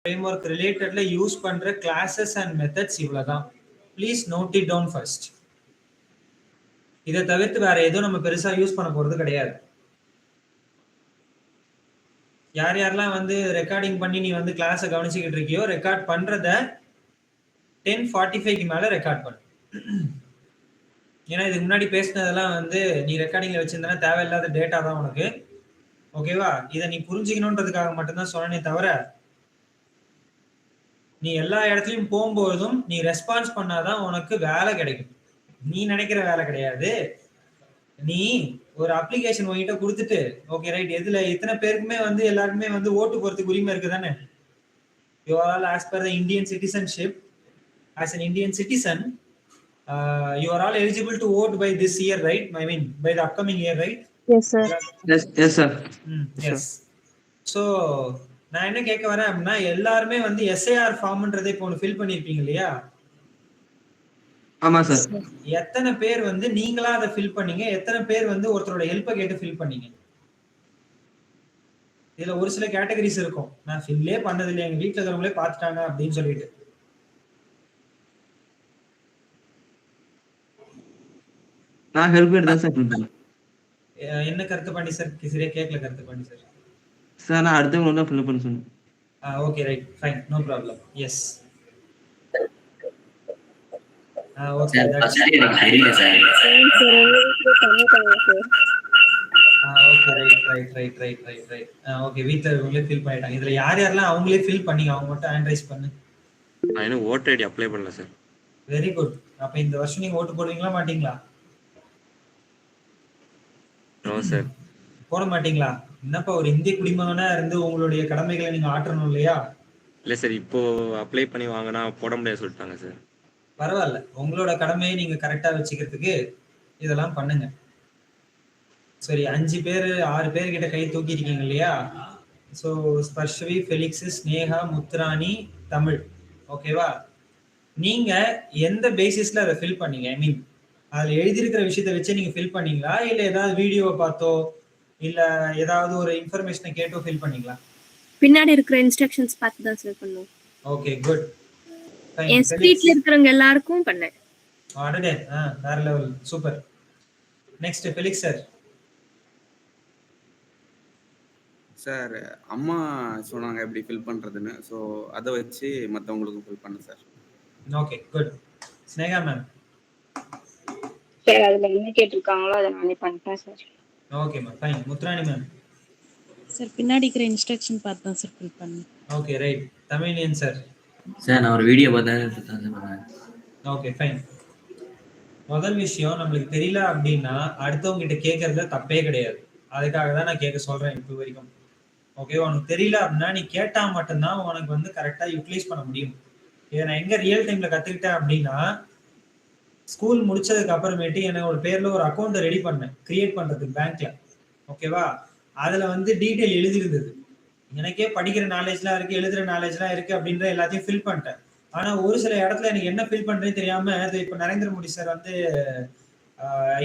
framework ரிலேட்டட்ல use பண்ற classes and methods இவ்வளவுதான். Please note it down first. இதை தவிர்த்து வேற எதுவும் நம்ம பெருசா யூஸ் பண்ண போறது கிடையாது. யார் யாரெல்லாம் வந்து ரெக்கார்டிங் பண்ணி நீ வந்து கிளாஸை கவனிச்சுக்கிட்டு இருக்கியோ, ரெக்கார்ட் பண்றத 10:45க்கு மேல ரெக்கார்ட் பண்ணு. ஏன்னா இதுக்கு முன்னாடி பேசினதெல்லாம் வந்து நீ ரெக்கார்டிங்ல வச்சிருந்தா தேவையில்லாத டேட்டா தான் உனக்கு. ஓகேவா? இதை நீ புரிஞ்சுக்கணுன்றதுக்காக மட்டும்தான் சொன்னே தவிர, நீ எல்லா இடத்துலயும் போகும்போதும் நீ ரெஸ்பான்ஸ் பண்ணாதான் உனக்கு வேலை கிடைக்கும். நீ நினைக்கிற வேலை கிடையாது. நீ ஒரு அப்ளிகேஷன் உங்ககிட்ட கொடுத்துட்டு, ஓகே ரைட், எதுல இத்தனை பேருக்குமே வந்து எல்லாருக்குமே வந்து ஓட்டு போறதுக்கு உரிமை இருக்குதானே? You are all as per the Indian citizenship. As an Indian citizen, you are all eligible to vote by this year, right? I mean, by the upcoming year, right? Yes, sir. Yes, sir. Yes. So, நான் என்ன கேட்க வரேன் அப்படின்னா, எல்லாருமே வந்து SIR ஃபார்ம்ன்றதை இப்போ ஒன்று fill பண்ணியிருப்பீங்க இல்லையா? ஆமா சார். எத்தனை பேர் வந்து நீங்களா அதை ஃபில் பண்ணீங்க? எத்தனை பேர் வந்து ஒருத்தரோட ஹெல்ப்பை கேட்டு ஃபில் பண்ணீங்க? இதுல ஒரு சில கேட்டகரிஸ் இருக்கும். நான் ஃபில்லே பண்ணது இல்லை, எங்க வீட்டுல இருக்கிறவங்களே பார்த்துட்டாங்க அப்படின்னு சொல்லிட்டு. நான் ஹெல்ப் கேட்டு தான் சார் ஃபில் பண்ணேன். என்ன கருத்து பண்ணி சார்? சரியா கேட்கல கருத்து பண்ணி சார். சார் நான் அடுத்தவங்க தான் ஃபில் பண்ண சொன்னேன். Okay right fine, no problem. Yes. Okay that's தெரியல சார். Okay right. ஓகே வீட்ல அவங்களே ஃபில் பண்ணிட்டாங்க. இதுல யார் யாரெல்லாம் அவங்களே ஃபில் பண்ணீங்க அவங்க மட்டும் ஹேண்ட் ரைஸ் பண்ணு. நான் இன்னும் ஓட்டர் ஐடி அப்ளை பண்ணல சார். Very good. அப்ப இந்த வருஷம் நீங்க ஓட்டு போடுவீங்களா மாட்டீங்களா? No sir. போட மாட்டீங்களா? என்னப்பா ஒரு இந்திய குடிமகனா இருந்து உங்களுடைய கடமைகளை நீங்க ஆற்றணும் இல்லையா? இல்ல சார், இப்போ அப்ளை பண்ணி வாங்கினா போட முடியாது சொல்லிட்டாங்க சார். பரவாயில்ல, உங்களோட கடமையை நீங்க கரெக்டா வச்சுக்கிறதுக்கு இதெல்லாம் பண்ணுங்க. சரி, 5 பேர் 6 பேர் கிட்ட கை தூக்கி இருக்கீங்க இல்லையா? So Sparshavi, Felix, Sneha, Mutharani, Tamil. ஓகேவா? நீங்க எந்த பேசிஸ்ல அதை ஃபில் பண்ணீங்க? ஐ மீன் அதுல எழுதியிருக்கிற விஷயத்தை வச்சு நீங்க ஃபில் பண்ணீங்களா, இல்ல ஏதாவது வீடியோவை பார்த்தோ இல்ல ஏதாவது ஒரு இன்ஃபர்மேஷனை கேட்டோ ஃபில் பண்ணீங்களா? பின்னாடி இருக்கிற இன்ஸ்ட்ரக்ஷன்ஸ் பார்த்து தான் சார் பண்ணோம். Okay good. என் ஸ்ட்ரீட்ல இருக்கிறவங்க எல்லாருக்கும் பண்ணேன். அடடே, வேற level, super. Next Felix sir. Sir அம்மா சொன்னாங்க எப்படி ஃபில் பண்றதுன்னு, ஸோ அதை வச்சு மற்றவங்களுக்கு ஃபில் பண்ண sir. Okay good. Sneha ma'am. Sir அதுல என்ன கேட்டிருக்காங்களோ அதை நானே பண்ணிட்டேன் sir. Okay ma'am fine. Muthurani ma'am. Sir பின்னாடி இருக்கிற இன்ஸ்ட்ரக்ஷன் பார்த்து தான் சார் ஃபில் பண்ணேன். Okay right. Tamilian sir. Sir நான் ஒரு வீடியோ பார்த்தேன். Okay fine. முதல் விஷயம், நம்மளுக்கு தெரியல அப்படின்னா அடுத்தவங்க கிட்ட கேட்கறதுல தப்பே கிடையாது. அதுக்காக தான் நான் கேட்க சொல்றேன் இப்போ வரைக்கும். ஓகே, உனக்கு தெரியல அப்படின்னா நீ கேட்டா மட்டும்தான் உனக்கு வந்து கரெக்டா யூட்டிலைஸ் பண்ண முடியும். இதை நான் எங்க ரியல் டைம்ல கத்துக்கிட்டேன் அப்படின்னா, ஸ்கூல் முடிச்சதுக்கு அப்புறமேட்டு எனக்கு ஒரு பேர்ல ஒரு அக்கௌண்ட் ரெடி பண்ணேன், கிரியேட் பண்றதுக்கு பேங்க்ல. ஓகேவா? அதுல வந்து டீட்டெயில் எழுதிருந்தது. எனக்கே படிக்கிற நாலேஜ்லாம் இருக்கு, எழுதுற நாலேஜ்லாம் இருக்கு அப்படின்ற எல்லாத்தையும் ஃபில் பண்ணிட்டேன். ஆனா ஒரு சில இடத்துல எனக்கு என்ன ஃபில் பண்றேன்னு தெரியாம, இப்ப நரேந்திர மோடி சார் வந்து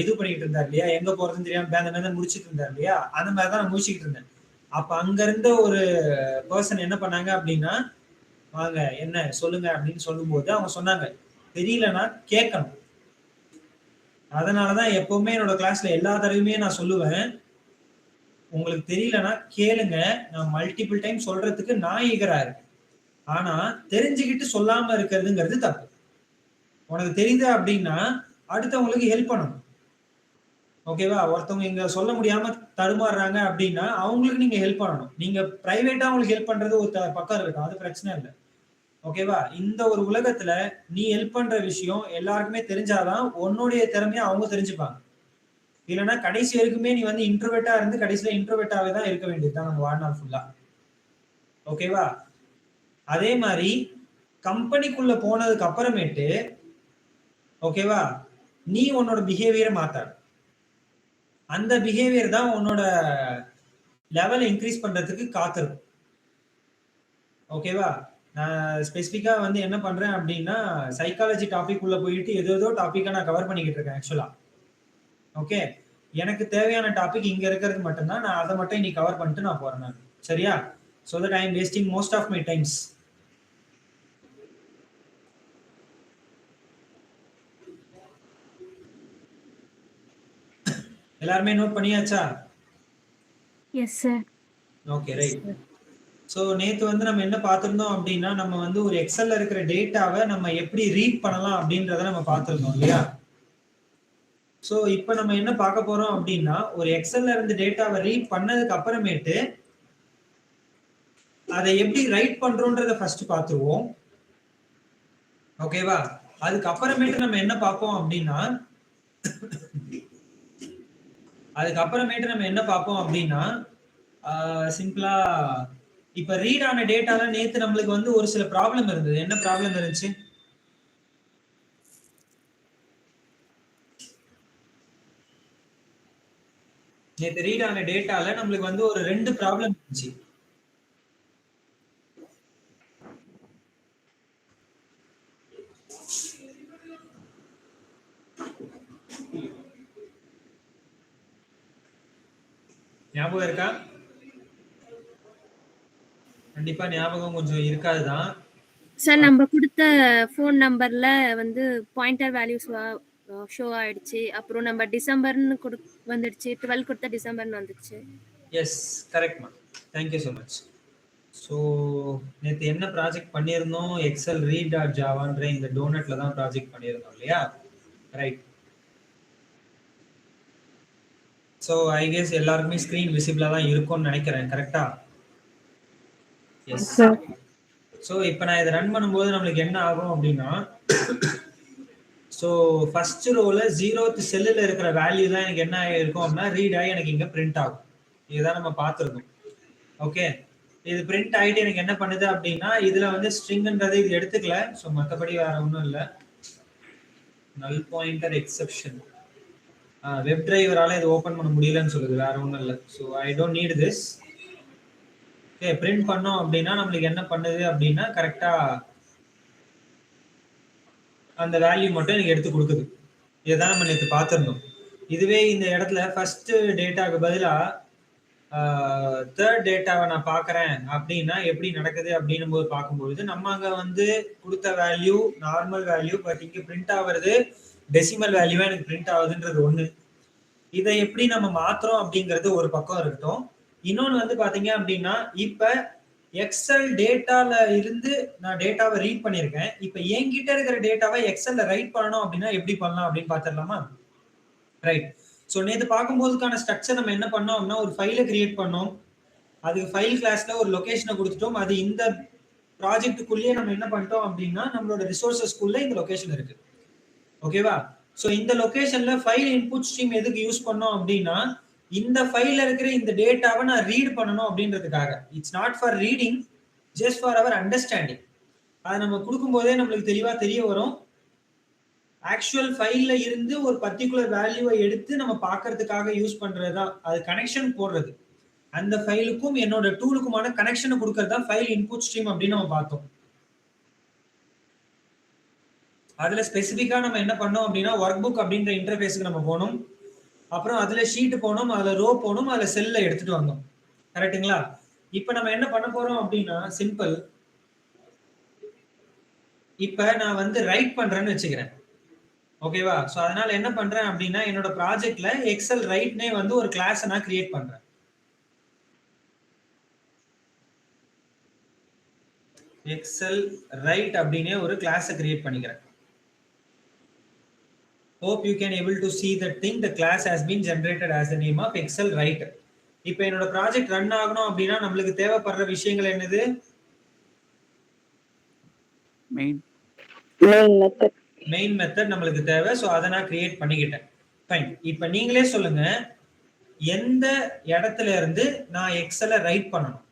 இது பண்ணிட்டு இருந்தார் இல்லையா, எங்க போறதுன்னு தெரியாம பேந்த முடிச்சுட்டு இருந்தார் இல்லையா, அந்த மாதிரிதான் நான் முடிச்சுக்கிட்டு இருந்தேன். அப்ப அங்க இருந்த ஒரு பர்சன் என்ன பண்ணாங்க அப்படின்னா, வாங்க என்ன சொல்லுங்க அப்படின்னு சொல்லும்போது அவங்க சொன்னாங்க, தெரியலன்னா கேட்கணும். அதனாலதான் எப்பவுமே என்னோட கிளாஸ்ல எல்லா தடவையுமே நான் சொல்லுவேன், உங்களுக்கு தெரியலன்னா கேளுங்க, நான் மல்டிபிள் டைம் சொல்றதுக்கு நான் ஈகரா இருக்கேன். ஆனா தெரிஞ்சுக்கிட்டு சொல்லாம இருக்கிறதுங்கிறது தப்பு. உனக்கு தெரியுது அப்படின்னா அடுத்தவங்களுக்கு ஹெல்ப் பண்ணணும். ஓகேவா? ஒருத்தவங்க இங்க சொல்ல முடியாம தடுமாறுறாங்க அப்படின்னா அவங்களுக்கு நீங்க ஹெல்ப் பண்ணணும். நீங்க பிரைவேட்டா அவங்களுக்கு ஹெல்ப் பண்றது ஒரு பக்கம் இருக்கட்டும், அது பிரச்சனை இல்லை. ஓகேவா? இந்த ஒரு உலகத்துல நீ ஹெல்ப் பண்ற விஷயம் எல்லாருக்குமே தெரிஞ்சாதான் உன்னுடைய திறமையை அவங்க தெரிஞ்சுப்பாங்க. இல்லைன்னா கடைசி வரைக்குமே நீ வந்து இன்ட்ரோவெட்டா இருந்து கடைசியில இன்ட்ரோவெட்டாவே தான் இருக்க வேண்டியதுதான் நம்ம வாழ்நாள் ஃபுல்லா. ஓகேவா? அதே மாதிரி கம்பெனிக்குள்ள போனதுக்கு அப்புறமேட்டு ஓகேவா, நீ உன்னோட பிஹேவியரை மாத்தாடு. அந்த பிஹேவியர் தான் உன்னோட லெவல் இன்க்ரீஸ் பண்றதுக்கு காத்திருக்கும். ஓகேவா? நான் ஸ்பெசிஃபிக்கா வந்து என்ன பண்றேன் அப்படின்னா, சைக்காலஜி டாபிக் உள்ள போயிட்டு ஏதோ டாபிக்கா நான் கவர் பண்ணிக்கிட்டு இருக்கேன் ஆக்சுவலா. ஓகே, எனக்கு தேவையான டாபிக் இங்க இருக்கிறது மட்டும்தான், நான் அதை மட்டும் இன்னைக்கு கவர் பண்ணிட்டு நான் போறேன் நான். சரியா? So that I am wasting most of my times. எல்லாருமே நோட் பண்ணியாச்சா? Yes sir. Okay right. So நேத்து வந்து நம்ம என்ன பார்த்திருந்தோம் அப்படின்னா, நம்ம வந்து ஒரு எக்ஸல்ல இருக்கிற டேட்டாவை நம்ம எப்படி ரீட் பண்ணலாம் அப்படின்றத நம்ம பார்த்திருந்தோம் இல்லையா? ஸோ இப்போ நம்ம என்ன பார்க்க போறோம் அப்படின்னா, ஒரு எக்ஸல்ல இருந்து டேட்டாவை ரீட் பண்ணதுக்கு அப்புறமேட்டு அதை எப்படி ரைட் பண்றோன்றத ஃபர்ஸ்ட் பார்த்துருவோம். ஓகேவா? அதுக்கப்புறமேட்டு நம்ம என்ன பார்ப்போம் அப்படின்னா சிம்பிளா இப்ப ரீட் ஆன டேட்டால நேத்து நம்மளுக்கு வந்து ஒரு சில ப்ராப்ளம் இருந்தது. என்ன ப்ராப்ளம் இருந்துச்சு? நேத்து ரீட் ஆன டேட்டால நம்மளுக்கு வந்து ஒரு 2 ப்ராப்ளம் இருந்துச்சு. ஞாபகம் இருக்கா? கண்டிப்பா ஞாபகம் கொஞ்சம் இருக்காதுதான். சார் நம்ம கொடுத்த ஃபோன் நம்பர்ல வந்து பாயிண்டர் வேல்யூஸ் ஷோ ஆயிடுச்சு. அப்புறம் நம்ம டிசம்பர்னு வந்துடுச்சு. 12 கொடுத்த டிசம்பர்னு வந்துடுச்சு. எஸ் கரெக்ட்மா. Thank you so much. ஸோ நேற்று என்ன ப்ராஜெக்ட் பண்ணியிருந்தோம்? எக்ஸல் ரீட் டாட் ஜாவான்ற இந்த டோனட்ல தான் ப்ராஜெக்ட் பண்ணியிருந்தோம் இல்லையா? ரைட். ஸோ ஐ கெஸ் எல்லாருக்குமே ஸ்க்ரீன் விசிபிளா தான் இருக்கும்னு நினைக்கிறேன். கரெக்டா? எஸ். ஸோ இப்போ நான் இதை ரன் பண்ணும்போது நம்மளுக்கு என்ன ஆகும் அப்படின்னா, ஸோ ஃபர்ஸ்ட் ரோல 0th செல்லில் இருக்கிற வேல்யூ தான் எனக்கு என்ன இருக்கும் அப்படின்னா ரீட் ஆகி எனக்கு இங்கே பிரிண்ட் ஆகும். இதுதான் நம்ம பார்த்துருக்கோம். ஓகே, இது பிரிண்ட் ஆகிட்டு எனக்கு என்ன பண்ணுது அப்படின்னா, இதுல வந்து ஸ்ட்ரிங்ன்றது இது எடுத்துக்கல. ஸோ மற்றபடி வேற ஒன்றும் இல்லை. நல் பாயிண்டர் எக்ஸெப்ஷன் வெப் டிரைவரால இது ஓபன் பண்ண முடியலன்னு சொல்லுது. வேற ஒன்றும் இல்லை. So I don't need this. Okay, print பண்ணோம் அப்படின்னா நம்மளுக்கு என்ன பண்ணுது அப்படின்னா கரெக்டா அந்த வேல்யூ மட்டும் எனக்கு எடுத்து கொடுக்குது. இதுதான் நம்ம நேற்று பார்த்துருந்தோம். இதுவே இந்த இடத்துல ஃபர்ஸ்ட் டேட்டாவுக்கு பதிலா தேர்ட் டேட்டாவை நான் பார்க்குறேன் அப்படின்னா எப்படி நடக்குது அப்படின்னும் போது பார்க்கும்பொழுது நம்ம அங்கே வந்து கொடுத்த வேல்யூ நார்மல் வேல்யூ, பட் இங்கே பிரிண்ட் ஆகுறது டெசிமல் வேல்யூவா எனக்கு பிரிண்ட் ஆகுதுன்றது ஒண்ணு. இதை எப்படி நம்ம மாத்துறோம் அப்படிங்கிறது ஒரு பக்கம் இருக்கட்டும். இன்னொன்னு வந்து பாத்தீங்க அப்படின்னா, இப்ப எக்ஸல் டேட்டால இருந்து நான் டேட்டாவை ரீட் பண்ணியிருக்கேன். இப்ப என்கிட்ட இருக்கிற டேட்டாவை எக்ஸல்ல ரைட் பண்ணணும் அப்படின்னா எப்படி பண்ணலாம் அப்படின்னு பாத்துடலாமா? ரைட். ஸோ நேற்று பார்க்கும்போதுக்கான ஸ்ட்ரக்சர் நம்ம என்ன பண்ணோம் அப்படின்னா, ஒரு ஃபைலை கிரியேட் பண்ணோம். அதுக்கு ஃபைல் கிளாஸ்ல ஒரு லொகேஷனை கொடுத்துட்டோம். அது இந்த ப்ராஜெக்டுக்குள்ளேயே நம்ம என்ன பண்ணிட்டோம் அப்படின்னா, நம்மளோட ரிசோர்சஸ்க்குள்ள இந்த லொகேஷன் இருக்கு. ஓகேவா? சோ இந்த லொகேஷன்ல ஃபைல் இன்புட் ஸ்ட்ரீம் எதுக்கு யூஸ் பண்ணோம் அப்படின்னா, இந்த ஃபைல்ல இருக்கிற இந்த டேட்டாவை நான் ரீட் பண்ணணும் அப்படின்றதுக்காக. It's not for reading, just for our understanding. அதை நம்ம கொடுக்கும்போதே நம்மளுக்கு தெளிவா தெரிய வரும். ஆக்சுவல் ஃபைல்ல இருந்து ஒரு பர்டிகுலர் வேல்யூவை எடுத்து நம்ம பார்க்கறதுக்காக யூஸ் பண்றதுதான் அது கனெக்ஷன் போடுறது. அந்த ஃபைலுக்கும் என்னோட டூலுக்குமான கனெக்ஷனை கொடுக்கறது தான் ஃபைல் இன்புட் ஸ்ட்ரீம் அப்படின்னு நம்ம பார்த்தோம். அதுல ஸ்பெசிபிக்கா நம்ம என்ன பண்ணோம் அப்படின்னா, ஒர்க் புக் அப்படின்ற இன்டர்ஃபேஸ்க்கு நம்ம போனோம். அப்புறம் அதுல ஷீட் போனோம், அதுல ரோ போனோம், அதுல செல்ல எடுத்துட்டு வந்தோம். கரெக்ட்டுங்களா? இப்ப நம்ம என்ன பண்ண போறோம் அப்படின்னா, சிம்பிள். இப்ப நான் வந்து ரைட் பண்றேன்னு வச்சுக்கிறேன். ஓகேவா? சோ அதனால என்ன பண்றேன் அப்படின்னா, என்னோட ப்ராஜெக்ட்ல எக்ஸல் ரைட்னே வந்து ஒரு கிளாஸ் நான் கிரியேட் பண்றேன். எக்ஸல் ரைட் அப்படின்னே ஒரு கிளாஸ் கிரியேட் பண்ணிக்கிறேன். Hope you can able to see that thing. The class has been generated as the name of Excel Write. இப்போ என்னோட ப்ராஜெக்ட் ரன் ஆகணும் அப்படின்னா நம்மளுக்கு தேவைப்படுற விஷயங்கள் என்னது? மெயின் மெத்தட் நம்மளுக்கு தேவை. ஸோ அதை நான் கிரியேட் பண்ணிக்கிட்டேன். ஃபைன். இப்போ நீங்களே சொல்லுங்க, எந்த இடத்துல இருந்து நான் எக்ஸலை ரைட் பண்ணணும்?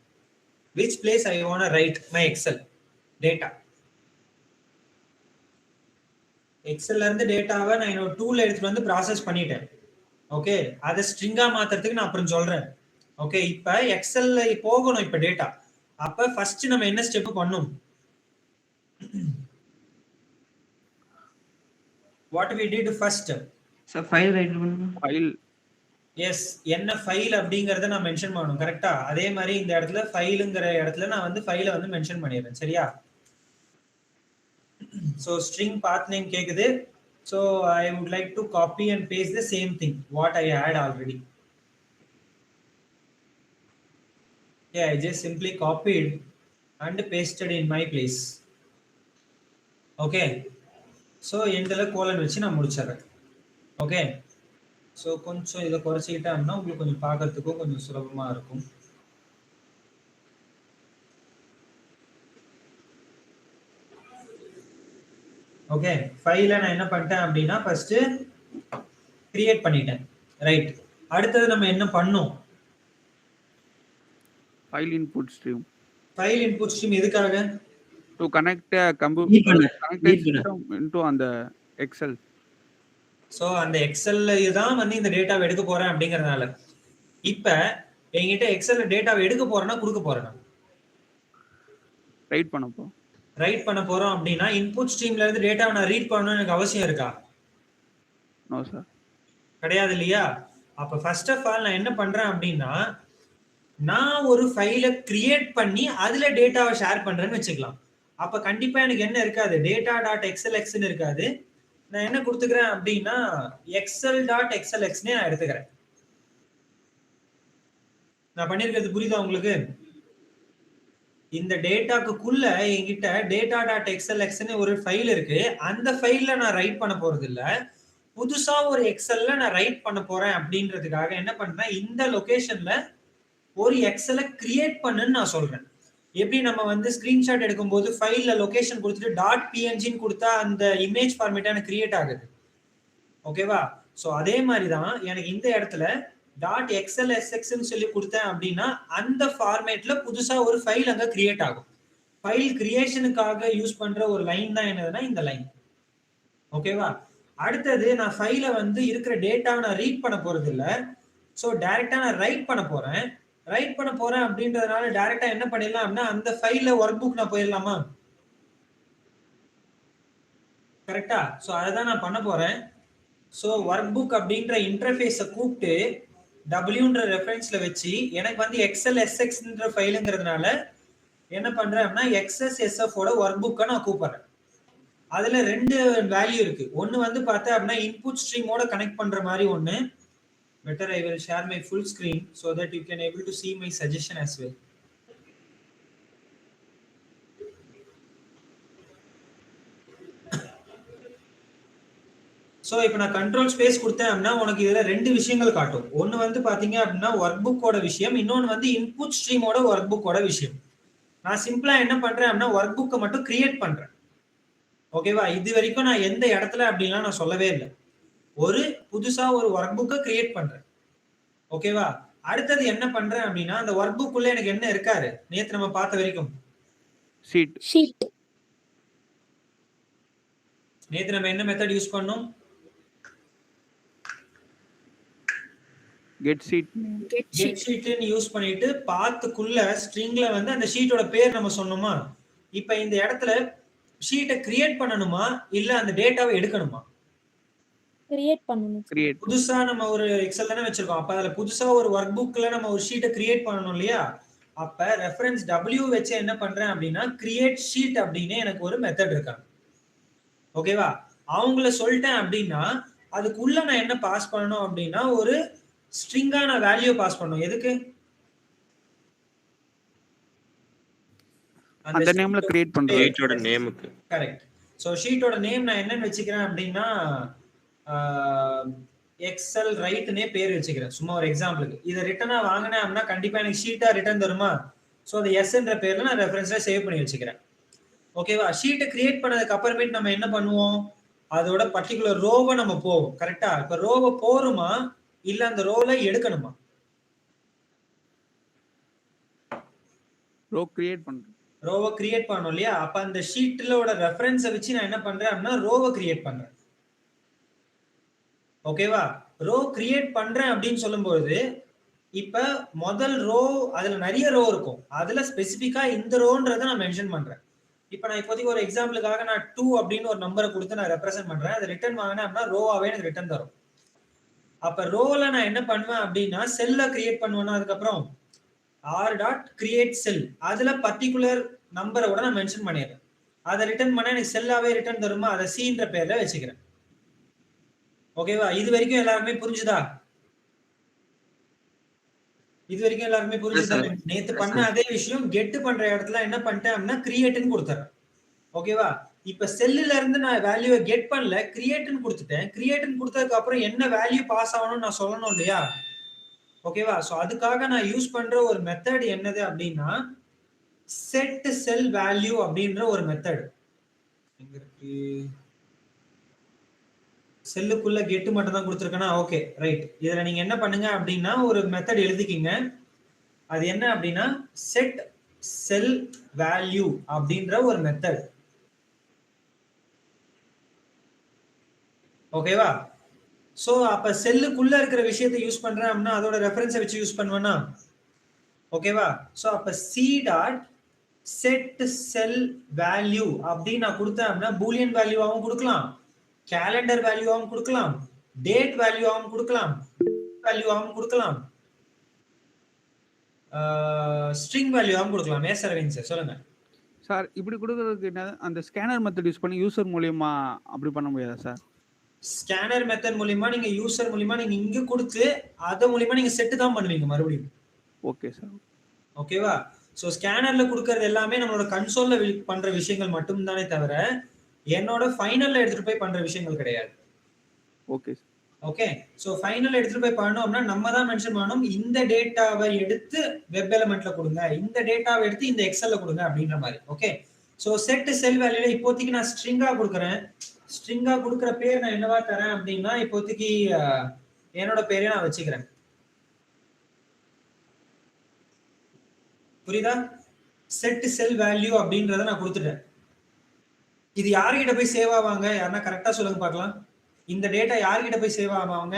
Which place I want to write my Excel data? எக்ஸல்ல இருந்து டேட்டாவை நான் என்னோட டூல்ல எடுத்துட்டு வந்து ப்ராசஸ் பண்ணிட்டேன். ஓகே, அதை ஸ்ட்ரிங்கா மாத்துறதுக்கு நான் அப்புறம் சொல்றேன். ஓகே, இப்ப எக்ஸல்ல போகணும் இப்ப டேட்டா. அப்ப ஃபர்ஸ்ட் நம்ம என்ன ஸ்டெப் பண்ணணும்? What we did first? Sir file right பண்ணனும். ஃபைல் எஸ், என்ன ஃபைல் அப்படிங்கறத நான் மென்ஷன் பண்ணணும். கரெக்ட்டா? அதே மாதிரி இந்த இடத்துல ஃபைலுங்கிற இடத்துல நான் வந்து ஃபைலை வந்து மென்ஷன் பண்ணிடுறேன். சரியா? சோ ஸ்ட்ரிங் பாத் நேம் கேக்குது. So I would like to copy and paste the same thing what I had already. Yeah, I just simply copied and pasted in my place. Okay, so எண்டில் colon வச்சு நான் முடிச்சிடுறேன். Okay, so கொஞ்சம் இதை குறைச்சிக்கிட்டோம்னா உங்களுக்கு கொஞ்சம் பார்க்கறதுக்கும் கொஞ்சம் சுலபமா இருக்கும். ஓகே, ஃபைலை நான் என்ன பண்ணிட்டேன் அப்படின்னா ஃபர்ஸ்ட் கிரியேட் பண்ணிட்டேன். ரைட், அடுத்தது நம்ம என்ன பண்ணோம்? File input stream file input stream எதுக்காக? to connect a Read பண்ண. connected Read பண்ண. system into on the Excel. So அந்த எக்ஸல்ல தான் வந்து இந்த டேட்டாவை எடுக்க போறேன் அப்படிங்கறதுனால. இப்ப என்கிட்ட எக்ஸல்ல டேட்டாவை எடுக்க போறேன்னா கொடுக்க போறேன். ரைட் பண்ணப்போ ரைட் பண்ண போறோம் அப்படின்னா இன்புட் ஸ்ட்ரீம்ல இருந்து டேட்டாவை நான் ரீட் பண்ணணும்னு எனக்கு அவசியம் இருக்கா? நோ சார், கிடையாது இல்லையா? அப்ப ஃபர்ஸ்ட் ஆஃப் ஆல் நான் என்ன பண்றேன் அப்படின்னா நான் ஒரு ஃபைலை கிரியேட் பண்ணி அதுல டேட்டாவை ஷேர் பண்றேன்னு வச்சுக்கலாம். அப்ப கண்டிப்பா எனக்கு என்ன இருக்காது? data.xlxன்னு இருக்காது. நான் என்ன கொடுத்துக்கிறேன் அப்படின்னா excel.xlxனே நான் எடுத்துக்கிறேன். நான் பண்ணிருக்கிறது புரியுதா உங்களுக்கு? இந்த டேட்டாக்குள்ள என்கிட்ட data.xlxன்னு ஒரு ஃபைல் இருக்கு. அந்த ஃபைல்ல நான் ரைட் பண்ண போறது இல்ல, புதுசா ஒரு எக்ஸல்ல நான் ரைட் பண்ண போறேன் அப்படின்றதுக்காக என்ன பண்றேன், இந்த லொகேஷன்ல ஒரு எக்ஸலை கிரியேட் பண்ணுன்னு நான் சொல்றேன். எப்படி நம்ம வந்து ஸ்கிரீன்ஷாட் எடுக்கும்போது ஃபைல்ல லொகேஷன் கொடுத்துட்டு .png கொடுத்தா அந்த இமேஜ் ஃபார்மேட்டா எனக்கு கிரியேட் ஆகுது. ஓகேவா? சோ அதே மாதிரி தான் எனக்கு இந்த இடத்துல .xlsxன்னு சொல்லி கொடுத்தேன் அப்படின்னா அந்த ஃபார்மேட்ல புதுசா ஒரு ஃபைல் அங்க கிரியேட் ஆகும். ஃபைல் கிரியேஷனுக்காக யூஸ் பண்ற ஒரு லைன் தான் என்னதுன்னா இந்த லைன். ஓகேவா? அடுத்தது நான் ஃபைலை வந்து இருக்கிற டேட்டாவை நான் ரீட் பண்ண போறது இல்ல, சோ டைரக்டா நான் ரைட் பண்ண போறேன். ரைட் பண்ண போறேன் அப்படின்றதுனால டைரக்டா என்ன பண்ணிடலாம் அப்படின்னா அந்த ஃபைல்ல ஒர்க் புக் நான் போயிடலாமா? கரெக்டா? சோ அதான் நான் பண்ண போறேன். சோ ஒர்க் புக் அப்படின்ற இன்டர்ஃபேஸை கூப்பிட்டு wன்ற ரெஃபரன்ஸ்ல வச்சு எனக்கு வந்து XLSXன்ற ஃபைலுங்கிறதுனால என்ன பண்றேன் அப்படின்னா XSSF ஓட ஒர்க் புக்கை நான் கூப்பிடுறேன். அதுல ரெண்டு வேல்யூ இருக்கு. ஒன்னு வந்து பார்த்தா அப்படின்னா இன்புட் ஸ்ட்ரீமோட கனெக்ட் பண்ற மாதிரி ஒன்னு. Better I will share my full screen so that you can able to see my suggestion as well. So இப்போ நான் கண்ட்ரோல் ஸ்பேஸ் கொடுத்தேன் அப்படின்னா உனக்கு இதுல ரெண்டு விஷயங்கள் காட்டும். ஒன்னு வந்து பாத்தீங்க அப்படின்னா ஒர்க் புக்கோட விஷயம், இன்னொன்னு வந்து இன்புட் ஸ்ட்ரீமோட ஒர்க் புக்கோட விஷயம். நான் சிம்பிளா என்ன பண்றேன் அப்படின்னா ஒர்க் புக்கை மட்டும் கிரியேட் பண்றேன். ஓகேவா? இது வரைக்கும் நான் எந்த இடத்துல அப்படின்லாம் நான் சொல்லவே இல்லை. ஒரு புதுசா ஒரு ஒர்க் புக்கை கிரியேட் பண்றேன். ஓகேவா? அடுத்தது என்ன பண்றேன் அப்படின்னா அந்த ஒர்க் புக்குள்ள எனக்கு என்ன இருக்காரு நேத்து நம்ம பார்த்த வரைக்கும்? ஷீட். நேத்து நம்ம என்ன மெத்தட் யூஸ் பண்ணோம்? கெட் ஷீட்னு யூஸ் பண்ணிட்டு பாத்துக்குள்ள ஸ்ட்ரிங்ல வந்து அந்த ஷீட்டோட பேர் நம்ம சொன்னோமா? இப்போ இந்த இடத்துல ஷீட்டை கிரியேட் பண்ணணுமா இல்ல அந்த டேட்டாவை எடுக்கணுமா? கிரியேட் பண்ணனும். புதுசா நம்ம ஒரு எக்ஸல் தானே வச்சிருக்கோம். அப்ப அதுல புதுசா ஒரு ஒர்க் புக்ல நம்ம ஒரு ஷீட்டை கிரியேட் பண்ணணும் இல்லையா? அப்ப ரெஃபரன்ஸ் W வச்சு என்ன பண்றேன் அப்படின்னா கிரியேட் ஷீட் அப்படின்னு எனக்கு ஒரு மெத்தட் இருக்காங்க. ஓகேவா? அவங்கள சொல்லிட்டேன் அப்படின்னா அதுக்குள்ள நான் என்ன பாஸ் பண்ணணும் அப்படின்னா ஒரு ஸ்ட்ரிங்கான வேல்யூ பாஸ் பண்ணணும். எதுக்கு? அந்த நேம்ல கிரியேட் பண்றேன். ஷீட்டோட நேமுக்கு. கரெக்ட். சோ ஷீட்டோட நேம் நான் என்னன்னு வெச்சுக்கிறேன் அப்படின்னா எக்ஸல் ரைட்னே பேர் வச்சுக்கிறேன். சும்மா ஒரு எக்ஸாம்பிளுக்கு. இதை ரிட்டனா வாங்கினேன் அப்படின்னா கண்டிப்பா எனக்கு ஷீட்டா ரிட்டர்ன் தருமா? சோ அந்த எஸ்ன்ற பேர்ல நான் ரெஃபரன்ஸ்ல சேவ் பண்ணி வச்சுக்கிறேன். ஓகேவா? ஷீட்டை கிரியேட் பண்ணதுக்கு அப்புறமேட்டு நம்ம என்ன பண்ணுவோம்? அதோட பர்டிகுலர் ரோவை நம்ம போவோம். கரெக்டா? இப்ப ரோவை போருமா இல்ல அந்த ரோல எடுக்கணுமா? ரோ கிரியேட் பண்றேன். ரோவை கிரியேட் பண்ணணும் இல்லையா? அப்ப அந்த ஷீட்லோட ரெஃபரன்ஸை வச்சு நான் என்ன பண்றேன் அப்படின்னா ரோவை கிரியேட் பண்றேன். ஓகேவா? ரோ கிரியேட் பண்றேன் அப்படின்னு சொல்லும்போது இப்ப முதல் ரோ அதுல நிறைய ரோ இருக்கும். அதுல ஸ்பெசிபிக்கா இந்த ரோன்றதை நான் மென்ஷன் பண்றேன். இப்ப நான் இப்போதைக்கு ஒரு எக்ஸாம்பிளுக்காக நான் 2 அப்படின்னு ஒரு நம்பரை கொடுத்து நான் ரெப்ரசென்ட் பண்றேன். அது ரிட்டர்ன் வாங்கினேன் அப்படின்னா ரோவாவே எனக்கு ரிட்டர்ன் தரும். அப்ப ரோல நான் என்ன பண்ணுவேன் அப்படின்னா செல்ல கிரியேட் பண்ணுவேன்னா அதுக்கப்புறம் r.create cell அதுல பர்டிகுலர் நம்பரை கூட நான் மென்ஷன் பண்ணிடுறேன். அதை ரிட்டர்ன் பண்ண எனக்கு செல்லாவே ரிட்டர்ன் தருமா? அதை cன்ற பேர்ல வச்சுக்கிறேன். ஓகேவா? இது வரைக்கும் எல்லாருமே புரிஞ்சுதா? இது வரைக்கும் எல்லாருமே புரிஞ்சுதா? நேத்து பண்ண அதே விஷயம் கெட் பண்ற இடத்துல என்ன பண்ணிட்டேன் அப்படின்னா கிரியேட்னு கொடுத்துறேன். ஓகேவா? இப்ப செல்லுல இருந்து நான் வேல்யூவை கெட் பண்ணல, கிரியேட்னு கொடுத்துட்டேன். கிரியேட்னு கொடுத்ததுக்கு அப்புறம் என்ன வேல்யூ பாஸ் ஆகணும்னு நான் சொல்லணும் இல்லையா? ஓகேவா? சோ அதுக்காக நான் யூஸ் பண்ற ஒரு மெத்தட் என்னது அப்படின்னா செட் செல் வேல்யூ அப்படின்ற ஒரு மெத்தட். எங்க இருக்கு? செல்லுக்குள்ள கெட் மட்டும் தான் கொடுத்துருக்கேனா? Okay right. இதுல நீங்க என்ன பண்ணுங்க அப்படின்னா ஒரு மெத்தட் எழுதிக்கிங்க. அது என்ன அப்படின்னா செட் செல் வேல்யூ அப்படின்ற ஒரு மெத்தட். ஓகேவா? சோ அப்ப செல்லுக்குள்ள இருக்கிற விஷயத்தை யூஸ் பண்றேன் அப்படின்னா அதோட ரெஃபரன்ஸை வச்சு யூஸ் பண்ணுவேனா? ஓகேவா? சோ அப்ப சி டாட் செட் செல் வேல்யூ அப்படின்னு நான் கொடுத்தேன் அப்படின்னா பூலியன் வேல்யூவாகவும் கொடுக்கலாம், கேலண்டர் வேல்யூவாகவும் கொடுக்கலாம், டேட் வேல்யூவாகவும் கொடுக்கலாம், வேல்யூவாகவும் கொடுக்கலாம், ஸ்ட்ரிங் வேல்யூவாகவும் கொடுக்கலாம். எஸ் அரவிந்த் சார் சொல்லுங்க. சார் இப்படி கொடுக்கறதுக்கு என்ன அந்த ஸ்கேனர் மெத்தட் யூஸ் பண்ணி யூசர் மூலியமா அப்படி பண்ண முடியாதா சார்? ஸ்கேனர் மெத்தட் மூலியமா நீங்க யூசர் மூலியமா நீங்க இங்க கொடுத்து அது மூலியமா நீங்க செட் தான் பண்ணுவீங்க மறுபடியும். Okay sir. ஓகேவா? சோ ஸ்கேனர்ல கொடுக்கறது எல்லாமே நம்மளோட கன்சோல்ல பண்ற விஷயங்கள் மட்டும் தானே தவிர என்னோட ஃபைனல்ல எடுத்துட்டு போய் பண்ற விஷயங்கள் கிடையாது. Okay sir. Okay. So final எடுத்துட்டு போய் பண்ணோம்னா நம்ம தான் மென்ஷன் பண்ணணும் இந்த டேட்டாவை எடுத்து வெப் எலிமெண்ட்ல கொடுங்க, இந்த டேட்டாவை எடுத்து இந்த எக்ஸல்ல கொடுங்க அப்படின்ற மாதிரி. ஓகே. சோ செட் செல் வேல்யூல இப்போதைக்கு நான் ஸ்ட்ரிங்கா கொடுக்கறேன். ஸ்ட்ரிங்கா கொடுக்கிற பேர் நான் என்னவா தரேன் அப்படின்னா இப்போதைக்கு என்னோட பேரே நான் வச்சுக்கிறேன். புரியுதா? செட் செல் வேல்யூ அப்படின்றத நான் கொடுத்துட்டேன். இது யார்கிட்ட போய் சேவ் ஆவாங்க? யாருன்னா கரெக்டா சொல்லுங்க பார்க்கலாம். இந்த டேட்டா யார்கிட்ட போய் சேவ் ஆவாங்க?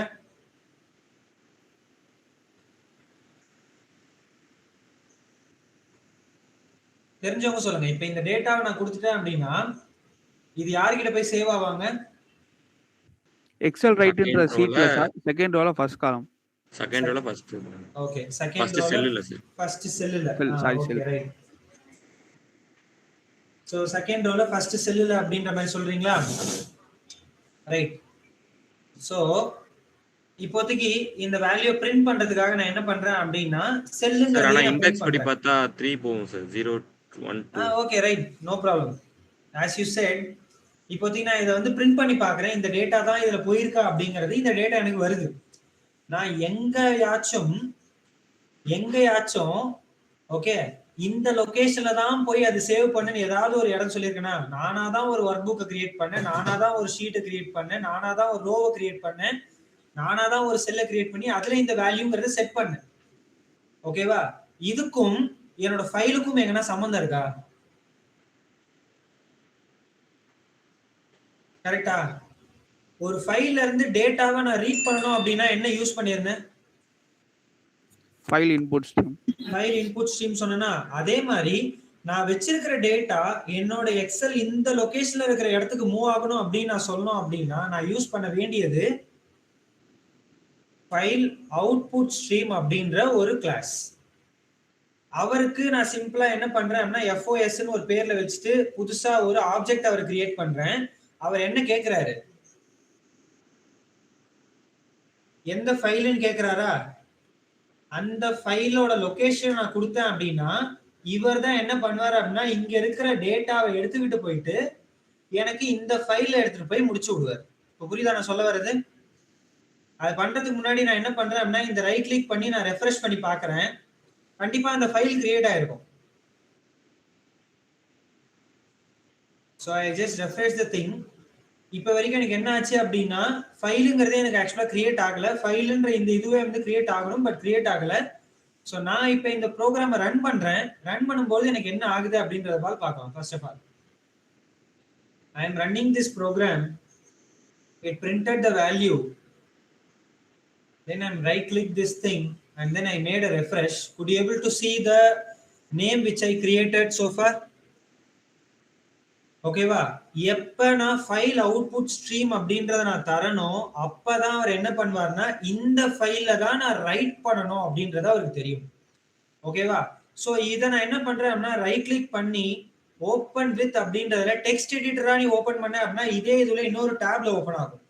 தெரிஞ்சவங்க சொல்லுங்க. இப்ப இந்த டேட்டாவை நான் கொடுத்துட்டேன் அப்படின்னா இது யார்கிட்ட போய் சேவ் ஆவாங்க? எக்ஸல் ரைட்ன்ற சீட்ல சார் செகண்ட் ரோல ஃபர்ஸ்ட் காலம். செகண்ட் ரோல ஃபர்ஸ்ட். ஓகே. செகண்ட் ஃபர்ஸ்ட் செல்லுல சார். ஃபர்ஸ்ட் செல்லுல. Sorry okay cell. Right. So second ரோல ஃபர்ஸ்ட் செல்லுல அப்படின்ற மாதிரி சொல்றீங்களா? ரைட். சோ இப்போதைக்கு இந்த வேல்யூ பிரிண்ட் பண்றதுக்காக நான் என்ன பண்றேன் அப்படின்னா செல்லுங்க. ஆனா இண்டெக்ஸ் படி பார்த்தா 3 போகும் sir. 0 1 2. Okay right. No problem. as you said இப்போதைக்கு நான் இதை வந்து பிரிண்ட் பண்ணி பார்க்குறேன். இந்த டேட்டா தான் இதுல போயிருக்கா அப்படிங்கிறது. இந்த டேட்டா எனக்கு வருது. நான் எங்கயாச்சும் ஓகே இந்த லொகேஷன்ல தான் போய் அது சேவ் பண்ணுன்னு ஏதாவது ஒரு இடம் சொல்லியிருக்கேன்னா நானா தான் ஒரு ஒர்க் புக்கை கிரியேட் பண்ணேன், நானா தான் ஒரு ஷீட்டை கிரியேட் பண்ணேன், நானா தான் ஒரு ரோவை கிரியேட் பண்ணேன், நானா தான் ஒரு செல்லை கிரியேட் பண்ணி அதுல இந்த வேல்யூங்கிறத செட் பண்ணேன். ஓகேவா? இதுக்கும் என்னோட ஃபைலுக்கும் எங்கன்னா சம்பந்தம் இருக்கா? கரெக்டா? ஒரு ஃபைல்ல இருந்து டேட்டாவை நான் ரீட் பண்ணணும் அப்படின்னா என்ன யூஸ் பண்ணிருந்தேன்? File input stream. File input stream சொன்னேனா அதே மாதிரி நான் வச்சிருக்கிற டேட்டா என்னோட எக்ஸல் இந்த லொகேஷன்ல இருக்கிற இடத்துக்கு மூவ் ஆகணும் அப்படின்னு நான் சொல்லணும் அப்படின்னா நான் யூஸ் பண்ண வேண்டியது ஃபைல் அவுட்புட் ஸ்ட்ரீம் அப்படின்ற ஒரு கிளாஸ். அவருக்கு நான் சிம்பிளா என்ன பண்றேன் அப்படின்னா எஃப்ஓஎஸ்ன்னு ஒரு பேர்ல வச்சுட்டு புதுசா ஒரு ஆப்ஜெக்ட் அவர் கிரியேட் பண்றேன். அவர் என்ன கேட்கிறாரு? எந்த ஃபைல்னு கேட்கிறாரா? அந்த ஃபைலோட லொகேஷன் நான் கொடுத்தேன் அப்படின்னா இவர் தான் என்ன பண்ணுவார் அப்படின்னா இங்க இருக்கிற டேட்டாவை எடுத்துக்கிட்டு போயிட்டு எனக்கு இந்த ஃபைல்ல எடுத்துட்டு போய் முடிச்சு விடுவார். இப்போ புரியுதா நான் சொல்ல வர்றது? அது பண்றதுக்கு முன்னாடி நான் என்ன பண்றேன் அப்படின்னா இந்த ரைட் கிளிக் பண்ணி நான் ரெஃப்ரெஷ் பண்ணி பார்க்கறேன். கண்டிப்பா அந்த ஃபைல் கிரியேட் ஆயிருக்கும். So I just refresh the thing. இப்போ வரைக்கும் எனக்கு என்ன ஆச்சு அப்படின்னா ஃபைலுங்கிறதே எனக்கு ஆக்சுவலா கிரியேட் ஆகல. ஃபைலுன்ற இந்த இதுவே வந்து கிரியேட் ஆகணும், பட் கிரியேட் ஆகல. ஸோ நான் இப்போ இந்த ப்ரோக்ராமை ரன் பண்றேன். ரன் பண்ணும்போது எனக்கு என்ன ஆகுது அப்படின்றத பார்க்கலாம். First of all I am running this program. It printed the value. Then I'm right click this thing and then I made a refresh. Could you able to see the name which I created so far? ஓகேவா? எப்ப நான் file output stream அப்படின்றத நான் தரணும் அப்பதான் அவர் என்ன பண்ணுவார்னா இந்த ஃபைல்ல தான் நான் ரைட் பண்ணணும் அப்படின்றது அவருக்கு தெரியும். ஓகேவா? சோ இதை நான் என்ன பண்றேன் அப்படின்னா ரைட் கிளிக் பண்ணி ஓப்பன் வித் அப்படின்றதுல டெக்ஸ்ட் எடிட்டரா நீ ஓபன் பண்ண அப்படின்னா இதே இதுல இன்னொரு டேப்ல ஓபன் ஆகும்.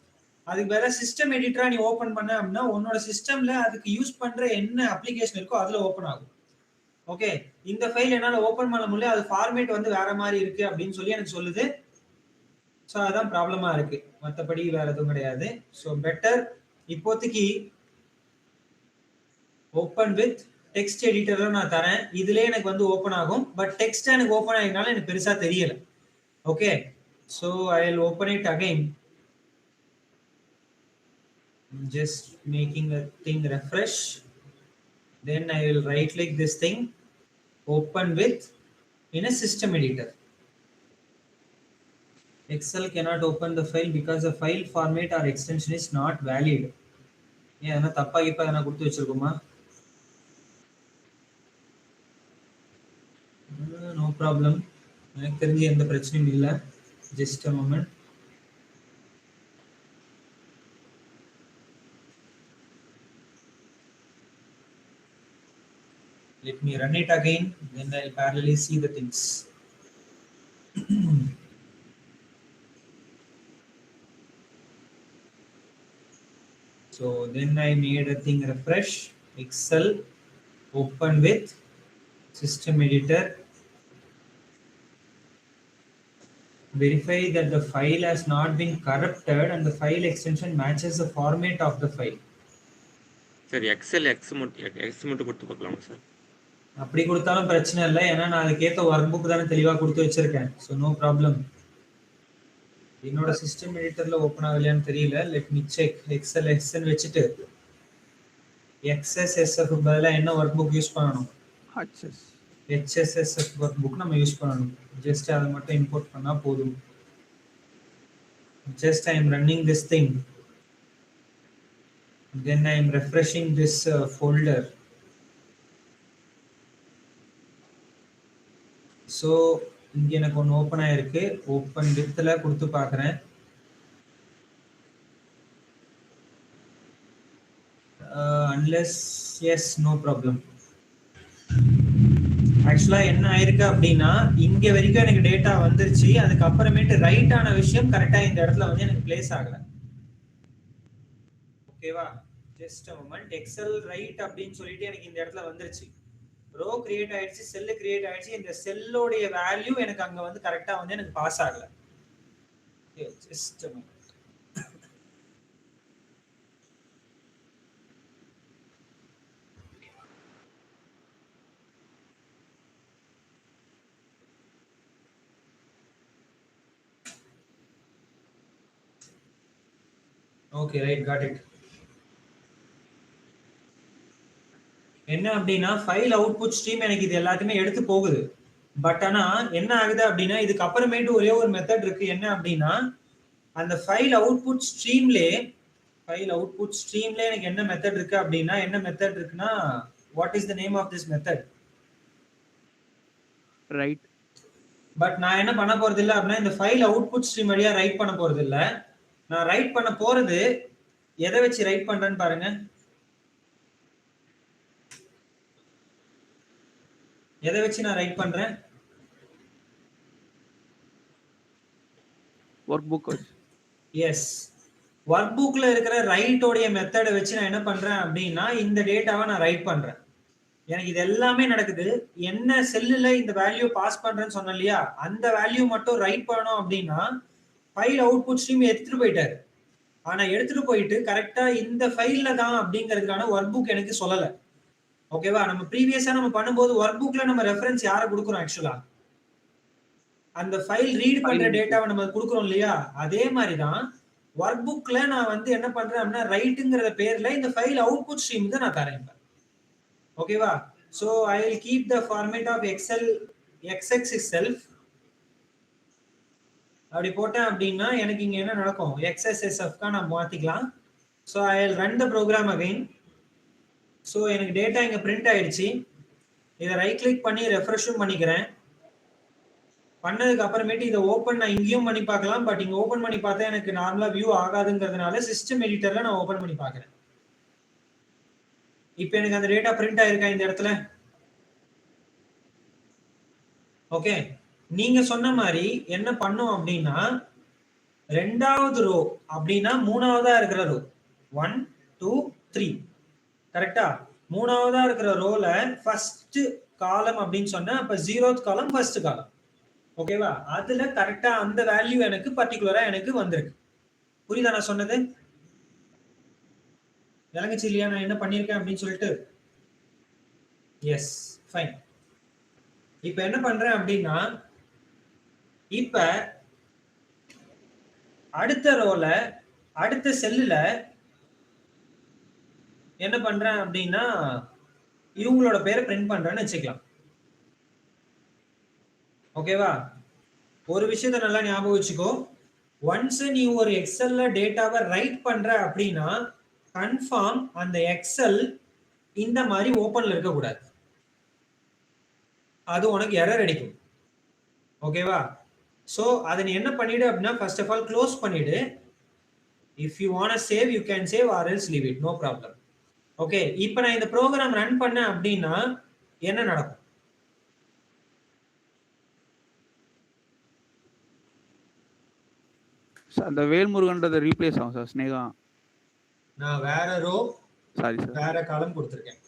அதுக்கு வேற சிஸ்டம் எடிட்டரா நீ ஓபன் பண்ண அப்படின்னா உன்னோட சிஸ்டம்ல அதுக்கு யூஸ் பண்ற என்ன அப்ளிகேஷன் இருக்கோ அதுல ஓபன் ஆகும். ஓகே, இந்த ஃபைல் என்னால ஓபன் பண்ண முடியல, அது ஃபார்மேட் வந்து வேற மாதிரி இருக்கு அப்படின்னு சொல்லி எனக்கு சொல்லுது. ஸோ அதான் ப்ராப்ளமா இருக்கு, மற்றபடி வேற எதுவும் கிடையாது. ஸோ பெட்டர் இப்போதைக்கு ஓப்பன் வித் டெக்ஸ்ட் எடிட்டர்ல நான் தரேன். இதுலயே எனக்கு வந்து ஓப்பன் ஆகும். பட் டெக்ஸ்ட் எனக்கு ஓப்பன் ஆகினால எனக்கு பெருசா தெரியல. Okay, so I will open it again. Just making a thing refresh. Then I will right click this thing, open with in a system editor. Excel cannot open the file because the file format or extension is not valid. ஏன் என்ன தப்பா இப்ப என்ன கொடுத்து வச்சிருக்கோமா? No problem, எனக்கு தெரிஞ்சு எந்த பிரச்சனையும் இல்லை. Just a moment. Let me run it again, then I'll parallelly see the things. So then I made a thing refresh, Excel, open with system editor, verify that the file has not been corrupted and the file extension matches the format of the file. Sir Excel X மட்டும் கொடுத்து பார்க்கலாமா sir? அப்படி கொடுத்தாலும் பிரச்சனை இல்லை, ஏன்னா நான் அதுக்கேற்ற ஒர்க் புக் தானே தெளிவாக கொடுத்து வச்சிருக்கேன். So no problem. என்னோட சிஸ்டம் எடிட்டர்ல ஓப்பன் ஆகலையான்னு தெரியல. Let me check. Excel Excel வச்சுட்டு XSSF பதிலாக என்ன ஒர்க் புக் யூஸ் பண்ணணும்? HSSF ஒர்க் புக் நம்ம யூஸ் பண்ணணும். ஜஸ்ட் அதை மட்டும் இம்போர்ட் பண்ணா போதும். Just I am running this thing, then I am refreshing this folder. So இங்கே எனக்கு ஒன்று ஓப்பன் ஆயிருக்கு. ஓப்பன் வித்தில் கொடுத்து பார்க்குறேன். Unless yes, no problem. ஆக்சுவலாக என்ன ஆயிருக்கு அப்படின்னா இங்கே வரைக்கும் எனக்கு டேட்டா வந்துருச்சு, அதுக்கப்புறமேட்டு ரைட் ஆன விஷயம் கரெக்டாக இந்த இடத்துல வந்து எனக்கு பிளேஸ் ஆகலை. ஓகேவா? Just a moment. Excel write அப்படின்னு சொல்லிட்டு எனக்கு இந்த இடத்துல வந்துருச்சு. ரோ கிரியேட் ஆயிடுச்சு, செல் கிரியேட் ஆயிடுச்சு. இந்த செல்லோடைய வேல்யூ எனக்கு அங்க வந்து கரெக்டா வந்து எனக்கு பாஸ் ஆகல. Just okay, right, got it. என்ன அப்படின்னா ஃபைல் அவுட்புட் ஸ்ட்ரீம் எனக்கு இது எல்லாத்தையுமே எடுத்து போகுது. பட் ஆனா என்ன ஆகுது அப்படின்னா இதுக்கு அப்புறமேட்டு ஒரே ஒரு மெத்தட் இருக்கு. என்ன அப்படின்னா அந்த ஃபைல் அவுட்புட் ஸ்ட்ரீம்லே எனக்கு என்ன மெத்தட் இருக்கு அப்படின்னா, என்ன மெத்தட் இருக்குன்னா, what is the name of this method? Right. But நான் என்ன பண்ண போறது இல்லை அப்படின்னா இந்த ஃபைல் அவுட்புட் ஸ்ட்ரீம் வழியா ரைட் பண்ண போறது இல்லை. நான் ரைட் பண்ண போறது எதை வச்சு ரைட் பண்றேன்னு பாருங்க. எதை வச்சு நான் ரைட் பண்றேன்? Work book. எஸ், ஒர்க் புக்ல இருக்கிற ரைட்டோடைய மெத்தடை வச்சு நான் என்ன பண்றேன் அப்படின்னா இந்த டேட்டாவை நான் ரைட் பண்றேன். எனக்கு இது எல்லாமே நடக்குது. என்ன செல்லுல இந்த வேல்யூ பாஸ் பண்றேன்னு சொன்னேன் இல்லையா, அந்த வேல்யூ மட்டும் ரைட் பண்ணணும் அப்படின்னா ஃபைல் அவுட்புட் ஸ்ட்ரீம் எடுத்துட்டு போயிட்டாரு. ஆனா எடுத்துட்டு போயிட்டு கரெக்டா இந்த ஃபைல்ல தான் அப்படிங்கிறதுக்கான ஒர்க் புக் எனக்கு சொல்லலை. ஓகேவா? நம்ம ப்ரீவியஸா நம்ம பண்ணும்போது ஒர்க் புக்ல நம்ம ரெஃபரன்ஸ் யாரை கொடுக்குறோம்? ஆக்சுவலா அந்த ஃபைல் ரீட் பண்ற டேட்டாவை நம்ம கொடுக்குறோம் இல்லையா, அதே மாதிரி தான் ஒர்க் புக்ல நான் வந்து என்ன பண்றேன் அப்படின்னா ரைட்டுங்கிற பேர்ல இந்த ஃபைல் அவுட்புட் ஸ்ட்ரீம் தான் நான் தரேன். ஓகேவா? So I will keep the format of Excel xx itself. அப்படி போட்டேன் அப்படின்னா எனக்கு இங்க என்ன நடக்கும்? XSSF நான் மாத்திக்கலாம். So I will run the program again. So எனக்கு டேட்டா இங்கே பிரிண்ட் ஆயிடுச்சு. இதை ரைட் கிளிக் பண்ணி ரெஃப்ரெஷும் பண்ணிக்கிறேன். பண்ணதுக்கு அப்புறமேட்டு இதை ஓப்பன் நான் இங்கேயும் பண்ணி பார்க்கலாம். பட் இங்கே ஓப்பன் பண்ணி பார்த்தா எனக்கு நார்மலா வியூ ஆகாதுங்கிறதுனால சிஸ்டம் எடிட்டர்ல நான் ஓப்பன் பண்ணி பார்க்குறேன். இப்போ எனக்கு அந்த டேட்டா பிரிண்ட் ஆயிருக்கா இந்த இடத்துல? ஓகே, நீங்க சொன்ன மாதிரி என்ன பண்ணும் அப்படின்னா ரெண்டாவது ரோ அப்படின்னா மூணாவதா இருக்கிற ரோ 1 2 3 கரெக்டா? மூணாவதா இருக்கிற ரோல ஃபர்ஸ்ட் காலம் அப்படின்னு சொன்னா அப்ப 0th காலம் ஃபர்ஸ்ட் காலம். ஓகேவா? அதுல கரெக்டா அந்த வேல்யூ எனக்கு பர்டிகுலரா எனக்கு வந்திருக்கு. புரியுதா நான் சொன்னது? விளங்குச்சு இல்லையா நான் என்ன பண்ணிருக்கேன் அப்படின்னு சொல்லிட்டு? Yes, fine. இப்ப என்ன பண்றேன் அப்படின்னா, இப்ப அடுத்த ரோல அடுத்த செல்லுல என்ன பண்றேன் அப்படின்னா இவங்களோட பேரை பிரிண்ட் பண்றேன்னு வச்சுக்கலாம். ஓகேவா? ஒரு விஷயத்த நல்லா ஞாபகம் வச்சுக்கோ. ஒன்ஸ் நீ ஒரு எக்ஸல்ல டேட்டாவை ரைட் பண்ற அப்படின்னா கன்ஃபார்ம் அந்த எக்ஸல் இந்த மாதிரி ஓபன்ல இருக்க கூடாது. அது உனக்கு எரர் அடிக்கும். ஓகேவா? சோ அதை நீ என்ன பண்ணிடு அப்படின்னா ஃபர்ஸ்ட் ஆஃப் ஆல் க்ளோஸ் பண்ணிடு. If you want to save you can save or else leave it, no problem. Okay, இப்போ நான் இந்த ப்ரோக்ராம் ரன் பண்ணேன் அப்படின்னா என்ன நடக்கும்? சார் அந்த வேல்முருகன்றதை ரீப்ளேஸ் ஆகும் சார். ஸ்னேகா நான் வேற ரோ சாரி சார் வேற காலம் கொடுத்துருக்கேன்.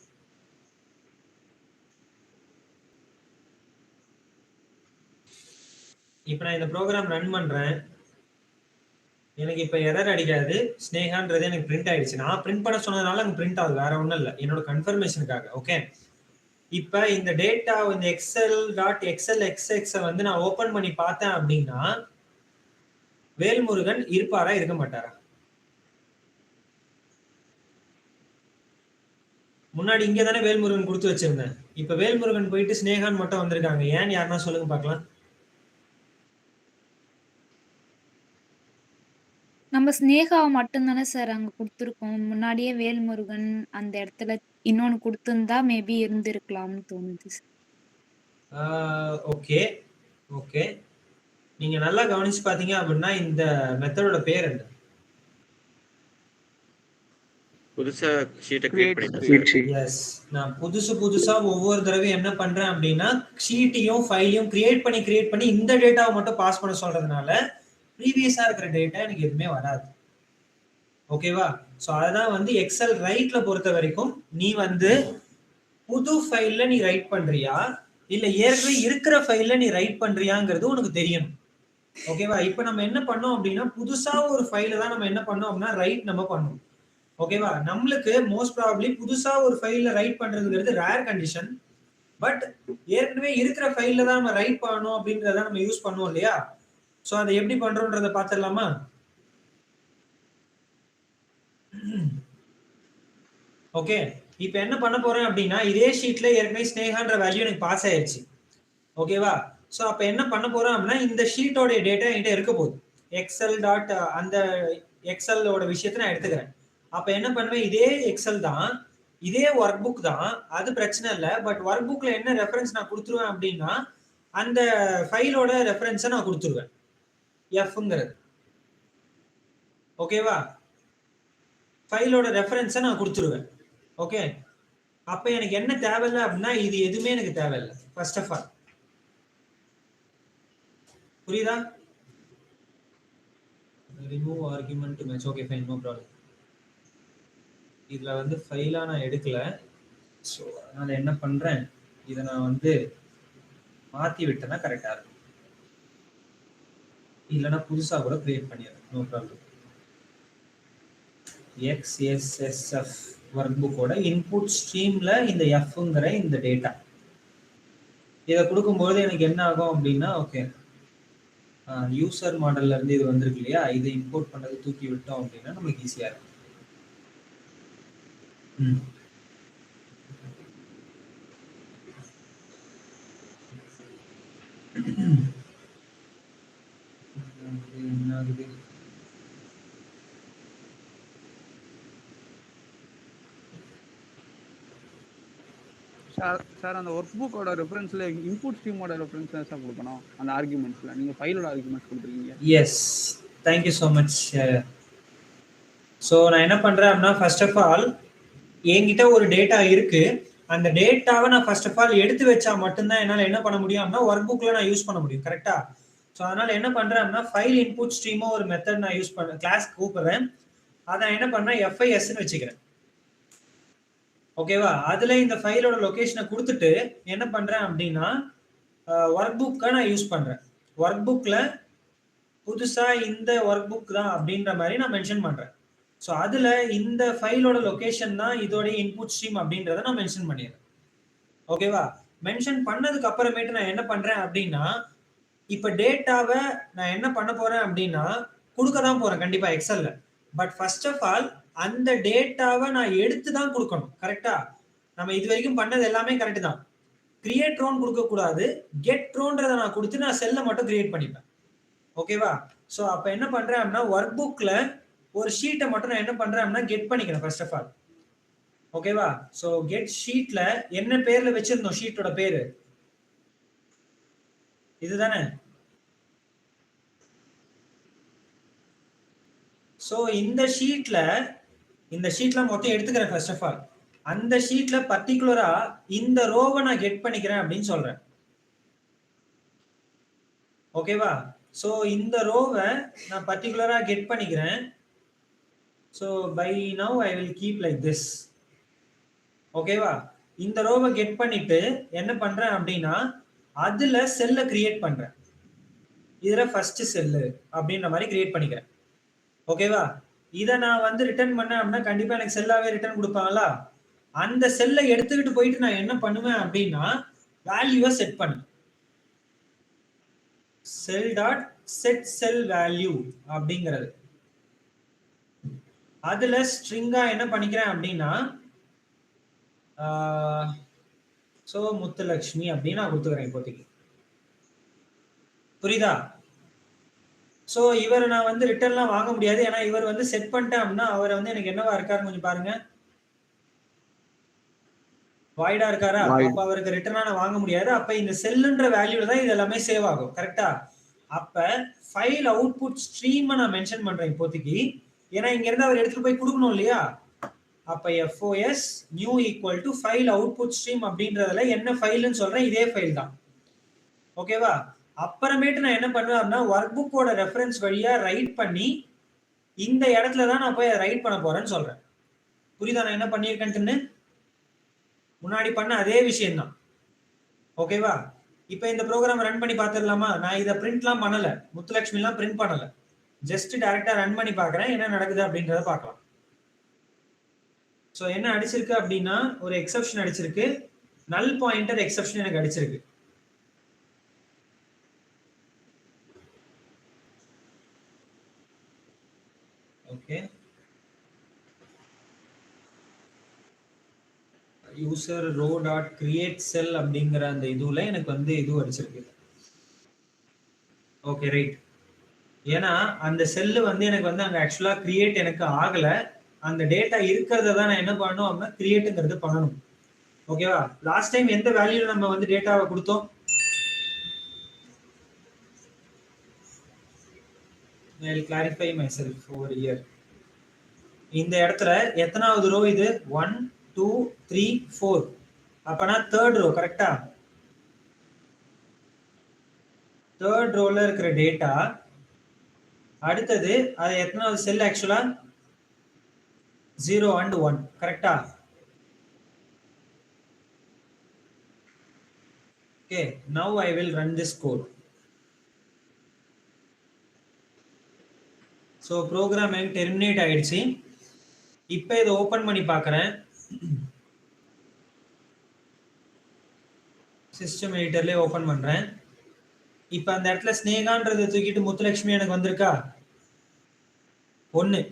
இப்போ நான் இந்த ப்ரோக்ராம் ரன் பண்றேன். எனக்கு இப்ப எரர் அடிக்காது. ஸ்னேகான்றது எனக்கு பிரிண்ட் ஆயிடுச்சு. நான் பிரிண்ட் பண்ண சொன்னதுனால அங்க பிரிண்ட் ஆகுது, வேற ஒண்ணும் இல்லை, என்னோட கன்ஃபர்மேஷனுக்காக. ஓகே, இப்ப இந்த டேட்டா இந்த excel.xlxx வந்து நான் ஓபன் பண்ணி பார்த்தேன் அப்படின்னா வேல்முருகன் இருப்பாரா இருக்க மாட்டாரா? முன்னாடி இங்க தானே வேல்முருகன் கொடுத்து வச்சிருந்தேன். இப்ப வேல்முருகன் போயிட்டு ஸ்னேகான் மட்டும் வந்திருக்காங்க. ஏன் யாருன்னா சொல்லுங்க பார்க்கலாம். நம்ம ஸ்னேகாவை மட்டும்தானே சார் அங்க கொடுத்துருக்கோம். முன்னாடியே வேல்முருகன் அந்த இடத்துல இன்னொன்னு கொடுத்திருந்தா மேபி இருந்திருக்கலாம்னு தோணுது சார். ஓகே ஓகே, நீங்க நல்லா கவனிச்சு பாத்தீங்க அப்படின்னா இந்த மெத்தடோட பேர் என்ன? புதுசா ஷீட்டை கிரியேட் பண்ணிட்டேன். எஸ், நான் புதுசா ஒவ்வொரு தடவையும் என்ன பண்றேன் அப்படின்னா ஷீட்டையும் ஃபைலையும் கிரியேட் பண்ணி இந்த டேட்டாவை மட்டும் பாஸ் பண்ண சொல்றதுனால ப்ரீவியஸா இருக்கிற டேட்டா எனக்கு எதுவுமே வராது. ஓகேவா? சோ அதுதான் வந்து எக்ஸல் ரைட்ல பொறுத்த வரைக்கும் நீ வந்து புது ஃபைல்ல நீ ரைட் பண்றியா இல்ல ஏற்கனவே இருக்கிற ஃபைல்ல நீ ரைட் பண்றியாங்கிறது உனக்கு தெரியணும். ஓகேவா? இப்போ நம்ம என்ன பண்ணோம் அப்படின்னா புதுசா ஒரு ஃபைல தான் நம்ம என்ன பண்ணோம் அப்படின்னா ரைட் நம்ம பண்ணோம். ஓகேவா? நம்மளுக்கு மோஸ்ட் ப்ராபப்லி புதுசா ஒரு ஃபைல்ல ரைட் பண்றதுங்கிறது ரேர் கண்டிஷன். பட் ஏற்கனவே இருக்கிற ஃபைல்ல தான் நம்ம ரைட் பண்ணணும் அப்படின்றத நம்ம யூஸ் பண்ணுவோம் இல்லையா? சோ அதை எப்படி பண்றோம்ன்றத பாத்துடலாமா? ஓகே, இப்போ என்ன பண்ண போறேன் அப்படின்னா இதே ஷீட்ல ஏற்கனவே ஸ்னேகான்ற வேல்யூ எனக்கு பாஸ் ஆயிருச்சு. ஓகேவா? சோ அப்ப என்ன பண்ண போறேன் அப்படின்னா இந்த ஷீட்டோட டேட்டா என்கிட்ட இருக்க போகுது. எக்ஸல் டாட் அந்த எக்ஸலோட விஷயத்தை நான் எடுத்துக்கிறேன். அப்ப என்ன பண்ணுவேன், இதே எக்ஸல் தான், இதே ஒர்க் புக் தான், அது பிரச்சனை இல்லை. பட் ஒர்க் புக்ல என்ன ரெஃபரன்ஸ் நான் கொடுத்துருவேன் அப்படின்னா அந்த ஃபைலோட ரெஃபரன்ஸை நான் கொடுத்துருவேன், எஃப்ங்கிறது. ஓகேவா? ஃபைலோட ரெஃபரன்ஸை நான் கொடுத்துருவேன். ஓகே, அப்ப எனக்கு என்ன தேவையில்லை அப்படின்னா இது எதுவுமே எனக்கு தேவையில்லை. ஃபர்ஸ்ட் ஆஃப் ஆல் புரியுதா? Remove argument to match. Okay fine, no problem. இதுல வந்து ஃபைலா நான் எடுக்கல. ஸோ அதனால என்ன பண்றேன், இதை நான் வந்து மாத்தி விட்டேன்னா கரெக்டா இருக்கும். இல்லைன்னா புதுசா கூட கிரியேட் பண்ணிடுறேன், நோ ப்ராப்ளம். XSSF ஒர்க் புக்கோட இன்புட் ஸ்ட்ரீம்ல இந்த எஃப்ங்கிற இந்த டேட்டா இதை கொடுக்கும்போது எனக்கு என்ன ஆகும் அப்படின்னா, ஓகே யூசர் மாடல்ல இருந்து இது வந்திருக்கு இல்லையா, இதை இம்போர்ட் பண்ணது தூக்கி விட்டோம் அப்படின்னா நமக்கு ஈஸியா இருக்கும். என்ன ஆகுது? சார் அந்த ஒர்க் புக்கோட ரெஃபரன்ஸ்ல இன்புட் ஸ்ட்ரீமோட ரெஃபரன்ஸ் தான் சார் கொடுக்கணும் அந்த ஆர்குமெண்ட்ஸ்ல. நீங்க ஃபைலோட ஆர்குமெண்ட்ஸ் கொடுத்துருக்கீங்க. Yes, thank you so much. So நான் என்ன பண்றேன் அப்படின்னா ஃபர்ஸ்ட் ஆஃப் ஆல் என்கிட்ட ஒரு டேட்டா இருக்கு. அந்த டேட்டாவை நான் ஃபர்ஸ்ட் ஆஃப் ஆல் எடுத்து வச்சா மட்டும்தான் என்னால் என்ன பண்ண முடியும் அப்படின்னா ஒர்க் புக்ல நான் யூஸ் பண்ண முடியும். கரெக்டா? ஸோ அதனால என்ன பண்றேன் அப்படின்னா ஃபைல் இன்புட் ஸ்ட்ரீமோ ஒரு மெத்தட் நான் யூஸ் பண்ண கிளாஸ் கூப்பிடுறேன். அதை என்ன பண்றேன் FISன்னு வச்சுக்கிறேன். ஓகேவா? அதுல இந்த ஃபைலோட லொகேஷனை கொடுத்துட்டு என்ன பண்றேன் அப்படின்னா ஒர்க் புக்கை நான் யூஸ் பண்றேன். ஒர்க் புக்ல புதுசா இந்த ஒர்க் புக் தான் அப்படின்ற மாதிரி நான் மென்ஷன் பண்றேன். ஸோ அதுல இந்த ஃபைலோட லொகேஷன் தான் இதோட இன்புட் ஸ்ட்ரீம் அப்படின்றத நான் மென்ஷன் பண்ணிடுறேன். ஓகேவா? மென்ஷன் பண்ணதுக்கு அப்புறமேட்டு நான் என்ன பண்றேன் அப்படின்னா இப்ப டேட்டாவை நான் என்ன பண்ண போறேன் அப்படின்னா கொடுக்க தான் போறேன் கண்டிப்பா எக்ஸல்ல. பட் ஃபர்ஸ்ட் ஆஃப் ஆல் அந்த டேட்டாவை நான் எடுத்து தான் கொடுக்கணும். கரெக்டா? நம்ம இது வரைக்கும் பண்ணது எல்லாமே கரெக்ட் தான். கிரியேட் ரோன் கொடுக்க கூடாது, கெட் ரோன்றதை நான் கொடுத்து நான் செல்லை மட்டும் கிரியேட் பண்ணிப்பேன். ஓகேவா? ஸோ அப்ப என்ன பண்றேன் அப்படின்னா ஒர்க் புக்ல ஒரு ஷீட்டை மட்டும் நான் என்ன பண்றேன் அப்படின்னா கெட் பண்ணிக்கிறேன் ஃபர்ஸ்ட் ஆஃப் ஆல். ஓகேவா? ஸோ கெட் ஷீட்ல என்ன பேர்ல வச்சிருந்தோம்? ஷீட்டோட பேரு இதுதானே. ஸோ இந்த ஷீட்ல மொத்தம் எடுத்துக்கிறேன் ஃபர்ஸ்ட் ஆஃப் ஆல். அந்த ஷீட்ல பர்டிகுலரா இந்த ரோவை நான் கெட் பண்ணிக்கிறேன் அப்படின்னு சொல்றேன். ஓகேவா? ஸோ இந்த ரோவை நான் பர்டிகுலரா கெட் பண்ணிக்கிறேன். So by now I will keep like this. ஓகேவா? இந்த ரோவை கெட் பண்ணிட்டு என்ன பண்றேன் அப்படின்னா அதுல செல்லை கிரியேட் பண்றேன். இதுல ஃபர்ஸ்ட் செல்லு அப்படின்ற மாதிரி கிரியேட் பண்ணிக்கிறேன். ஓகேவா? இதை நான் வந்து ரிட்டர்ன் பண்ணேன் அப்படின்னா கண்டிப்பா எனக்கு செல்லாவே ரிட்டர்ன் கொடுப்பாங்களா? அந்த செல்லை எடுத்துக்கிட்டு போயிட்டு நான் என்ன பண்ணுவேன் அப்படின்னா வேல்யூவை செட் பண்ணு. செல் டாட் செட் செல் வேல்யூ அப்படிங்கிறது. அதுல ஸ்ட்ரிங்கா என்ன பண்ணிக்கிறேன் அப்படின்னா சோ முத்துலட்சுமி அப்படின்னு நான் கொடுத்துக்கிறேன் இப்போதைக்கு. புரியுதா? சோ இவர் நான் வந்து ரிட்டர்ன்லாம் வாங்க முடியாது. ஏன்னா இவர் வந்து செட் பண்ணிட்டேன் அப்படின்னா அவர் வந்து எனக்கு என்னவா இருக்காருன்னு கொஞ்சம் பாருங்க. வாய்டா இருக்காரா? அப்ப அவருக்கு ரிட்டர்னா நான் வாங்க முடியாது. அப்ப இந்த செல்லுன்ற வேல்யூல தான் இது எல்லாமே சேவ் ஆகும். கரெக்டா? அப்ப ஃபைல் அவுட்புட் ஸ்ட்ரீம் நான் மென்ஷன் பண்றேன் இப்போதைக்கு. ஏன்னா இங்க இருந்து அவர் எடுத்துட்டு போய் கொடுக்கணும் இல்லையா? அப்ப FOS new equal to file output stream அப்படின்றதுல என்ன ஃபைல்னு சொல்றேன், இதே ஃபைல் தான். ஓகேவா? அப்புறமேட்டு நான் என்ன பண்ணுவேன்னா ஒர்க் புக்கோட ரெஃபரன்ஸ் வழியா ரைட் பண்ணி இந்த இடத்துல தான் நான் போய் ரைட் பண்ண போறேன்னு சொல்றேன். புரியுதா நான் என்ன பண்ணியிருக்கேன்னு? முன்னாடி பண்ண அதே விஷயம் தான். ஓகேவா? இப்ப இந்த ப்ரோக்ராம் ரன் பண்ணி பார்த்துடலாமா? நான் இதை பிரிண்ட்லாம் பண்ணல, முத்துலட்சுமி எல்லாம் பிரிண்ட் பண்ணல. ஜஸ்ட் டைரக்டா ரன் பண்ணி பார்க்கறேன் என்ன நடக்குது அப்படின்றத பார்க்கலாம். ஸோ என்ன அடிச்சிருக்கு அப்படின்னா ஒரு எக்ஸப்ஷன் அடிச்சிருக்கு. நல் பாயிண்டர் எக்ஸப்ஷன் எனக்கு அடிச்சிருக்கு. Okay, user row dot create cell அப்படிங்கிற அந்த இதுல எனக்கு வந்து இது அடிச்சிருக்கு. Okay right. ஏன்னா அந்த செல்லு வந்து எனக்கு வந்து அங்க ஆக்சுவலா கிரியேட் எனக்கு ஆகல. அந்த டேட்டா இருக்கிறத தான் நான் என்ன பண்ணணும் அப்படின்னா கிரியேட்டுங்கிறது பண்ணணும். ஓகேவா? லாஸ்ட் டைம் எந்த வேல்யூல நம்ம வந்து டேட்டாவை கொடுத்தோம்? I will clarify myself over here. இந்த இடத்துல எத்தனாவது ரோ இது? 1 2 3 4. அப்பனா தேர்ட் ரோ. கரெக்டா? தேர்ட் ரோல இருக்கிற டேட்டா அடுத்தது அது எத்தனாவது செல்? ஆக்சுவலா 0 and 1. கரெக்டா? Okay, now I will run this code. So program terminate ஆயிடுச்சு. இப்போ இதை ஓபன் பண்ணி பார்க்கறேன். சிஸ்டம் எடிட்டர்ல ஓபன் பண்றேன். இப்போ அந்த இடத்துல ஸ்னேகான்றதை தூக்கிட்டு முத்துலட்சுமி எனக்கு வந்திருக்கா? ஒன்னு.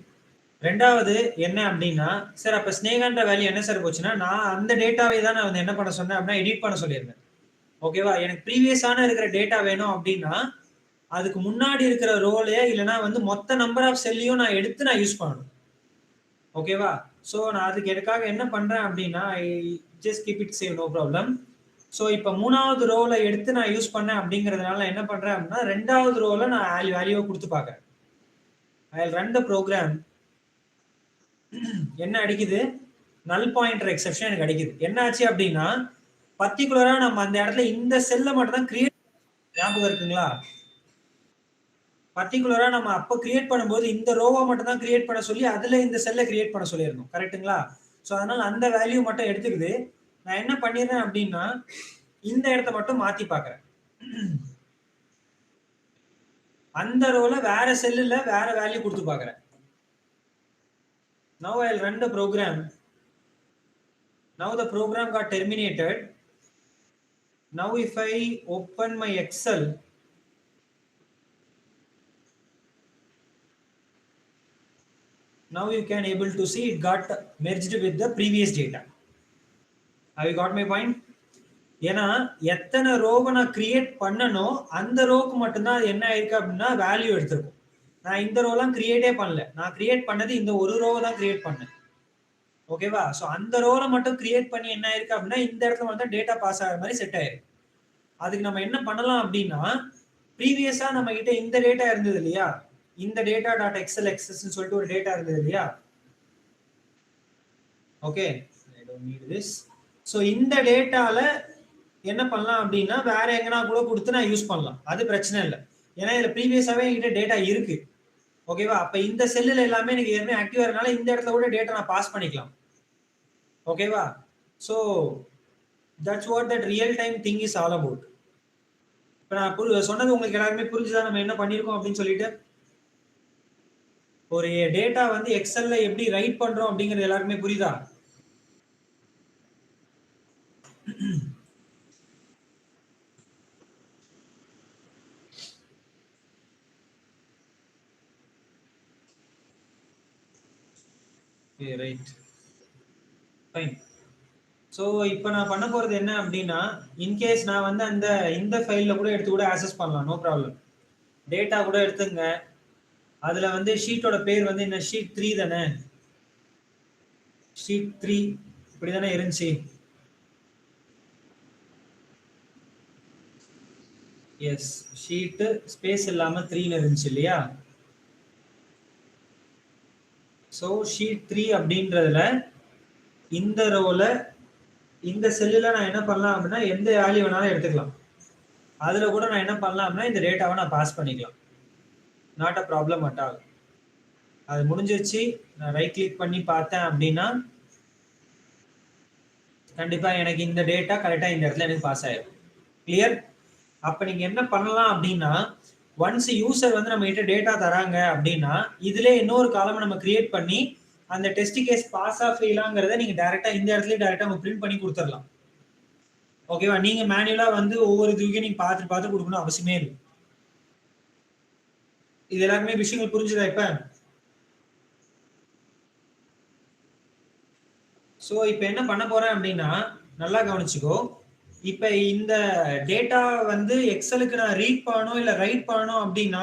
ரெண்டாவது என்ன அப்படின்னா சார் அப்ப ஸ்னேகான்ற வேல்யூ என்ன சார் போச்சுன்னா நான் அந்த டேட்டாவை தான் நான் வந்து என்ன பண்ண சொன்னேன் அப்படின்னா எடிட் பண்ண சொல்லியிருந்தேன். ஓகேவா? எனக்கு ப்ரீவியஸான இருக்கிற டேட்டா வேணும் அப்படின்னா அதுக்கு முன்னாடி இருக்கிற ரோலே இல்லைன்னா வந்து மொத்த நம்பர் ஆஃப் செல்லையும் நான் எடுத்து நான் யூஸ் பண்ணணும். ஓகேவா? ஸோ நான் அதுக்கு எனக்காக என்ன பண்றேன் அப்படின்னா I just keep it save, no problem. So இப்போ மூணாவது ரோல எடுத்து நான் யூஸ் பண்ணேன் அப்படிங்கிறதுனால என்ன பண்றேன் அப்படின்னா ரெண்டாவது ரோல நான் வேல்யூவை கொடுத்து பார்க்கறேன். I will run the program. என்ன அடிக்குது? நல் பாயிண்டர் எக்ஸெப்ஷன் எனக்கு அடிக்குது. என்ன ஆச்சு அப்படின்னா பர்டிகுலரா நம்ம அந்த இடத்துல இந்த செல்லை மட்டும் தான் கிரியேட். ஞாபகம் இருக்குங்களா? பர்டிகுலரா நம்ம அப்ப கிரியேட் பண்ணும்போது இந்த ரோவை மட்டும் தான் கிரியேட் பண்ண சொல்லி அதுல இந்த செல்லை கிரியேட் பண்ண சொல்லியிருந்தோம். கரெக்ட்டுங்களா? ஸோ அதனால அந்த வேல்யூ மட்டும் எடுத்துக்குது. நான் என்ன பண்ணிடுறேன் அப்படின்னா இந்த இடத்த மட்டும் மாத்தி பார்க்கறேன். அந்த ரோல வேற செல்லுல வேற வேல்யூ கொடுத்து பார்க்கறேன். Now I'll run the program. Now the program got terminated. Now if I open my Excel, now you can able to see it got merged with the previous data. Have you got my point? ஏன்னா எத்தனை ரோவை நான் create பண்ணனோ அந்த ரோக்கு மட்டும்தான் அது என்ன ஆயிருக்கு அப்படின்னா வேல்யூ எடுத்திருக்கும். நான் இந்த ரோலாம் கிரியேட்டே பண்ணல. நான் கிரியேட் பண்ணது இந்த ஒரு ரோவை தான் கிரியேட் பண்ணேன். ஓகேவா? ஸோ அந்த ரோலை மட்டும் கிரியேட் பண்ணி என்ன ஆயிருக்கு அப்படின்னா இந்த இடத்துல மட்டும் டேட்டா பாஸ் ஆகிற மாதிரி செட் ஆயிருக்கு. அதுக்கு நம்ம என்ன பண்ணலாம் அப்படின்னா ப்ரீவியஸா நம்ம கிட்ட இந்த டேட்டா இருந்தது இல்லையா, இந்த டேட்டா டாட் எக்ஸல் எக்ஸஸ்ன்னு சொல்லிட்டு ஒரு டேட்டா இருந்தது இல்லையா. Okay, I don't need this. So இந்த டேட்டால என்ன பண்ணலாம் அப்படின்னா வேற எங்கன்னா கூட கொடுத்து நான் யூஸ் பண்ணலாம். அது பிரச்சனை இல்லை. ஏன்னா இதுல ப்ரீவியஸாவே என்கிட்ட டேட்டா இருக்கு. ஓகேவா? அப்ப இந்த செல்லுல எல்லாமே எனக்கு ஏற்கனவே ஆக்டிவா இருக்கனால இந்த இடத்துல கூட டேட்டா நான் பாஸ் பண்ணிக்கலாம். ஓகேவா? So that's what that real time thing is all about. இப்போ நான் சொன்னது உங்களுக்கு எல்லாருமே புரிஞ்சுதான் நம்ம என்ன பண்ணிருக்கோம் அப்படின்னு சொல்லிட்டு. ஒரு டேட்டா வந்து எக்ஸல்ல எப்படி ரைட் பண்றோம் அப்படிங்கிறது எல்லாருக்குமே புரியுதா? Right, fine. ஸோ இப்போ நான் பண்ண போறது என்ன அப்படின்னா இன்கேஸ் நான் வந்து இந்த ஃபைல்ல கூட எடுத்து கூட ஆக்சஸ் பண்ணலாம், நோ ப்ராப்ளம். டேட்டா கூட எடுத்துங்க. அதுல வந்து ஷீட்டோட பேர் வந்து என்ன, ஷீட் 3 தானே. ஷீட் 3 இப்படி தானே இருந்துச்சு. எஸ், ஷீட் ஸ்பேஸ் இல்லாம 3ன்னு இருந்துச்சு இல்லையா. ஸோ ஷீட் 3 அப்படின்றதுல இந்த ரோல இந்த செல்லுல நான் என்ன பண்ணலாம் அப்படின்னா எந்த வேல்யூ வேணாலும் எடுத்துக்கலாம். அதுல கூட நான் என்ன பண்ணலாம் அப்படின்னா இந்த டேட்டாவை நான் பாஸ் பண்ணிக்கலாம். Not a problem at all. அது முடிஞ்சிருச்சு. நான் ரைட் கிளிக் பண்ணி பார்த்தேன் அப்படின்னா கண்டிப்பா எனக்கு இந்த டேட்டா கரெக்டா இந்த இடத்துல எனக்கு பாஸ் ஆயிடும். கிளியர்? அப்ப நீங்க என்ன பண்ணலாம் அப்படின்னா ஒன்ஸ் யூசர் வந்து நம்ம கிட்ட டேட்டா தராங்க அப்படின்னா இதுல இன்னொரு காலம் நம்ம கிரியேட் பண்ணி அந்த டெஸ்ட் கேஸ் பாஸ் ஆ ஃபெயிலாங்கிறத நீங்க டைரக்டா இந்த இடத்துல டைரக்டா நம்ம பிரிண்ட் பண்ணி கொடுத்துடலாம். ஓகேவா? நீங்க மேனுவலா வந்து ஒவ்வொரு இதுக்கும் நீங்க பார்த்து கொடுக்கணும் அவசியமே இல்லை. இது எல்லாருமே விஷயங்கள் புரிஞ்சுதா இப்ப? சோ இப்ப என்ன பண்ண போறேன் அப்படின்னா நல்லா கவனிச்சுக்கோ. இப்ப இந்த டேட்டா வந்து எக்ஸலுக்கு நான் ரீட் பண்ணணும் இல்ல ரைட் பண்ணணும் அப்படின்னா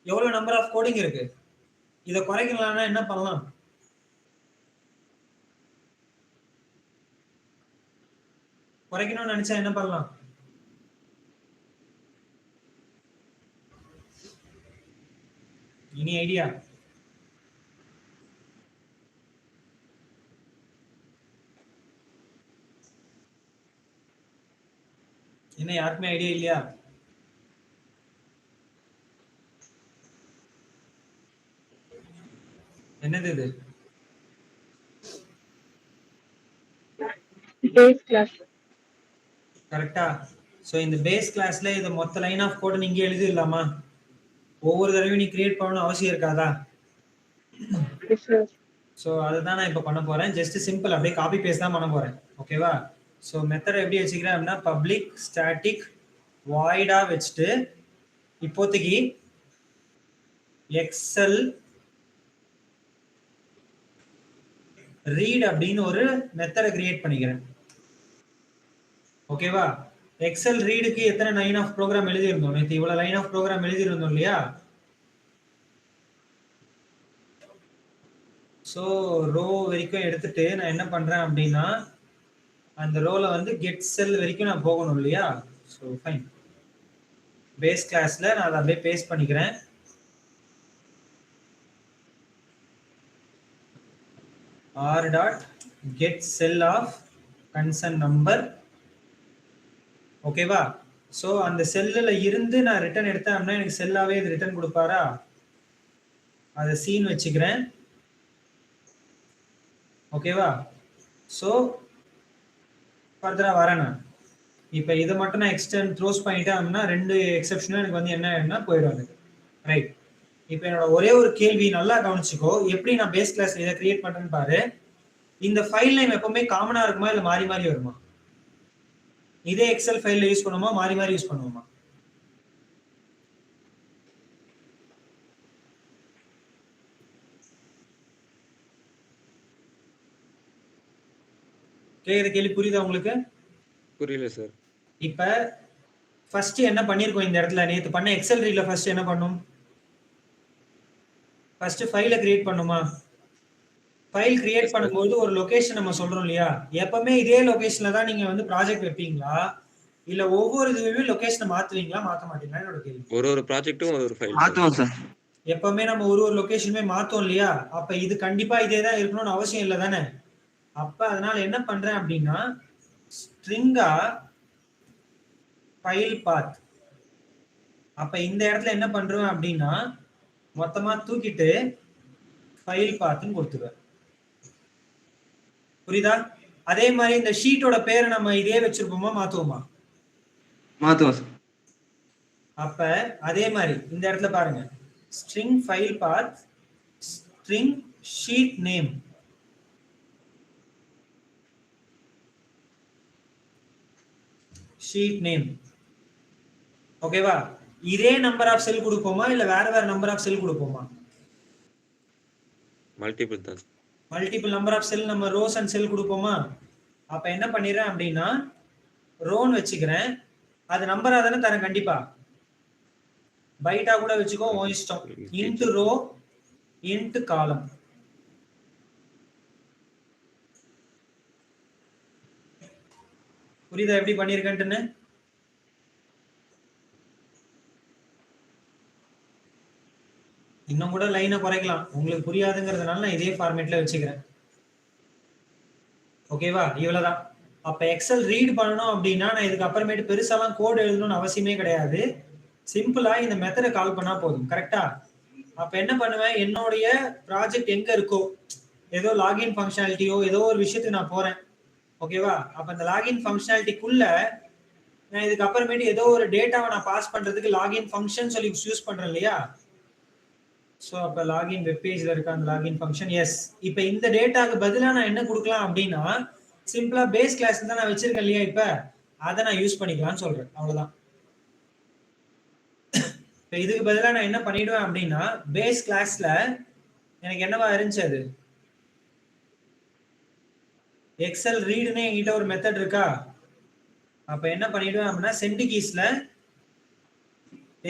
எவ்வளவு நம்பர் ஆஃப் கோடிங் இருக்கு. இதை குறைக்கலாம்னா என்ன பண்ணலாம்? குறைக்கணும்னு நினைச்சா என்ன பண்ணலாம்? Any idea? என்ன யாருக்குமே ஐடியா இல்லையா? என்னது இது? Base class. கரெக்டா? சோ இந்த பேஸ் கிளாஸ்ல இந்த மொத்த லைன் ஆஃப் கோட் நீங்க எழுதிடலாமா? ஒவ்வொரு தடவையும் நீ கிரியேட் பண்ணணும் அவசியம் இருக்காதா? சோ அதுதான் நான் இப்ப பண்ண போறேன். ஜஸ்ட் சிம்பிள் அப்படியே காப்பி பேஸ்ட் தான் பண்ண போறேன். ஓகேவா? சோ மெத்தட் எப்படி வச்சுக்கிறேன் அப்படின்னா பப்ளிக் ஸ்டாட்டிக் வாய்டா வச்சுட்டு இப்போதைக்கு எக்ஸல் ரீட் அப்படின்னு ஒரு மெத்தடை கிரியேட் பண்ணிக்கிறேன். ஓகேவா? எக்ஸல் ரீடுக்கு எத்தனை லைன் ஆஃப் ப்ரோக்ராம் எழுதியிருந்தோம்? நேற்று இவ்வளவு லைன் ஆஃப் ப்ரோக்ராம் எழுதியிருந்தோம் இல்லையா? ஸோ ரோ வரைக்கும் எடுத்துட்டு நான் என்ன பண்றேன் அப்படின்னா அந்த ரோல வந்து கெட் செல் வரைக்கும் நான் போகணும் இல்லையா? So fine. பேஸ் கிளாஸ்ல நான் அதை அப்படியே பேஸ்ட் பண்ணிக்கிறேன். r dot get cell of concern number. ஓகேவா? ஸோ அந்த செல்லுல இருந்து நான் ரிட்டர்ன் எடுத்தேன் அப்படின்னா எனக்கு செல்லாவே இது ரிட்டர்ன் கொடுப்பாரா? அதை சீன் வச்சுக்கிறேன். ஓகேவா? ஸோ ஃபர்தரா வரேன் நான். இப்போ இதை மட்டும் நான் எக்ஸ்டெண்ட் க்ளோஸ் பண்ணிட்டேன் அப்படின்னா 2 எக்ஸெப்ஷனும் எனக்கு வந்து என்ன ஆயிடும்னா போயிடும் எனக்கு. ரைட். இப்போ என்னோட ஒரே ஒரு கேள்வி நல்லா கவனிச்சுக்கோ. எப்படி நான் பேஸ் கிளாஸ்ல இதை கிரியேட் பண்றேன்னு பாரு. இந்த ஃபைல் நேம் எப்பவுமே காமனா இருக்குமா இல்ல மாறி மாறி வருமா? இதே எக்ஸல் ஃபைல்ல யூஸ் பண்ணுவோமா மாறி மாறி யூஸ் பண்ணுவோமா? கேக்குற கேள்வி புரியுதா உங்களுக்கு? புரியல சார். இப்ப ஃபர்ஸ்ட் என்ன பண்ணிருக்கோம் இந்த இடத்துல? நேத்து பண்ண எக்ஸல் ரீட்ல ஃபர்ஸ்ட் என்ன பண்ணும்? ஃபர்ஸ்ட் ஃபைலை கிரியேட் பண்ணுமா? ஃபைல் கிரியேட் பண்ணும்போது ஒரு லொகேஷன் நம்ம சொல்றோம் இல்லையா? எப்பவுமே இதே லொகேஷன்ல தான் நீங்க வந்து ப்ராஜெக்ட் வைப்பீங்களா இல்ல ஒவ்வொரு இதுவுமே லொகேஷனை மாத்துவீங்களா மாத்த மாட்டீங்களா? என்னோட கேள்வி. ஒரு ப்ராஜெக்ட்டும் ஒரு ஃபைல் மாத்துவோம் சார். எப்பவுமே நம்ம ஒரு லொகேஷனுமே மாத்தோம் இல்லையா? அப்ப இது கண்டிப்பா இதே தான் இருக்கணும்னு அவசியம் இல்லை தானே? அப்ப அதனால என்ன பண்றேன் அப்படின்னா ஸ்ட்ரிங்கா ஃபைல் பாத். அப்ப இந்த இடத்துல என்ன பண்றோம் அப்படின்னா மொத்தமா தூக்கிட்டு ஃபைல் பாத்னு கொடுத்துருவேன். புரியுதா? அதே மாதிரி இந்த ஷீட்டோட பேரை நம்ம இதே வச்சிருப்போமா மாத்துவோமா? மாத்துவோம் சார். அப்ப அதே மாதிரி இந்த இடத்துல பாருங்க string file path string sheet name. Sheet name. ஓகேவா? இதே நம்பர் ஆஃப் செல் கொடுப்போமா இல்ல வேற வேற நம்பர் ஆஃப் செல் கொடுப்போமா? மல்டிபிள் தான். மல்டிபிள் நம்பர் ஆஃப் செல் நம்ம ரோஸ் அண்ட் செல் கொடுப்போமா? அப்ப என்ன பண்ணிடுறேன் அப்படின்னா ரோன்னு வச்சுக்கிறேன். அது நம்பரா தானே தரேன் கண்டிப்பா. பைட்டா கூட வச்சுக்கோ உன் இஷ்டம். இன்டு ரோ இன்டு காலம். புரியுதா எப்படி பண்ணிருக்கேன்னு? இன்னும் கூட லைனை குறைக்கலாம். உங்களுக்கு புரியாதுங்கிறதுனால நான் இதே ஃபார்மேட்ல வச்சுக்கிறேன். ஓகேவா? இவ்வளவுதான். அப்ப எக்ஸல் ரீட் பண்ணணும் அப்படின்னா நான் இதுக்கு அப்புறமேட்டு பெருசாலாம் கோட் எழுதணும்னு அவசியமே கிடையாது. சிம்பிளா இந்த மெத்தடை கால் பண்ணா போதும். கரெக்டா? அப்ப என்ன பண்ணுவேன், என்னுடைய ப்ராஜெக்ட் எங்க இருக்கோ ஏதோ லாகின் ஃபங்க்ஷனாலிட்டியோ ஏதோ ஒரு விஷயத்துக்கு நான் போறேன். ஓகேவா? அப்ப இந்த லாகின் ஃபங்க்ஷனாலிட்டிக்குள்ள நான் இதுக்கு அப்புறமேட்டு ஏதோ ஒரு டேட்டாவை நான் பாஸ் பண்றதுக்கு லாகின் ஃபங்க்ஷன் சொல்லி யூஸ் பண்றேன் இல்லையா? ஸோ அப்போ லாகின் வெப்பேஜில் இருக்க அந்த லாகின் ஃபங்க்ஷன். எஸ். இப்போ இந்த டேட்டாவுக்கு பதிலாக நான் என்ன கொடுக்கலாம் அப்படின்னா சிம்பிளா பேஸ் கிளாஸ் தான் நான் வச்சிருக்கேன் இல்லையா? இப்போ அதை நான் யூஸ் பண்ணிக்கலாம்னு சொல்றேன். அவ்வளோதான். இப்போ இதுக்கு பதிலாக நான் என்ன பண்ணிடுவேன் அப்படின்னா பேஸ் கிளாஸ்ல எனக்கு என்னவா இருந்துச்சு அது எக்ஸல் ரீடுன்னு என்கிட்ட ஒரு மெத்தட் இருக்கா? அப்போ என்ன பண்ணிடுவேன் அப்படின்னா சென்ட் கீஸ்ல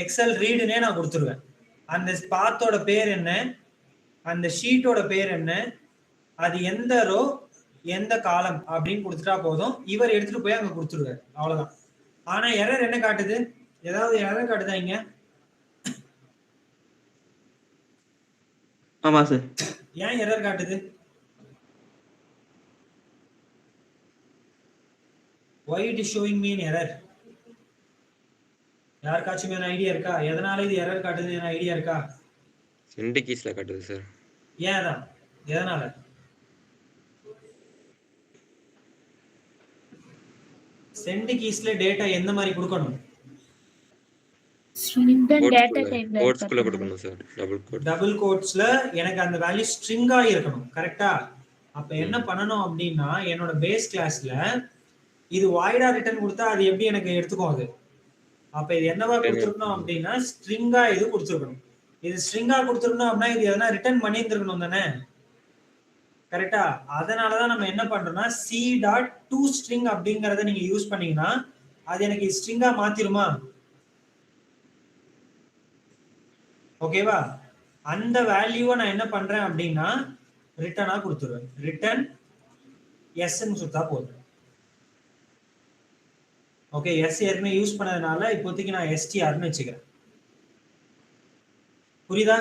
எக்ஸல் ரீடுனே நான் கொடுத்துருவேன். அந்த பாத்தோட பேர் என்ன, அந்த ஷீட்டோட பேர் என்ன, அது எந்த ரோ எந்த காலம் அப்படின்னு கொடுத்துட்டா போதும். இவர் எடுத்துட்டு போய் அங்க கொடுத்துருவாரு. அவ்வளவுதான். ஆனா எரர் என்ன காட்டுது? ஏதாவது எரர் காட்டுதா இங்க? ஆமா சார். ஏன் எரர் காட்டுது? why it is showing me an error? யாருக்காச்சும் என்ன ஐடியா இருக்கா? எதனால இது எரர் காட்டுது? என்ன ஐடியா இருக்கா? சென்ட் கீஸ்ல காட்டுது சார். ஏன் அதான்? எதனால? சென்ட் கீஸ்ல டேட்டா எந்த மாதிரி கொடுக்கணும்? கோட்ஸ்குள்ள கொடுக்கணும் சார். டபுள் கோட்ஸ்ல எனக்கு அந்த வேல்யூ ஸ்ட்ரிங்கா இருக்கணும். கரெக்ட்டா? அப்ப என்ன பண்ணணும் அப்படின்னா என்னோட பேஸ் கிளாஸ்ல இது வாய்டா ரிட்டர்ன் கொடுத்தா அது எப்படி எனக்கு எடுத்துக்கும் அது? அப்ப இது என்னவா கொடுத்துருக்கணும் அப்படின்னா ஸ்ட்ரிங்கா இது கொடுத்துருக்கணும். இது ஸ்ட்ரிங்கா கொடுத்துருக்கணும் அப்படின்னா இது எதனா ரிட்டர்ன் பண்ணியிருந்திருக்கணும் தானே? கரெக்டா? அதனாலதான் நம்ம என்ன பண்றோம்னா c.toString அப்படிங்கறத நீங்க யூஸ் பண்ணீங்கன்னா அது எனக்கு ஸ்ட்ரிங்கா மாத்திருமா? ஓகேவா? அந்த வேல்யூவை நான் என்ன பண்றேன் அப்படின்னா ரிட்டர்னா கொடுத்துருவேன். ரிட்டர்ன் எஸ்ன்னு சுத்தா போதும். ஓகே, எஸ் ஏற்கனவே யூஸ் பண்ணதுனால இப்போதைக்கு நான் எஸ்டிஆர்னு வச்சுக்கிறேன். புரியுதா?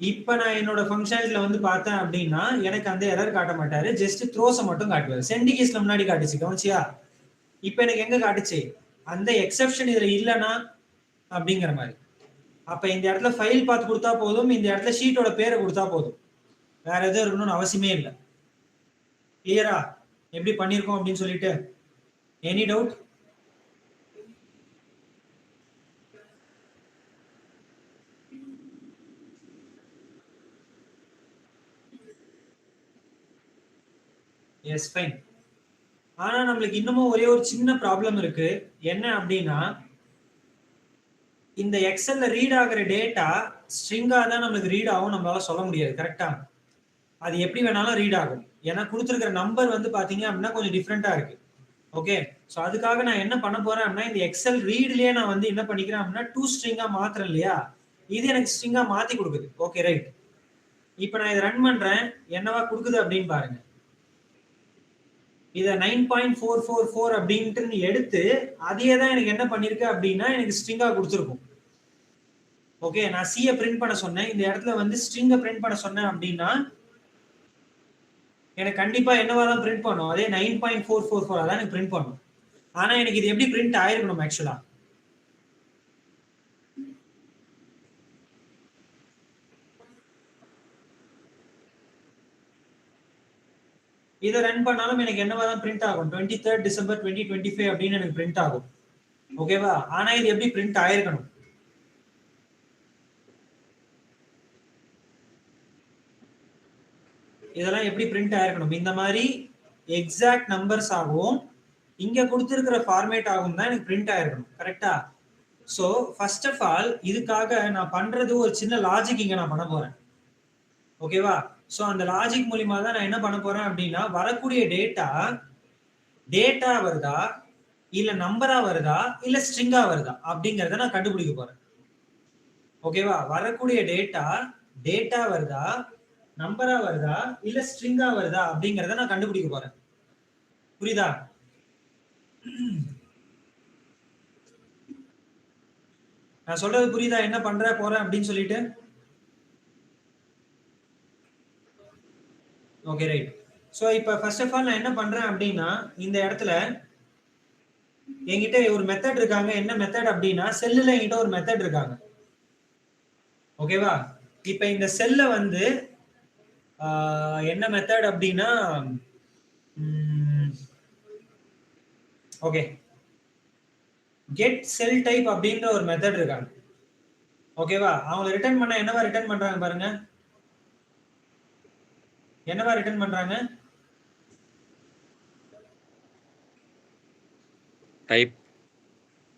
இப்ப நான் என்னோட ஃபங்க்ஷனாலிட்டில வந்து பார்த்தேன் அப்படின்னா எனக்கு அந்த எரர் காட்ட மாட்டாரு. ஜஸ்ட் த்ரோஸை மட்டும் காட்டுவாரு. சென்ட் கீஸ்ல முன்னாடி காட்டுச்சு. கவனிச்சியா? இப்ப எனக்கு எங்க காட்டுச்சு? அந்த எக்ஸெப்ஷன் இதுல இல்லைன்னா அப்படிங்கிற மாதிரி. அப்ப இந்த இடத்துல ஃபைல் பார்த்து கொடுத்தா போதும், இந்த இடத்துல ஷீட்டோட பேரை கொடுத்தா போதும், வேற எதுவும் இருக்கணும்னு அவசியமே இல்லை. கிளியரா எப்படி பண்ணிருக்கோம் அப்படின்னு சொல்லிட்டு? Any doubt? Yes, fine. ஆனா நம்மளுக்கு இன்னமும் ஒரே ஒரு சின்ன ப்ராப்ளம் இருக்கு. என்ன அப்படின்னா, இந்த எக்ஸல்ல ரீட் ஆகிற டேட்டா ஸ்ட்ரிங்கா தான் நம்மளுக்கு ரீட் ஆகும், நம்மளால சொல்ல முடியாது. கரெக்டா? அது எப்படி வேணாலும் ரீட் ஆகும். ஏன்னா கொடுத்துருக்கிற நம்பர் வந்து பாத்தீங்க அப்படின்னா கொஞ்சம் டிஃப்ரெண்டா இருக்கு. ஓகே, ஸோ அதுக்காக நான் என்ன பண்ண போறேன் அப்படின்னா, இந்த எக்ஸல் ரீட்லயே நான் வந்து என்ன பண்ணிக்கிறேன் அப்படின்னா 2 ஸ்ட்ரிங்கா மாத்துறேன் இல்லையா, இது எனக்கு ஸ்ட்ரிங்கா மாத்தி கொடுக்குது. Okay right. இப்போ நான் இதை ரன் பண்றேன், என்னவா கொடுக்குது அப்படின்னு பாருங்க. இதை 9.444 அப்படின்ட்டு எடுத்து அதே தான் எனக்கு என்ன பண்ணிருக்கு அப்படின்னா எனக்கு ஸ்ட்ரிங்கா கொடுத்துருக்கும். ஓகே, நான் சியை பிரிண்ட் பண்ண சொன்னேன், இந்த இடத்துல வந்து ஸ்ட்ரிங்கை பிரிண்ட் பண்ண சொன்னேன் அப்படின்னா எனக்கு கண்டிப்பா என்னவா தான் பிரிண்ட் பண்ணும், அதே 9.444 அதான் எனக்கு பிரிண்ட் பண்ணும். ஆனா எனக்கு இது எப்படி பிரிண்ட் ஆயிருக்கணும் ஆக்சுவலா? இதை ரன் பண்ணாலும் எனக்கு என்னவா தான் பிரிண்ட் ஆகும், 23rd December 2025 அப்படின்னு எனக்கு பிரிண்ட் ஆகும். ஓகேவா? ஆனா இது எப்படி பிரிண்ட் ஆயிருக்கணும்? இதெல்லாம் எப்படி பிரிண்ட் ஆயிருக்கணும்? இந்த மாதிரி எக்ஸாக்ட் நம்பர்ஸ் ஆகும், இங்க கொடுத்திருக்கிற ஃபார்மேட் ஆகும் தான் எனக்கு பிரிண்ட் ஆயிருக்கணும். கரெக்டா? சோ ஃபர்ஸ்ட் ஆஃப் ஆல் இதுக்காக நான் பண்றது ஒரு சின்ன லாஜிக் இங்க நான் பண்ண போறேன். ஓகேவா? சோ அந்த லாஜிக் மூலமா தான் நான் என்ன பண்ண போறேன் அப்படின்னா, வரக்கூடிய டேட்டா வருதா இல்ல நம்பரா வருதா இல்ல ஸ்ட்ரிங்கா வருதா அப்படிங்கறத நான் கண்டுபிடிக்க போறேன். ஓகேவா? வரக்கூடிய டேட்டா வருதா, நம்பரா வருதா இல்ல ஸ்ட்ரிங்கா வருதா அப்படிங்கறத நான் கண்டுபிடிக்க போறேன். புரியுதா? நான் சொல்றது புரியுதா என்ன பண்ற போறேன் அப்படின்னு சொல்லிட்டு? Okay right. சோ இப்போ ஃபர்ஸ்ட் ஆஃப் ஆல் நான் என்ன பண்றேன் அப்படின்னா, இந்த இடத்துல என்கிட்ட ஒரு மெத்தட் இருக்காங்க. என்ன மெத்தட் அப்படின்னா, செல்லுல என்கிட்ட ஒரு மெத்தட் இருக்காங்க. ஓகேவா? இப்போ இந்த செல்ல வந்து என்ன மெத்தட் அப்படின்னா, ஓகே, கெட் செல் டைப் அப்படின்ற ஒரு மெத்தட் இருக்காங்க. ஓகேவா? அவங்க ரிட்டர்ன் பண்ண என்னவா ரிட்டர்ன் பண்றாங்க பாருங்க. என்னவா ரிட்டர்ன் பண்றாங்க? டைப்.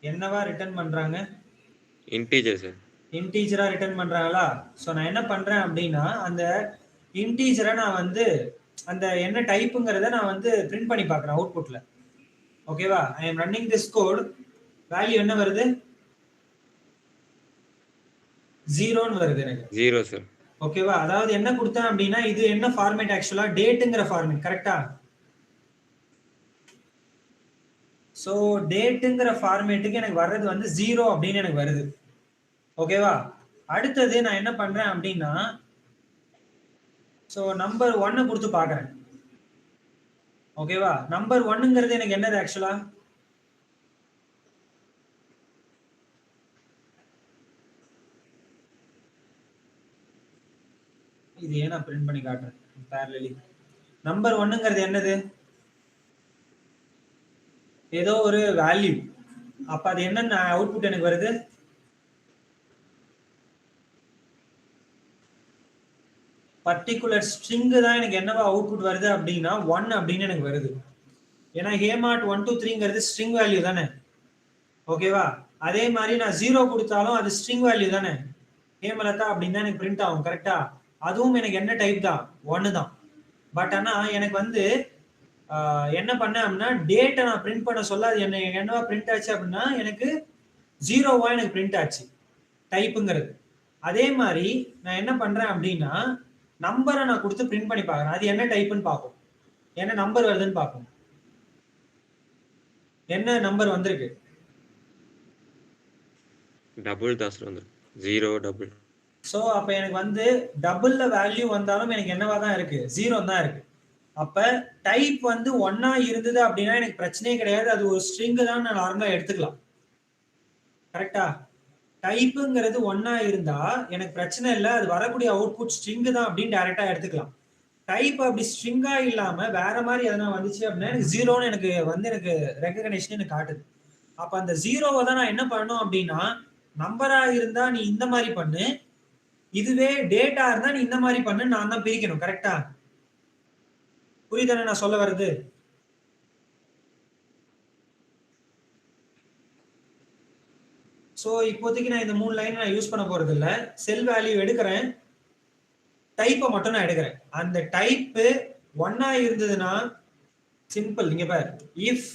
என்னவா ரிட்டர்ன் பண்றாங்க? Integer sir. இன்டீஜரா ரிட்டர்ன் பண்றாங்களா? சோ நான் என்ன பண்றேன் அப்படின்னா, அந்த இன்டீஜரை நான் வந்து அந்த என்ன டைப்புங்கிறத நான் வந்து பிரிண்ட் பண்ணி பார்க்குறேன் அவுட்புட்ல. ஓகேவா? I am running this code. Value என்ன வருது? 0ன்னு வருது எனக்கு. 0 சார். ஓகேவா? அதாவது என்ன கொடுத்தேன் அப்படின்னா, இது என்ன ஃபார்மேட் ஆக்சுவலா? டேட்டுங்கிற ஃபார்மேட். கரெக்டா? சோ டேட்டுங்கிற ஃபார்மேட்டுக்கு எனக்கு வர்றது வந்து 0 அப்படின்னு எனக்கு வருது. ஓகேவா? அடுத்தது நான் என்ன பண்றேன் அப்படின்னா, சோ நம்பர் 1 கொடுத்து பார்க்கறேன். ஓகேவா? நம்பர் 1ங்கிறது எனக்கு என்னது ஆக்சுவலா? இது ஏன் நான் பிரிண்ட் பண்ணி காட்டுறேன் parallelly. நம்பர் 1ங்கிறது என்னது? ஏதோ ஒரு வேல்யூ. அப்ப அது என்னன்னு அவுட்புட் எனக்கு வருது? பர்டிகுலர் ஸ்ட்ரிங் தான் எனக்கு என்னவா அவுட்புட் வருது அப்படின்னா 1 அப்படின்னு எனக்கு வருது. ஏன்னா ஹேமார்ட் 1 2 3ங்கிறது ஸ்ட்ரிங் வேல்யூ தானே. ஓகேவா? அதே மாதிரி நான் 0 கொடுத்தாலும் அது ஸ்ட்ரிங் வேல்யூ தானே. ஹேமலதா அப்படின்னு தான் எனக்கு பிரிண்ட் ஆகும். கரெக்டா? அதுவும் எனக்கு என்ன டைப் தான்? 1 தான். பட் ஆனா எனக்கு வந்து என்ன பண்ணேன் அப்படின்னா, டேட்டை நான் பிரிண்ட் பண்ண சொல்ல அது என்னவா பிரிண்ட் ஆச்சு அப்படின்னா எனக்கு 0வா எனக்கு பிரிண்ட் ஆச்சு டைப்புங்கிறது. அதே மாதிரி நான் என்ன பண்றேன் அப்படின்னா, நம்பரை நான் கொடுத்து பிரிண்ட் பண்ணி பார்க்கறேன். அது என்ன டைப்னு பார்ப்போம், என்ன நம்பர் வருதுன்னு பார்ப்போம். என்ன நம்பர் வந்திருக்கு? டபுள் தான் சார் வந்திருக்கு. 0 டபுள். சோ அப்ப எனக்கு வந்து டபுள்ல வேல்யூ வந்தாலும் எனக்கு என்னவா தான் இருக்கு? 0 தான் இருக்கு. அப்ப டைப் வந்து 1 இருந்தது அப்படின்னா எனக்கு பிரச்சனையே கிடையாது. அது ஒரு ஸ்ட்ரிங் தான் நான் நார்மலா எடுத்துக்கலாம். கரெக்டா? டைப்புங்கிறது 1 இருந்தா எனக்கு பிரச்சனை இல்லை, அது வரக்கூடிய அவுட்புட் ஸ்ட்ரிங் தான் அப்படின்னு டைரக்டா எடுத்துக்கலாம். டைப் அப்படி ஸ்ட்ரிங்கா இல்லாம வேற மாதிரி எதனா வந்துச்சு அப்படின்னா எனக்கு 0ன்னு எனக்கு ரெகக்னிஷன் எனக்கு காட்டுது. அப்ப அந்த 0வை தான் நான் என்ன பண்ணணும் அப்படின்னா, நம்பரா இருந்தா நீ இந்த மாதிரி பண்ணு, இதுவே டேட்டா இருந்தா நீ இந்த மாதிரி பண்ணு, நான் தான் பிரிக்கணும். கரெக்டா? புரியுதானே நான் சொல்ல வர்றது? சோ இப்போதைக்கு நான் இந்த 3 லைன் நான் யூஸ் பண்ண போறது இல்ல. செல் வேல்யூ எடுக்கிறேன், டைப்பை மட்டும் நான் எடுக்கிறேன். அந்த டைப் 1 இருந்ததுன்னா சிம்பிள். இங்க பாரு, இஃப்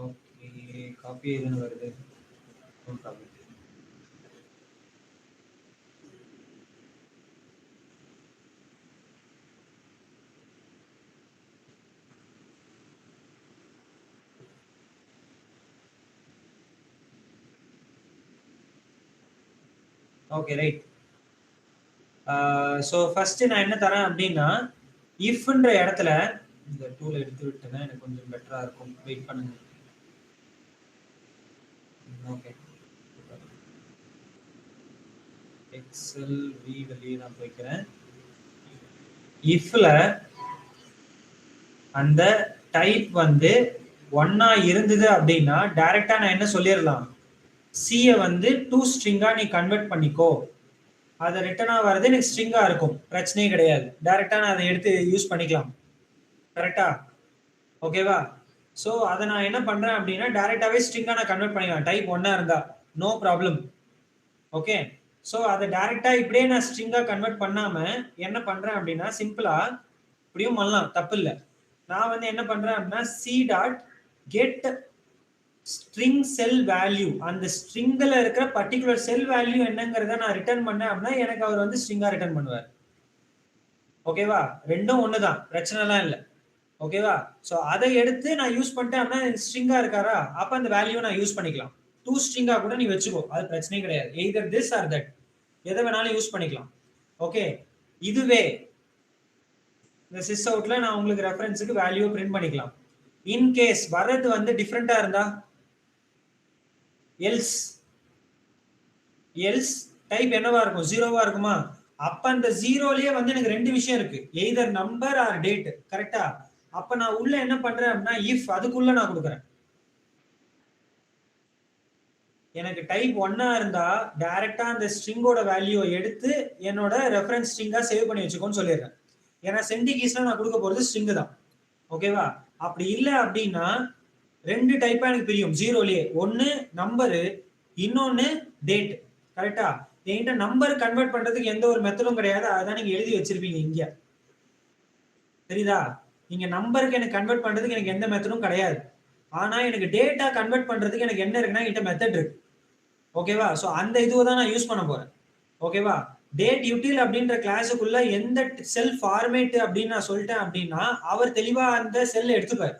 ஓகே காப்பி இதுன்னு வருது. Okay right. ஸோ ஃபர்ஸ்ட் நான் என்ன தரேன் அப்படின்னா, இஃப்ன்ற இடத்துல இந்த டூல் எடுத்து விட்டேன்னா எனக்கு கொஞ்சம் பெட்டரா இருக்கும். வெயிட் பண்ணுங்க. ஓகே, எக்ஸல் வி வெளியே நான் போய்க்கிறேன். இஃப்ல அந்த டைப் வந்து 1 இருந்தது அப்படின்னா டைரக்டா நான் என்ன சொல்லிடலாம், C-ய வந்து 2 ஸ்ட்ரிங்கா நீ கன்வெர்ட் பண்ணிக்கோ. அது ரிட்டனா வரது எனக்கு ஸ்ட்ரிங்கா இருக்கும், பிரச்சனையே கிடையாது. டைரக்டா நான் அதை எடுத்து யூஸ் பண்ணிக்கலாம். கரெக்டா? ஓகேவா? சோ அதை நான் என்ன பண்றேன் அப்படின்னா டைரக்டாவே ஸ்ட்ரிங்கா நான் கன்வெர்ட் பண்ணிக்கலாம். டைப் 1 இருந்தா நோ ப்ராப்ளம். ஓகே, சோ அதை டைரக்டா இப்படியே நான் ஸ்ட்ரிங்கா கன்வெர்ட் பண்ணாம என்ன பண்றேன் அப்படின்னா, சிம்பிளா இப்படியும் பண்ணலாம், தப்பு இல்லை. நான் வந்து என்ன பண்றேன் அப்படின்னா c.get ஸ்ட்ரிங் செல் வேல்யூ, அந்த ஸ்ட்ரிங்ல இருக்கிற பர்டிகுலர் செல் வேல்யூ என்னங்கிறத நான் ரிட்டர்ன் பண்ணேன் அப்படின்னா எனக்கு அவர் வந்து ஸ்ட்ரிங்கா ரிட்டர்ன் பண்ணுவார். ஓகேவா? ரெண்டும் ஒண்ணுதான், பிரச்சனை எல்லாம் இல்லை. ஓகேவா? சோ அதை எடுத்து நான் யூஸ் பண்ணிட்டேன் அப்படின்னா ஸ்ட்ரிங்கா இருக்காரா, அப்ப அந்த வேல்யூ நான் யூஸ் பண்ணிக்கலாம். 2 ஸ்ட்ரிங்கா கூட நீ வச்சுக்கோ, அது பிரச்சனையே கிடையாது. எய்தர் திஸ் ஆர் தட், எதை வேணாலும் யூஸ் பண்ணிக்கலாம். ஓகே, இதுவே இந்த சிஸ் அவுட்ல நான் உங்களுக்கு ரெஃபரன்ஸுக்கு வேல்யூ பிரிண்ட் பண்ணிக்கலாம். இன் கேஸ் வர்றது வந்து டிஃப்ரெண்டா இருந்தா, எல்ஸ் டைப் என்னவா இருக்கும், 0வா இருக்குமா? அப்ப அந்த 0லயே வந்து எனக்கு 2 விஷயம் இருக்கு, எய்தர் நம்பர் ஆர் டேட். கரெக்டா? அப்ப நான் உள்ள என்ன பண்றேன் அப்படின்னா இஃப் அதுக்குள்ள நான் கொடுக்குறேன். எனக்கு டைப் 1 இருந்தா டைரக்டா அந்த ஸ்ட்ரிங்கோட வேல்யூ எடுத்து என்னோட ரெஃபரன்ஸ் ஸ்ட்ரிங்கா சேவ் பண்ணி வச்சுக்கோன்னு சொல்லிடுறேன். ஏன்னா சென்டி கீஸ்ல நான் கொடுக்க போறது ஸ்ட்ரிங் தான். ஓகேவா? அப்படி இல்லை அப்படின்னா 2 டைப்பா எனக்கு பிரியும் 0லயே. ஒன்னு நம்பரு, இன்னொன்னு டேட். கரெக்டா? என்கிட்ட நம்பர் கன்வெர்ட் பண்றதுக்கு எந்த ஒரு மெத்தடும் கிடையாது, அதான் நீங்க எழுதி வச்சிருப்பீங்க இங்க. தெரியுதா? நீங்க நம்பருக்கு எனக்கு கன்வெர்ட் பண்றதுக்கு எனக்கு எந்த மெத்தடும் கிடையாது. ஆனா எனக்கு டேட்டா கன்வெர்ட் பண்றதுக்கு எனக்கு என்ன இருக்குன்னா என்கிட்ட மெத்தட் இருக்கு. ஓகேவா? சோ அந்த இதுவை தான் நான் யூஸ் பண்ண போறேன். ஓகேவா? டேட் யூட்டில் அப்படின்ற கிளாஸுக்குள்ள எந்த செல் ஃபார்மேட் அப்படின்னு நான் சொல்லிட்டேன் அப்படின்னா அவர் தெளிவா அந்த செல் எடுத்துப்பாரு.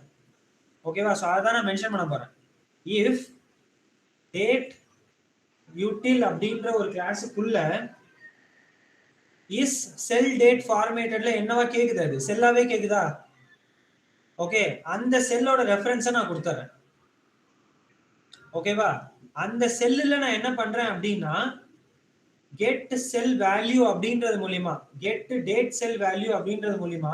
ஓகேவா? சோ அதான் நான் மென்ஷன் பண்ண போறேன். இஃப் டேட் யூட்டில் அப்படின்ற ஒரு கிளாஸுக்குள்ள இஸ் செல் டேட் ஃபார்மேட்டட்ல என்னவா கேக்குது, அது செல்லாவே கேக்குதா? ஓகே, அந்த செல்லோட ரெஃபரன்ஸை நான் கொடுத்துறேன். ஓகேவா? அந்த செல்லுல நான் என்ன பண்றேன் அப்படின்னா கெட் செல் வேல்யூ அப்படின்றது மூலியமா, கெட் டேட் செல் வேல்யூ அப்படின்றது மூலியமா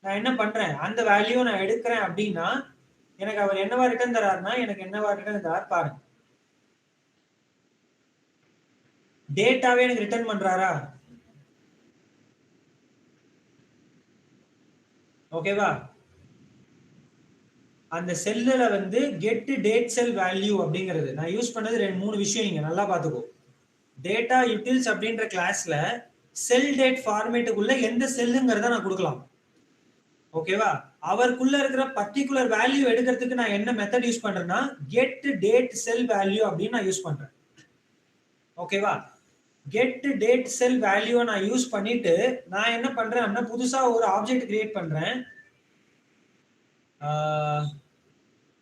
நான் என்ன பண்றேன், அந்த வேல்யூ நான் எடுக்கிறேன் அப்படின்னா எனக்கு அவர் என்னவா ரிட்டர்ன் தராருன்னா எனக்கு என்னவா ரிட்டர்ன் தரார் பாருங்க. டேட்டாவே எனக்கு ரிட்டர்ன் பண்றாரா? ஓகேவா? அந்த செல்லுல வந்து கெட் டேட் செல் வேல்யூ அப்படிங்கிறது நான் யூஸ் பண்ணது 3 விஷயம், நீங்க நல்லா பாத்துக்கோ. டேட்டா யூட்டில்ஸ் அப்படின்ற கிளாஸ்ல செல் டேட் ஃபார்மேட்டுக்குள்ள எந்த செல்லுங்கிறத நான் கொடுக்கலாம். ஓகேவா? அவருக்குள்ள இருக்கிற பர்டிகுலர் வேல்யூ எடுக்கிறதுக்கு நான் என்ன மெத்தட் யூஸ் பண்றேன்னா கெட் டேட் செல் வேல்யூ அப்படின்னு நான் யூஸ் பண்றேன். ஓகேவா? கெட் டேட் செல் வேல்யூ நான் யூஸ் பண்ணிட்டு நான் என்ன பண்றேன் அப்படின்னா புதுசா ஒரு ஆப்ஜெக்ட் கிரியேட் பண்றேன்.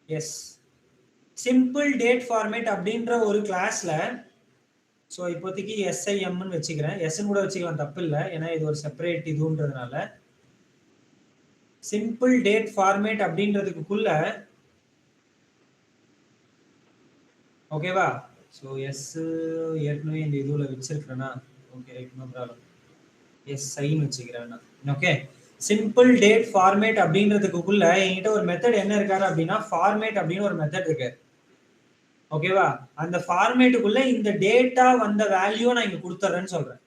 எஸ், சிம்பிள் டேட் ஃபார்மேட் அப்படின்ற ஒரு கிளாஸ்ல ஸோ இப்போதைக்கு SIMன்னு வச்சுக்கிறேன். எஸ்ன்னு கூட வச்சுக்கலாம், தப்பு இல்லை, ஏன்னா இது ஒரு செப்பரேட் இதுன்றதுனால. சிம்பிள் டேட் ஃபார்மேட் அப்படின்றதுக்குள்ள ஓகேவா? ஸோ எஸ் ஏற்கனவே இந்த இதுல வச்சிருக்கிறேன்னா ஓகே ரைட், நோ ப்ராப்ளம். SIன்னு வச்சுக்கிறேன். ஓகே, சிம்பிள் டேட் ஃபார்மேட் அப்படின்றதுக்குள்ள என்கிட்ட ஒரு மெத்தட் என்ன இருக்காரு அப்படின்னா ஃபார்மேட் அப்படின்னு ஒரு மெத்தட் இருக்கு. ஓகேவா? அந்த ஃபார்மேட்டுக்குள்ள இந்த டேட்டா வந்த வேல்யூ நான் இங்க கொடுத்துறேன்னு சொல்றேன்.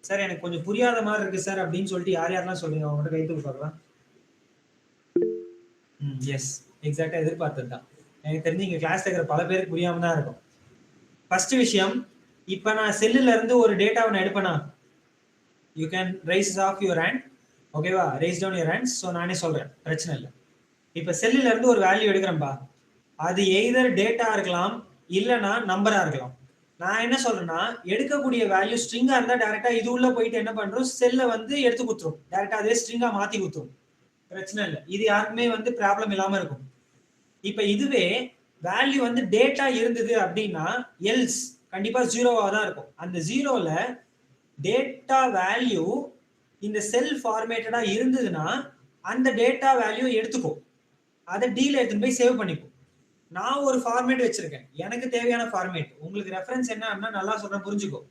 சார் எனக்கு கொஞ்சம் புரியாத மாதிரி இருக்கு சார் அப்படின்னு சொல்லிட்டு யார் யாரெல்லாம் சொல்றீங்க அவங்ககிட்ட கை தூக்கி பார்க்கலாம். எஸ், எக்ஸாக்டா எதிர்பார்த்தது தான். எனக்கு தெரிஞ்சு இங்க கிளாஸ்ல இருக்கிற பல பேருக்கு புரியாம தான் இருக்கும். ஃபர்ஸ்ட் விஷயம், இப்ப நான் செல்லுல இருந்து ஒரு டேட்டாவை நான் எடுப்பேனா, you can raise of your hand. ஓகேவா? Raise down your hands. So நானே சொல்றேன், பிரச்சனை இல்லை. இப்ப செல்லுல இருந்து ஒரு வேல்யூ எடுக்கிறேன்பா, அது எய்தர் டேட்டா இருக்கலாம் இல்லைன்னா நம்பரா இருக்கலாம். நான் என்ன சொல்றேன்னா, எடுக்கக்கூடிய வேல்யூ ஸ்ட்ரிங்கா இருந்தா டைரக்டா இது உள்ள போயிட்டு என்ன பண்றோம், செல்ல வந்து எடுத்து குத்துரும், டைரக்டா அதே ஸ்ட்ரிங்கா மாத்தி குத்துரும், பிரச்சனை இல்லை. இது யாருக்குமே வந்து ப்ராப்ளம் இல்லாம இருக்கும். இப்ப இதுவே வேல்யூ வந்து டேட்டா இருந்தது அப்படின்னா எல்ஸ் கண்டிப்பா ஜீரோவா தான் இருக்கும். அந்த ஜீரோல டேட்டா வேல்யூ இந்த செல் ஃபார்மேட்டடா இருந்ததுன்னா அந்த டேட்டா வேல்யூ எடுத்துக்கும், அதை டீல எடுத்துன்னு போய் சேவ் பண்ணிக்கும். நான் ஒரு ஃபார்மேட் வச்சிருக்கேன், எனக்கு தேவையான ஃபார்மேட். உங்களுக்கு ரெஃபரன்ஸ் என்ன அப்படின்னா நல்லா சொல்றேன், புரிஞ்சுக்கோ.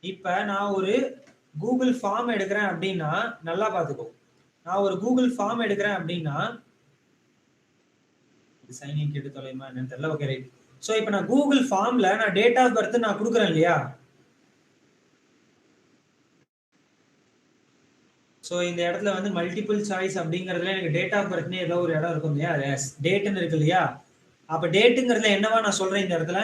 இப்ப நான் ஒரு கூகுள் ஃபார்ம் எடுக்கிறேன் அப்படின்னா நல்லா பாத்துக்கோ. நான் ஒரு கூகுள் ஃபார்ம் எடுக்கிறேன் அப்படின்னா சைன் இன் கேட்டு தொலைமா என்னன்னு தெரியல. Okay right. ஸோ இப்போ நான் கூகுள் ஃபார்ம்ல நான் டேட் ஆஃப் பர்த் நான் கொடுக்குறேன் இல்லையா. ஸோ இந்த இடத்துல வந்து மல்டிபிள் சாய்ஸ் அப்படிங்கிறதுல எனக்கு டேட் ஆஃப் பர்த்னே ஏதோ ஒரு இடம் இருக்கும் இல்லையா, டேட்னு இருக்கு இல்லையா. அப்ப டேட்டுங்கிறதுல என்னவா நான் சொல்றேன் இந்த இடத்துல,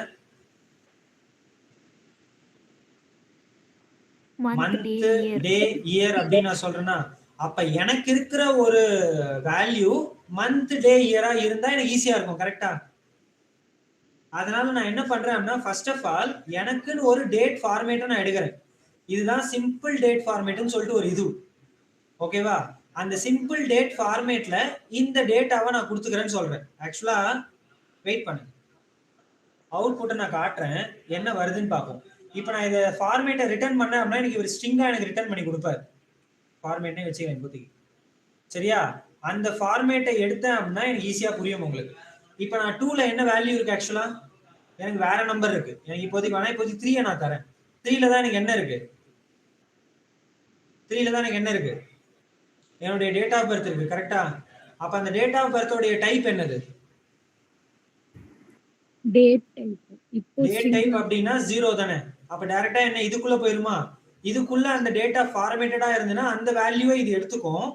மந்த் டே இயர் அப்படின்னு நான் சொல்றேன்னா, அப்ப எனக்கு இருக்கிற ஒரு வேல்யூ மந்த் டே இயரா இருந்தா எனக்கு ஈஸியா இருக்கும், கரெக்டா? அதனால நான் என்ன பண்றேன் அப்படின்னா, ஃபர்ஸ்ட் ஆஃப் ஆல் எனக்குன்னு ஒரு டேட் ஃபார்மேட்டை நான் எடுக்கிறேன். இதுதான் சிம்பிள் டேட் ஃபார்மேட்னு சொல்லிட்டு ஒரு இது. ஓகேவா? அந்த சிம்பிள் டேட் ஃபார்மேட்ல இந்த டேட்டாவை நான் கொடுத்துக்கிறேன்னு சொல்றேன். ஆக்சுவலா வெயிட் பண்ணுங்க, அவுட்புட்டை நான் காட்டுறேன், என்ன வருதுன்னு பார்ப்போம். இப்போ நான் இதை ஃபார்மேட்டை ரிட்டர்ன் பண்ணேன் அப்படின்னா எனக்கு ஒரு ஸ்ட்ரிங்கா எனக்கு ரிட்டர்ன் பண்ணி கொடுப்பாரு. ஃபார்மேட்னே வச்சுக்கிறேன் இப்போதைக்கு, சரியா? அந்த ஃபார்மேட்டை எடுத்தேன் அப்படின்னா எனக்கு ஈஸியா புரியும் உங்களுக்கு. இப்போ நான் 2ல என்ன வேல்யூ இருக்கு, ஆக்சுவலா எனக்கு வேற நம்பர் இருக்கு. எனக்கு இப்போதைக்கு வேணா இப்போதைக்கு 3 நான் தரேன். 3ல தான் எனக்கு என்ன இருக்கு, 3ல தான் எனக்கு என்ன இருக்கு, என்னுடைய டேட் ஆஃப் பர்த் இருக்கு, கரெக்டா? அப்ப அந்த டேட் ஆஃப் பர்த்தோட டைப் என்னது, டேட் டைப். இப்போ டேட் டைப் அப்படின்னா 0 தானே. அப்ப டைரக்டா என்ன இதுக்குள்ள போயிருமா, இதுக்குள்ள அந்த டேட்டா ஃபார்மேட்டடா இருந்ததுன்னா அந்த வேல்யூவை இது எடுத்துக்கும்.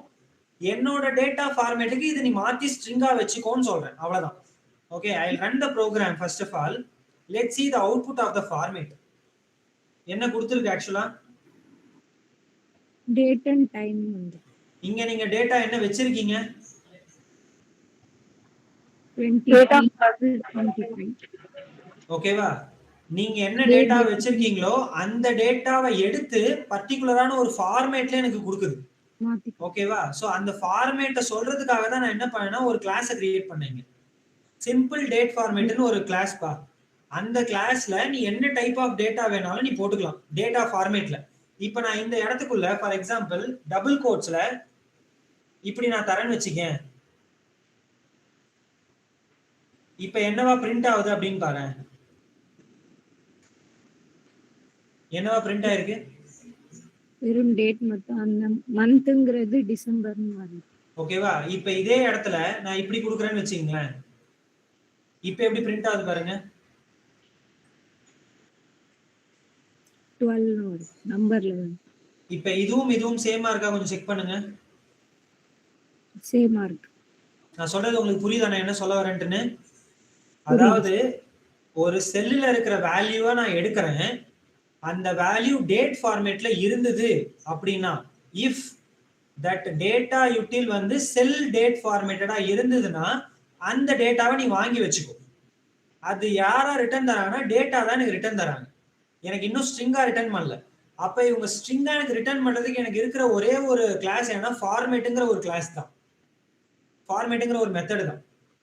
என்னோட டேட்டா ஃபார்மேட்டுக்கு இது நீ மாத்தி ஸ்ட்ரிங்கா வச்சுக்கோன்னு சொல்றேன், அவ்வளவுதான். Okay, I will run the program. First of all let's see the output of the format. என்ன கொடுத்திருக்கு ஆக்சுவலா, டேட் அண்ட் டைம் வந்து இங்க நீங்க டேட்டா என்ன வச்சிருக்கீங்க, 25. ஓகேவா? நீங்க என்ன டேட்டா வச்சிருக்கீங்களோ அந்த டேட்டாவை எடுத்து பர்டிகுலரான ஒரு ஃபார்மேட்ல எனக்கு கொடுக்குது, ஓகேவா? சோ அந்த ஃபார்மேட்டை சொல்றதுக்காக தான் நான் என்ன பண்ணேன்னா ஒரு கிளாஸை கிரியேட் பண்ணேங்க, சிம்பிள் டேட் ஃபார்மேட்னு ஒரு கிளாஸ் பா. அந்த கிளாஸ்ல நீ என்ன டைப் ஆஃப் டேட்டா வேணாலும் நீ போட்டுக்கலாம் டேட்டா ஃபார்மேட்ல. இப்போ நான் இந்த இடத்துக்குள்ள ஃபார் எக்ஸாம்பிள் டபுள் கோட்ஸ்ல இப்படி நான் தரேன்னு வச்சுக்கேன். இப்ப என்னவா பிரிண்ட் ஆகுது அப்படின்னு பாரு, என்னவா பிரிண்ட் ஆயிருக்கு, வெறும் டேட் மட்டும், அந்த மந்த்ங்கிறது டிசம்பர்னு வருது. ஓகேவா? இப்ப இதே இடத்துல நான் இப்படி கொடுக்குறேன்னு வச்சுங்களேன், இப்ப எப்படி பிரிண்ட் ஆகுது பாருங்க, 12 வருது நம்பர்ல. இப்ப இதுவும் சேமா இருக்கா, கொஞ்சம் செக் பண்ணுங்க. சேமா இருக்கு. நான் சொல்றது உங்களுக்கு புரியுதா நான் என்ன சொல்ல வரேன்ட்டுன்னு? அதாவது ஒரு செல்லுல இருக்கிற வேல்யூவை நான் எடுக்கிறேன், அந்த வேல்யூ டேட் ஃபார்மேட்ல இருந்தது அப்படின்னா, இஃப் தட் டேட்டா யூட்டில் வந்து செல் டேட் ஃபார்மேட்டடா இருந்ததுன்னா அந்த டேட்டாவை நீ வாங்கி வச்சுக்கோ. அது யாரா ரிட்டர்ன் தராங்கன்னா டேட்டா தான் எனக்கு ரிட்டர்ன் தராங்க, எனக்கு இன்னும் ஸ்ட்ரிங்கா ரிட்டர்ன் பண்ணல. அப்ப இவங்க ஸ்ட்ரிங்கா எனக்கு ரிட்டர்ன் பண்றதுக்கு எனக்கு இருக்கிற ஒரே ஒரு கிளாஸ் என்னன்னா ஃபார்மேட்டுங்கிற ஒரு கிளாஸ் தான், ஃபார்மேட்டுங்கிற ஒரு மெத்தட் தான்.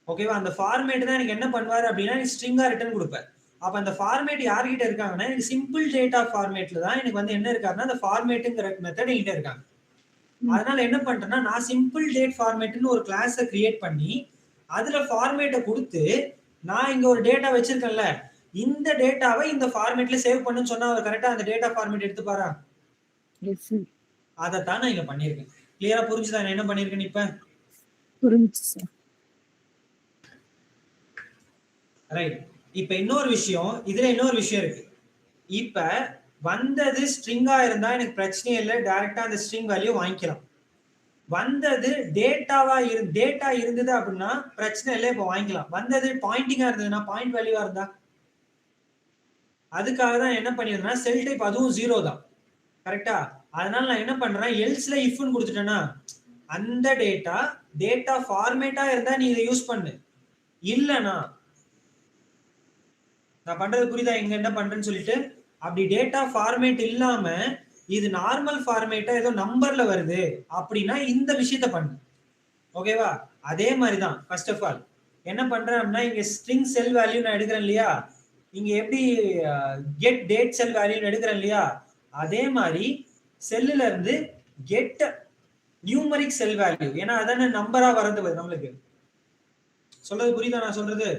ஓகேவா? அந்த ஃபார்மேட் தான் எனக்கு என்ன பண்ணுவாரு அப்படின்னா நீ ஸ்ட்ரிங்கா ரிட்டர்ன் கொடுப்ப. அப்ப அந்த ஃபார்மேட் யார்கிட்ட இருக்காங்கன்னா எனக்கு சிம்பிள் டேட்டா ஃபார்மேட்ல தான் எனக்கு வந்து என்ன இருக்காருன்னா அந்த ஃபார்மேட்டுங்கிற மெத்தட் என்கிட்ட இருக்காங்க. அதனால என்ன பண்றேன்னா நான் சிம்பிள் டேட் ஃபார்மேட்னு ஒரு கிளாஸை கிரியேட் பண்ணி அதுல ஃபார்மேட்டை கொடுத்து நான் இங்க ஒரு டேட்டா வச்சிருக்கேன்ல இந்த டேட்டாவை இந்த ஃபார்மேட்ல சேவ் பண்ணுன்னு சொன்னா அவர் கரெக்டா அந்த டேட்டா ஃபார்மேட் எடுத்துப்பாரா? அதைத்தான் நான் இங்க பண்ணிருக்கேன். கிளியரா புரிஞ்சுதா நான் என்ன பண்ணிருக்கேன் இப்ப? புரிஞ்சுச்சு சார். ரைட். இப்ப இன்னொரு விஷயம், இதுல இன்னொரு விஷயம் இருக்கு. இப்ப வந்தது ஸ்ட்ரிங்கா இருந்தா எனக்கு பிரச்சனை இல்லை, டைரக்டா அந்த ஸ்ட்ரிங் வேல்யூ வாங்கிக்கலாம். வந்தது டேட்டா இருந்தது அப்படின்னா பிரச்சனை இல்லை, இப்ப வாங்கிக்கலாம். வந்தது பாயிண்டிங்கா இருந்ததுன்னா பாயிண்ட் வேல்யூவா இருந்தா அதுக்காக தான் என்ன பண்ணிருந்தேன்னா செல் டைப் அதுவும் 0 தான். கரெக்டா? அதனால நான் என்ன பண்றேன், எல்ஸ்ல இஃப்னு கொடுத்துட்டேன்னா அந்த டேட்டா ஃபார்மேட்டா இருந்தா நீ இதை யூஸ் பண்ணு, இல்லனா நான் பண்றது புரியுதா இங்க என்ன பண்றேன்னு சொல்லிட்டு? அப்படி டேட்டா ஃபார்மேட் இல்லாம இது நார்மல் ஃபார்மேட்டா ஏதோ நம்பர்ல வருது அப்படின்னா இந்த விஷயத்த பண்ணு. ஓகேவா? அதே மாதிரி தான் ஃபர்ஸ்ட் ஆஃப் ஆல் என்ன பண்றேன் அப்படின்னா இங்க ஸ்ட்ரிங் செல் வேல்யூ நான் எடுக்கிறேன் இல்லையா, இங்க எப்படி கெட் டேட் செல் வேல்யூ எடுக்கிறேன் இல்லையா, அதே மாதிரி செல்லுல இருந்து கெட் நியூமரிக் செல் வேல்யூ, ஏன்னா அதான நம்பரா வரது நம்மளுக்கு. சொல்றது புரியுதா நான் சொல்றது?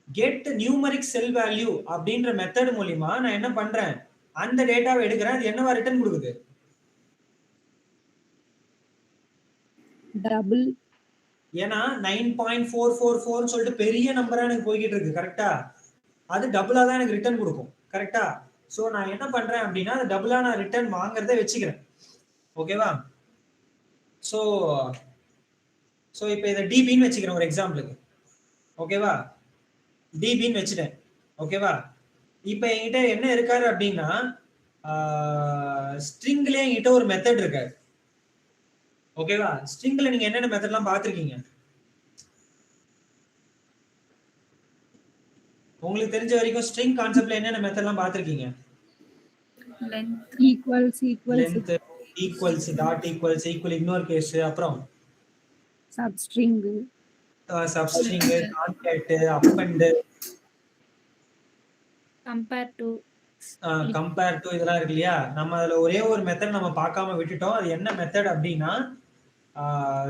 கெட் நியூமரிக் செல் வேல்யூ அப்படின்ற மெத்தட் மூலமா நான் என்ன பண்றேன், அந்த டேட்டாவை எடுக்கிறேன், அது என்னவா ரிட்டர்ன் கொடுக்குது? டபுள். ஏன்னா 9.444 சொல்லிட்டு பெரிய நம்பரா எனக்கு போய்கிட்டு இருக்கு. கரெக்டா? அது டபுளா தான் எனக்கு ரிட்டர்ன் கொடுக்கும். கரெக்டா? சோ நான் என்ன பண்றேன் அப்படின்னா அது டபுளா நான் ரிட்டர்ன் வாங்குறதை வச்சுக்கிறேன். ஓகேவா? சோ இப்போ இதை டிபின்னு வச்சுக்கிறேன் ஒரு எக்ஸாம்பிளுக்கு. ஓகேவா? டிபின்னு வச்சுட்டேன். ஓகேவா? இப்போ என்கிட்ட என்ன இருக்காரு அப்படின்னா ஸ்ட்ரிங்ல என்கிட்ட ஒரு மெத்தட் இருக்காரு. ஓகேவா? ஸ்ட்ரிங்ல நீங்க என்னென்ன மெத்தட்லாம் பார்த்திருக்கீங்க? உங்களுக்கு தெரிஞ்ச வரைக்கும் ஸ்ட்ரிங் கான்செப்ட்ல என்னென்ன மெத்தட்லாம் பார்த்திருக்கீங்க? Length, equals, length, equals, dot equals, equal ignore case, அப்புறம் substring, substring, concat, append, compare to இதெல்லாம் இருக்கு இல்லையா. நம்ம அதுல ஒரே ஒரு மெத்தட் நம்ம பார்க்காம விட்டுட்டோம். அது என்ன மெத்தட் அப்படின்னா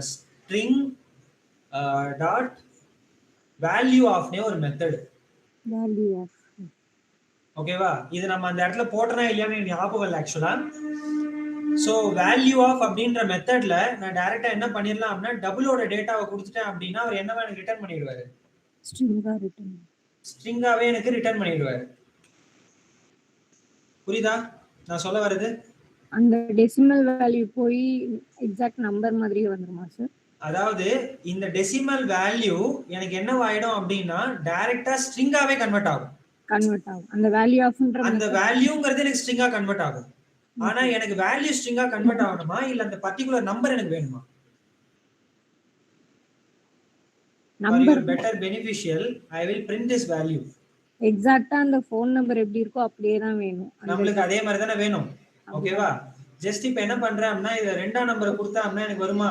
ஸ்ட்ரிங் டாட் வேல்யூ ஆஃப்னே ஒரு மெத்தட். Value of. ஓகேவா? இது நம்ம அந்த இடத்துல போட்டனா இல்லையான்னு எனக்கு ஞாபகம் இல்லை ஆக்சுவலா. சோ வேல்யூ ஆஃப் அப்படின்ற மெத்தட்ல நான் டைரக்டா என்ன பண்ணிடலாம் அப்படின்னா டபுளோட டேட்டாவை கொடுத்துட்டேன் அப்படின்னா அவர் என்னவா எனக்கு ரிட்டர்ன் பண்ணிடுவாரு? ஸ்ட்ரிங்காவே எனக்கு ரிட்டர்ன் பண்ணிடுவாரு. புரியுதா நான் சொல்ல வருது? அந்த டெசிமல் வேல்யூ போய் எக்ஸாக்ட் நம்பர் மாதிரியே வந்துருமா சார்? அதாவது இந்த டெசிமல் வேல்யூ எனக்கு என்ன ஆயிடும் அப்படின்னா டைரக்டா ஸ்ட்ரிங்காவே கன்வெர்ட் ஆகும். அந்த வேல்யூ ஆஃப்ன்ற அந்த வேல்யூங்கிறது எனக்கு ஸ்ட்ரிங்கா கன்வெர்ட் ஆகும். ஆனா எனக்கு வேல்யூ ஸ்ட்ரிங்கா கன்வெர்ட் ஆகணுமா இல்ல அந்த பர்టిక్యులர் நம்பர் எனக்கு வேணுமா? Number better beneficial I will print this value. எக்ஸாக்ட்டா அந்த ஃபோன் நம்பர் எப்படி இருக்கோ அப்படியே தான் வேணும். நமக்கு அதே மாதிரி தானே வேணும். ஓகேவா? ஜஸ்ட் இப்போ என்ன பண்றேன் அப்படின்னா இத ரெண்டாம் நம்பரை கொடுத்தா அப்படின்னா எனக்கு வருமா?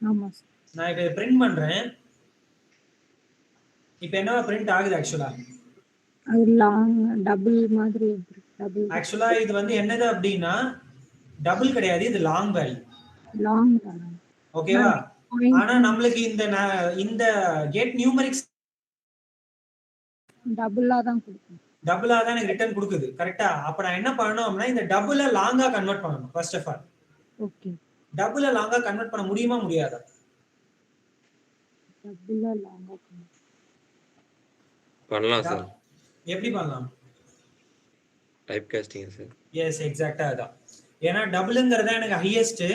ஆமா சார். நான் இப்போ பிரிண்ட் பண்றேன். இப்போ என்னவா பிரிண்ட் ஆகுது ஆக்சுவலா? அது லாங் டபுள் மாதிரி இருக்கு. டபுள் ஆக்சுவலா இது வந்து என்னது அப்படின்னா டபுள் கிடையாது, இது லாங் வேல்யூ. லாங். ஓகேவா? ஆனா நமக்கு இந்த கெட் நியூமரிக்ஸ் டபுளா தான் கொடுக்கும். டபுளா தான் எனக்கு ரிட்டர்ன் கொடுக்குது. கரெக்ட்டா? அப்ப நான் என்ன பண்ணனும் அப்படினா இந்த டபுள லாங்கா கன்வெர்ட் பண்ணனும் ஃபர்ஸ்ட் ஆஃப் ஆல். ஓகே. டபுள லாங்கா கன்வெர்ட் பண்ண முடியுமா முடியாதா? டபுள லாங்கா பண்ணலாம் சார். எப்படி பண்ணலாம்? Type costing sir. எஸ் எக்ஸாக்ட்டா அதான். ஏனா டபுள்ங்கறது எனக்கு ஹையஸ்ட்,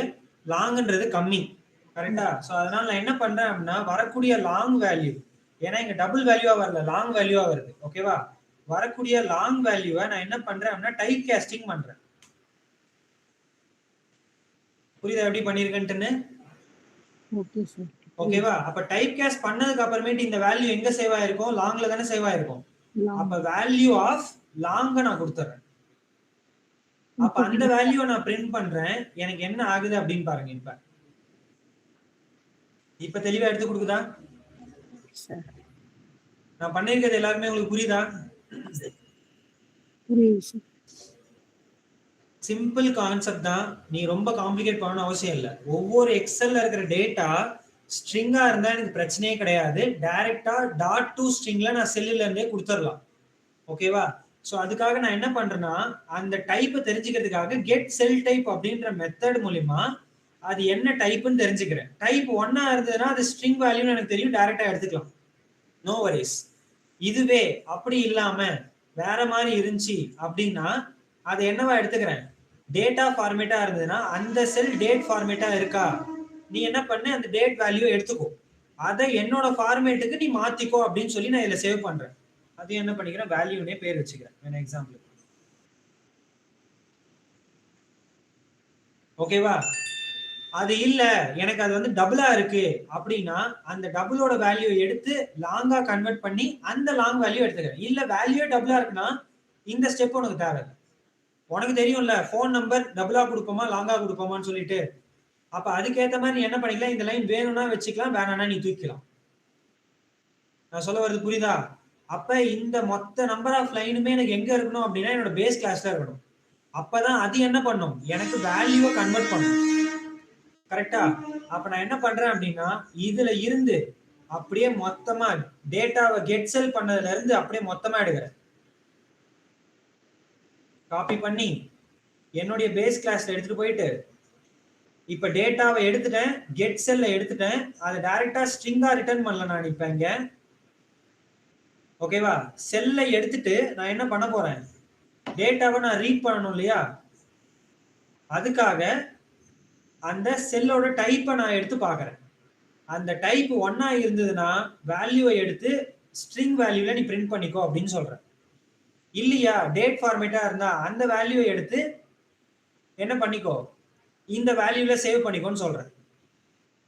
லாங்ன்றது கம்மி. கரெக்ட்டா? சோ அதனால நான் என்ன பண்றேன் அப்படினா வரக்கூடிய லாங் வேல்யூ, ஏனா இங்க டபுள் வேல்யூவா வரல, லாங் வேல்யூவா வருது. ஓகேவா? வரக்கூடிய லாங் வேல்யூவை நான் என்ன பண்றேன் அப்படினா டைப் காஸ்டிங் பண்றேன். புரியுதா எப்படி பண்ணிருக்கேன்னு? Okay sir. ஓகேவா? அப்ப டைப் காஸ்ட் பண்ணதுக்கு அப்புறமேட்டு இந்த வேல்யூ எங்க சேவ் ஆயிருக்கும்? லாங்ல தானே சேவ் ஆயிருக்கும். அப்ப வேல்யூ ஆஃப் லாங்க நான் கொடுத்துறேன். அப்ப அந்த வேல்யூவை நான் பிரிண்ட் பண்றேன். எனக்கு என்ன ஆகுது அப்படின்னு பாருங்க. இப்ப தெளிவா எடுத்து கொடுக்குதா? நான் பண்ணிருக்கிறது எல்லாருமே உங்களுக்கு புரியுதா? புரியுது சார். சிம்பிள் கான்செப்ட் தான். நீ ரொம்ப காம்ப்ளிகேட் பண்ணணும் அவசியம் இல்லை. ஒவ்வொரு எக்ஸல்ல இருக்கிற டேட்டா ஸ்ட்ரிங்கா இருந்தா எனக்கு பிரச்சனையே கிடையாது. டைரக்டா டாட் டு ஸ்ட்ரிங்ல நான் செல்லுல இருந்தே கொடுத்துடலாம். ஓகேவா? ஸோ அதுக்காக நான் என்ன பண்றேன்னா, அந்த டைப்பை தெரிஞ்சுக்கிறதுக்காக கெட் செல் டைப் அப்படின்ற மெத்தட் மூலியமா அது என்ன டைப்னு தெரிஞ்சுக்கிறேன். டைப் 1 இருந்ததுன்னா அது ஸ்ட்ரிங் வேல்யூன்னு எனக்கு தெரியும், டைரக்டா எடுத்துக்கலாம். No worries. இதுவே அப்படி இல்லாம வேற மாதிரி இருந்துச்சு அப்படின்னா அதை என்னவா எடுத்துக்கிறேன், டேட்டா ஃபார்மேட்டா இருந்ததுன்னா அந்த செல் டேட் ஃபார்மேட்டா இருக்கா, நீ என்ன பண்ண அந்த டேட் வேல்யூ எடுத்துக்கோ, அதை என்னோட ஃபார்மேட்டுக்கு நீ மாத்திக்கோ அப்படின்னு சொல்லி நான் இதுல சேவ் பண்றேன். அது என்ன பண்ணிக்கிறேன், வேல்யூனே பேர் வச்சுக்கிறேன் எக்ஸாம்பிள். ஓகேவா? அது இல்ல எனக்கு அது வந்து டபுளா இருக்கு அப்படின்னா அந்த டபுளோட வேல்யூ எடுத்து லாங்கா கன்வெர்ட் பண்ணி அந்த லாங் வேல்யூ எடுத்துக்கிறேன். இல்ல வேல்யூ டபுளா இருக்குன்னா இந்த ஸ்டெப் உனக்கு தேவையில்லை. உனக்கு தெரியும்ல ஃபோன் நம்பர் டபுளா கொடுப்போமா லாங்கா கொடுப்போமான்னு சொல்லிட்டு. அப்ப அதுக்கேற்ற மாதிரி நீ என்ன பண்ணிக்கலாம், இந்த லைன் வேணும்னா வச்சுக்கலாம், வேணாம்னா நீ தூக்கிக்கலாம். நான் சொல்ல வருது புரியுதா? அப்ப இந்த மொத்த நம்பர் ஆஃப் லைனுமே எனக்கு எங்க இருக்கணும் அப்படின்னா என்னோட பேஸ் கிளாஸ்ல இருக்கணும். அப்பதான் அது என்ன பண்ணும், எனக்கு வேல்யூவை கன்வெர்ட் பண்ணும். கரெக்டா? அப்ப நான் என்ன பண்றேன் அப்படின்னா இதுல இருந்து அப்படியே மொத்தமா டேட்டாவை கெட் செல் பண்ணதுல இருந்து அப்படியே மொத்தமா எடுக்கிறேன். காப்பி பண்ணி என்னுடைய பேஸ் கிளாஸ்ல எடுத்துட்டு போயிட்டு இப்ப டேட்டாவை எடுத்துட்டேன், கெட் செல்ல எடுத்துட்டேன், அதை டைரக்டா ஸ்ட்ரிங்கா ரிட்டர்ன் பண்ணல நான் இப்ப இங்க. ஓகேவா? செல்லை எடுத்துட்டு நான் என்ன பண்ண போறேன், டேட்டாவை நான் ரீட் பண்ணணும் இல்லையா, அதுக்காக அந்த செல்லோட டைப்பை நான் எடுத்து பார்க்கறேன். அந்த டைப் 1 இருந்ததுன்னா வேல்யூவை எடுத்து ஸ்ட்ரிங் வேல்யூல நீ பிரிண்ட் பண்ணிக்கோ அப்படின்னு சொல்றேன். இல்லையா டேட் ஃபார்மேட்டா இருந்தா அந்த வேல்யூவை எடுத்து என்ன பண்ணிக்கோ, இந்த வேல்யூல சேவ் பண்ணிக்கோன்னு சொல்றேன்.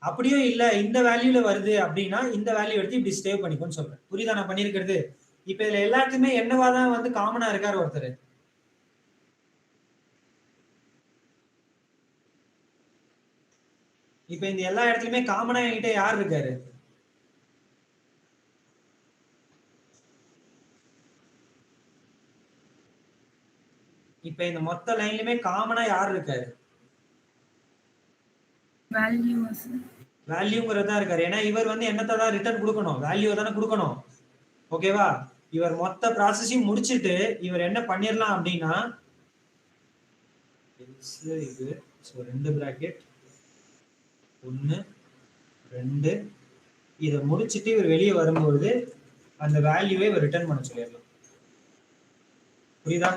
அப்படியும் இல்ல இந்த வேல்யூல வருது அப்படின்னா இந்த வேல்யூ எடுத்து இப்படி சேவ் பண்ணிக்கோன்னு சொல்றேன். புரியுதா நான் பண்ணிருக்கிறது? இப்ப இதுல எல்லாத்துக்குமே என்னவாதான் வந்து காமனா இருக்காரு ஒருத்தர். இப்ப இந்த எல்லா இடத்துலயுமே காமனா என்கிட்ட யார் இருக்காரு? இப்ப இந்த மொத்த லைன்லயுமே காமனா யார் இருக்காரு? வேல்யூங்கிறதா இருக்காரு. ஏன்னா இவர் வந்து என்னத்தை தான் ரிட்டர்ன் கொடுக்கணும், வேல்யூ தானே கொடுக்கணும். ஓகேவா? இவர் மொத்த ப்ராசஸையும் முடிச்சுட்டு இவர் என்ன பண்ணிடலாம் அப்படின்னா இது 2 பிராக்கெட் 1 2 இதை முடிச்சுட்டு இவர் வெளியே வரும்போது அந்த வேல்யூவை இவர் ரிட்டர்ன் பண்ண சொல்லிடலாம். புரியுதா?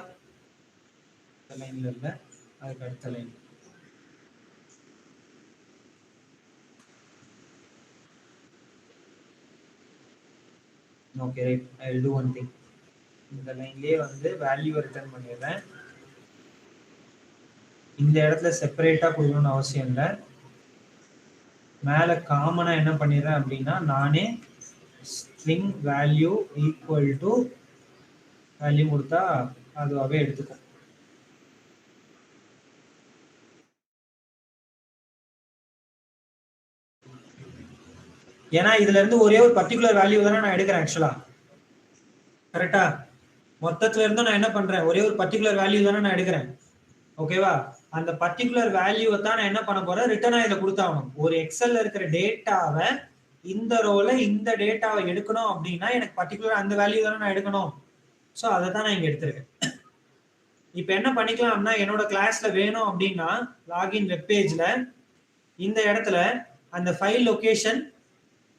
லைன்ல இல்ல, அதுக்கு அடுத்த line. Okay right, I will do one thing. இந்த லைன்லயே வந்து வேல்யூவை ரிட்டர்ன் பண்ணிடுறேன். இந்த இடத்துல செப்பரேட்டா கொடுக்கணும்னு அவசியம் இல்லை. மேல காமனா என்ன பண்ணிடுறேன் அப்படின்னா நானே string value equal to value கொடுத்தா அதுவாகவே எடுத்துக்கும். ஏன்னா இதுல இருந்து ஒரே ஒரு பர்டிகுலர் வேல்யூ தானே நான் எடுக்கிறேன் ஆக்சுவலா. கரெக்டா? மொத்தத்துல இருந்து நான் என்ன பண்றேன், ஒரே ஒரு பர்டிகுலர் வேல்யூ தானே நான் எடுக்கிறேன். ஓகேவா? அந்த பர்டிகுலர் வேல்யூவை தான் நான் என்ன பண்ண போறேன், ரிட்டர்னா இதை கொடுத்தாகணும். ஒரு எக்ஸல்ல இருக்கிற டேட்டாவை இந்த ரோல இந்த டேட்டாவை எடுக்கணும் அப்படின்னா எனக்கு பர்டிகுலர் அந்த வேல்யூ தானே நான் எடுக்கணும். ஸோ அதை தான் நான் இங்க எடுத்திருக்கேன். இப்ப என்ன பண்ணிக்கலாம் அப்படின்னா என்னோட கிளாஸ்ல வேணும் அப்படின்னா லாகின் வெப்பேஜ்ல இந்த இடத்துல அந்த ஃபைல் லொகேஷன்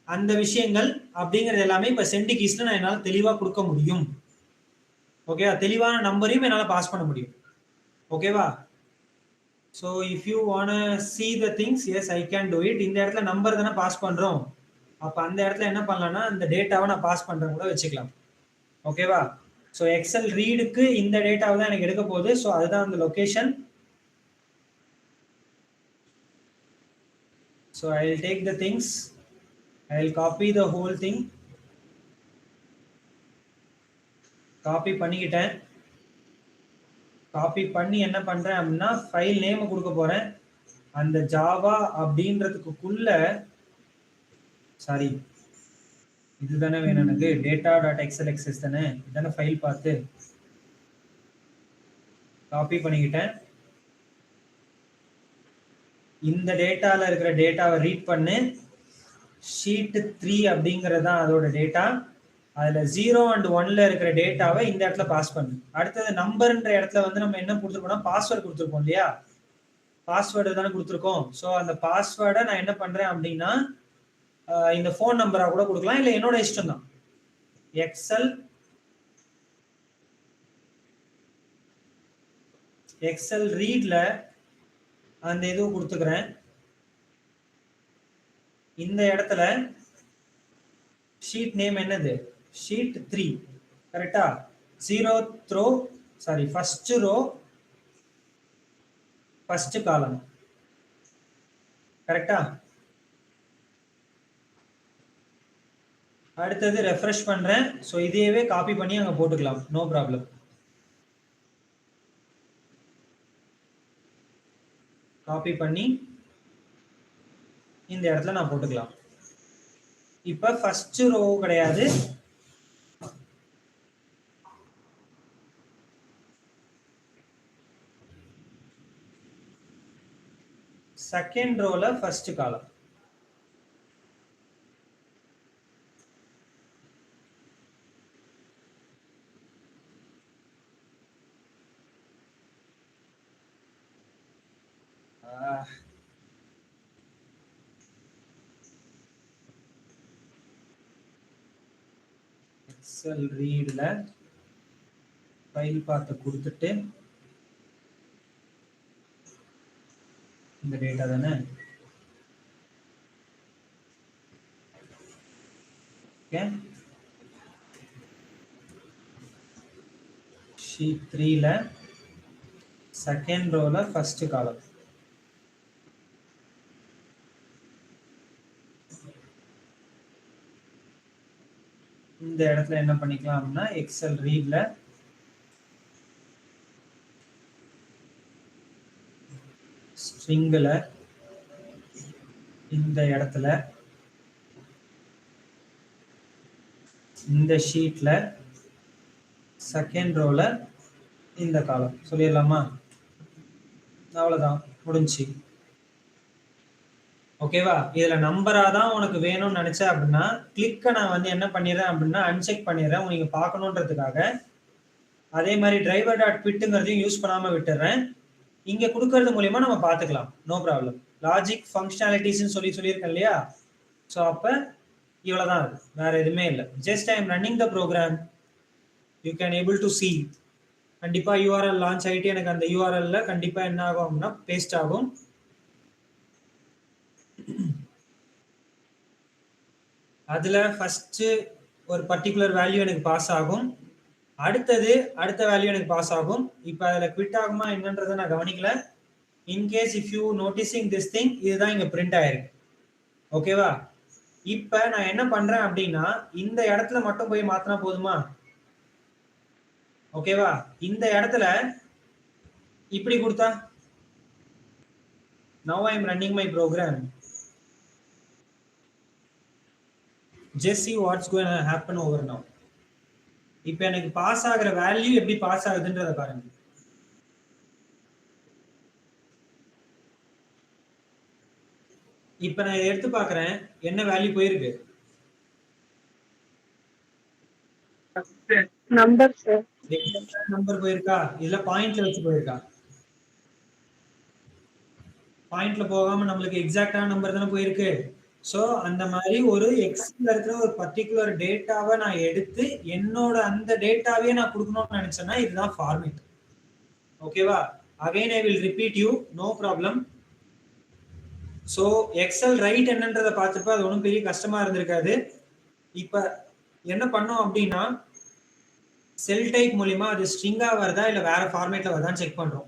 அந்த விஷயங்கள் அப்படிங்கிறது எல்லாமே இப்ப சென்ட் கீஸ்ல நான் என்னால தெளிவா கொடுக்க முடியும். ஓகேவா? தெளிவான நம்பரையும் என்னால பாஸ் பண்ண முடியும். ஓகேவா? So if you want see the things, yes I can do it. இந்த இடத்துல நம்பர் தானே பாஸ் பண்றோம். அப்ப அந்த இடத்துல என்ன பண்ணலாம்னா இந்த டேட்டாவை நான் பாஸ் பண்றேன் கூட வச்சுக்கலாம். ஓகேவா? ஸோ எக்ஸல் ரீடுக்கு இந்த டேட்டாவை தான் எனக்கு எடுக்க போகுது. ஸோ அதுதான் அந்த location. So I will take the things, I will copy the whole thing. Copy பண்ணிக்கிட்டேன். காப்பி பண்ணி என்ன பண்றேன் அப்படின்னா ஃபைல் நேம் கொடுக்க போறேன். அந்த ஜாவா அப்படின்றதுக்குள்ள சாரி இதுதானே வேணும் எனக்கு. data.xlxs தானே, இதானே ஃபைல் பார்த்து காப்பி பண்ணிக்கிட்டேன். இந்த டேட்டால இருக்கிற டேட்டாவை ரீட் பண்ணு. ஷீட் 3 அப்படிங்கிறது தான் அதோட டேட்டா. அதுல 0 and 1ல இருக்கிற டேட்டாவை இந்த இடத்துல பாஸ் பண்ணு. அடுத்தது நம்பர்ன்ற இடத்துல வந்து நம்ம என்ன கொடுத்துருக்கோம்னா பாஸ்வேர்டு கொடுத்துருக்கோம் இல்லையா, பாஸ்வேர்டு தானே கொடுத்துருக்கோம். ஸோ அந்த பாஸ்வேர்டை நான் என்ன பண்றேன் அப்படின்னா இந்த ஃபோன் நம்பரா கூட கொடுக்கலாம், இல்லை என்னோட இஷ்டம் தான். எக்ஸல் ரீட்ல அந்த இதுவும் கொடுத்துக்கிறேன். இந்த இடத்துல ஷீட் நேம் என்னது, ஷீட் 3 கரெக்டா. 0th row, sorry first row first column கரெக்டா. அடுத்தது ரெஃப்ரெஷ் பண்றேன். ஸோ இதையவே காப்பி பண்ணி அங்க போட்டுக்கலாம், நோ ப்ராப்ளம். காப்பி பண்ணி இந்த இடத்துல நான் போட்டுக்கலாம். இப்ப ஃபர்ஸ்ட் ரோ கிடையாது, செகண்ட் ரோல ஃபர்ஸ்ட் காலம். எக்ஸல் ரீட்ல ஃபைல் பார்த்து கொடுத்துட்டு இந்த டேட்டா தானே, ஓகே. ஷீட் 3ல செகண்ட் ரோல ஃபர்ஸ்ட் காலம். இந்த இடத்துல என்ன பண்ணிக்கலாம் அப்படின்னா எக்ஸல் ரீட்ல ஸ்ட்ரிங்ல இந்த இடத்துல இந்த ஷீட்ல செகண்ட் ரோல இந்த காலம் சொல்லிடலாமா. அவ்வளவுதான், முடிஞ்சு. ஓகேவா. இதுல நம்பரா தான் உனக்கு வேணும்னு நினைச்ச அப்படின்னா கிளிக்க நான் வந்து என்ன பண்ணிடுறேன் அப்படின்னா அன்செக் பண்ணிடுறேன் நீங்க பார்க்கணுன்றதுக்காக. அதே மாதிரி டிரைவர் டாட் பிட்டுங்கிறதையும் யூஸ் பண்ணாம விட்டுறேன். இங்க கொடுக்கறது மூலியமா நம்ம பார்த்துக்கலாம், நோ ப்ராப்ளம். லாஜிக் ஃபங்க்ஷனாலிட்டிஸ்ன்னு சொல்லியிருக்கேன் இல்லையா. ஸோ அப்ப இவ்வளவுதான், வேற எதுவுமே இல்லை. Just I am running the program, you can able to see. கண்டிப்பா யூஆர்எல் லான்ச் ஆகிட்டு எனக்கு அந்த யூஆர்எல்ல கண்டிப்பா என்ன ஆகும் அப்படின்னா பேஸ்ட் ஆகும். அதுல ஃபர்ஸ்ட் ஒரு பர்டிகுலர் வேல்யூ எனக்கு பாஸ் ஆகும், அடுத்தது அடுத்த வேல்யூ எனக்கு பாஸ் ஆகும். இப்போ அதில் குவிட் ஆகுமா என்னன்றதை நான் கவனிக்கல. In case if you noticing this thing, இதுதான் இங்க பிரிண்ட் ஆயிருக்கு. ஓகேவா. இப்ப நான் என்ன பண்றேன் அப்படின்னா இந்த இடத்துல மட்டும் போய் மாத்தினா போதுமா. ஓகேவா. இந்த இடத்துல இப்படி கொடுத்தா now I am running my program. Just see what's going to happen over now. இப்போ எனக்கு பாஸ் ஆகிற வேல்யூ எப்படி பாஸ் ஆகுதுன்றத பாருங்க. இப்ப நான் இதை எடுத்து பாக்குறேன், என்ன வேல்யூ போயிருக்கு. நம்பர் சார், நம்பர் போயிருக்கா, இல்ல பாயிண்ட்ல வச்சு போயிருக்கா. பாயிண்ட்ல போகாம நம்மளுக்கு எக்ஸாக்டான நம்பர் தானே போயிருக்கு. ஸோ அந்த மாதிரி ஒரு எக்ஸ்ல இருக்கிற ஒரு பர்டிகுலர் டேட்டாவை நான் எடுத்து என்னோட அந்த டேட்டாவே நான் கொடுக்கணும்னு நினைச்சேன்னா இதுதான் ஃபார்மேட். ஓகேவா. Again I will repeat you, no problem. So Excel write என்னன்றதை பார்த்துப்ப அது ஒன்றும் பெரிய கஷ்டமா இருந்திருக்காது. இப்ப என்ன பண்ணோம் அப்படின்னா செல் டைப் மூலியமா அது ஸ்ட்ரிங்கா வருதா இல்ல வேற ஃபார்மேட்ல வருதான்னு செக் பண்றோம்.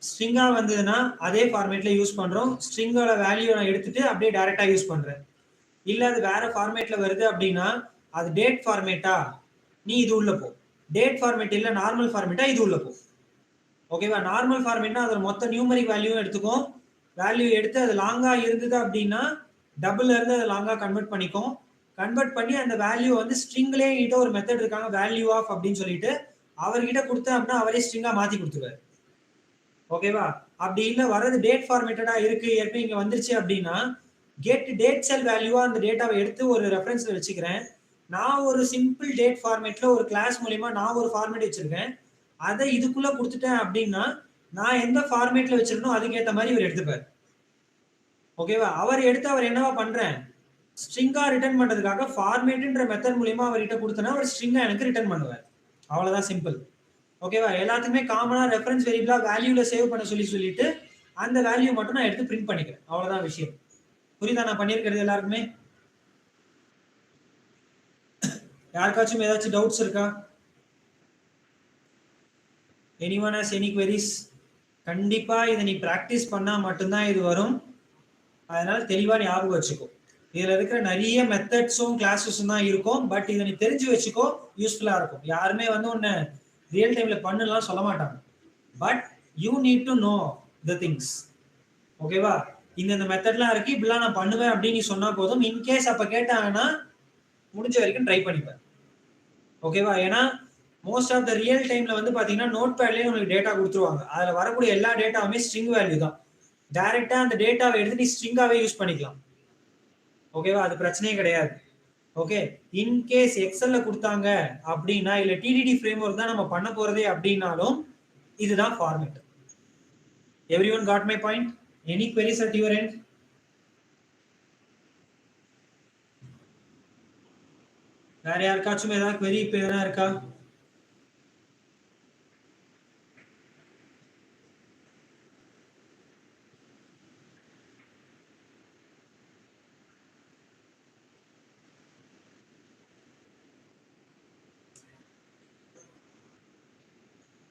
ஸ்ட்ரிங்கா வந்ததுன்னா அதே ஃபார்மேட்ல யூஸ் பண்றோம். ஸ்ட்ரிங்கோட வேல்யூ நான் எடுத்துட்டு அப்படியே டைரக்டா யூஸ் பண்றேன். இல்ல அது வேற ஃபார்மேட்ல வருது அப்படின்னா அது டேட் ஃபார்மேட்டா, நீ இது உள்ள போ. டேட் ஃபார்மேட் இல்ல நார்மல் ஃபார்மேட்டா, இது உள்ள போ. ஓகேவா. நார்மல் ஃபார்மேட்னா அதோட மொத்த நியூமரிக் வேல்யூவும் எடுத்துக்கும். வேல்யூ எடுத்து அது லாங்கா இருந்தது அப்படின்னா டபுள்ல இருந்து அதை லாங்கா கன்வெர்ட் பண்ணிக்கும். கன்வெர்ட் பண்ணி அந்த வேல்யூ வந்து ஸ்ட்ரிங்லயே கிட்ட ஒரு மெத்தட் இருக்காங்க வேல்யூ ஆஃப் அப்படின்னு சொல்லிட்டு அவர்கிட்ட கொடுத்தேன் அப்படின்னா அவரே ஸ்ட்ரிங்கா மாத்தி கொடுத்துருவாரு. ஓகேவா? அப்படி இல்ல வர்றது டேட் ஃபார்மேட்டடா இருக்கு ஏற்கனவே இங்க வந்துருச்சு அப்படின்னா கெட் டேட் செல் வேல்யூவா அந்த டேட்டாவை எடுத்து ஒரு ரெஃபரன்ஸ்ல வச்சுக்கிறேன். நான் ஒரு சிம்பிள் டேட் ஃபார்மேட்ல ஒரு கிளாஸ் மூலியமா நான் ஒரு ஃபார்மேட் வச்சிருக்கேன். அதை இதுக்குள்ள கொடுத்துட்டேன் அப்படின்னா நான் எந்த ஃபார்மேட்ல வச்சிருக்கணும் அதுக்கேற்ற மாதிரி இவர் எடுத்துப்பாரு. ஓகேவா? அவர் எடுத்து அவர் என்னவா பண்றேன் ஸ்ட்ரிங்கா ரிட்டர்ன் பண்றதுக்காக ஃபார்மேட்ன்ற மெத்தட் மூலியமா அவர்கிட்ட கொடுத்தனா அவர் ஸ்ட்ரிங்கா எனக்கு ரிட்டர்ன் பண்ணுவார். அவ்வளவுதான் சிம்பிள். ஓகேவா? எல்லாத்துக்குமே காமனா ரெஃபரன்ஸ் வேரியபிளா வேல்யூல சேவ் பண்ண சொல்லிட்டு அந்த வேல்யூ மட்டும் நான் எடுத்து பிரிண்ட் பண்ணிக்கிறேன். அவ்வளவுதான் விஷயம். புரியுதா நான் பண்ணியிருக்கிறது எல்லாருக்குமே? யாருக்காச்சும் ஏதாச்சும் டவுட்ஸ் இருக்கா? Anyone has any queries? கண்டிப்பா இதை நீ பிராக்டிஸ் பண்ணா மட்டும்தான் இது வரும். அதனால தெளிவா ஞாபகம் வச்சுக்கோ. இதுல இருக்கிற நிறைய மெத்தட்ஸும் கிளாஸஸும் தான் இருக்கும். பட் இதை நீ தெரிஞ்சு வச்சுக்கோ, யூஸ்ஃபுல்லா இருக்கும். யாருமே வந்து உன்னை ரியல் டைம்ல பண்ணலாம் சொல்ல மாட்டாங்க. But you need to know the things. ஓகேவா? இந்த மெத்தட்லாம் இருக்கு, இப்படிலாம் நான் பண்ணுவேன் அப்படின்னு நீ சொன்னா போதும். இன்கேஸ் அப்ப கேட்டாங்கன்னா முடிஞ்ச வரைக்கும் ட்ரை பண்ணிப்பேன். ஓகேவா? ஏன்னா மோஸ்ட் ஆஃப் த ரியல் டைம்ல வந்து பாத்தீங்கன்னா நோட் பேட்லயே உங்களுக்கு டேட்டா கொடுத்துருவாங்க. அதுல வரக்கூடிய எல்லா டேட்டாவுமே ஸ்ட்ரிங் வேல்யூ தான். டைரக்டா அந்த டேட்டாவை எடுத்து நீ ஸ்ட்ரிங்காவே யூஸ் பண்ணிக்கலாம். ஓகேவா? அது பிரச்சனையே கிடையாது. ஓகே, இன்கேஸ் எக்ஸல்ல கொடுத்தாங்க அப்படின்னா இல்ல டிடிடி ஃப்ரேம்வொர்க் தான் நம்ம பண்ண போறதே அப்படின்னாலும் இதுதான் format. Everyone got my point? Any queries at your end? வேற யாருக்காச்சும் ஏதாவது query இப்ப எதனா இருக்கா?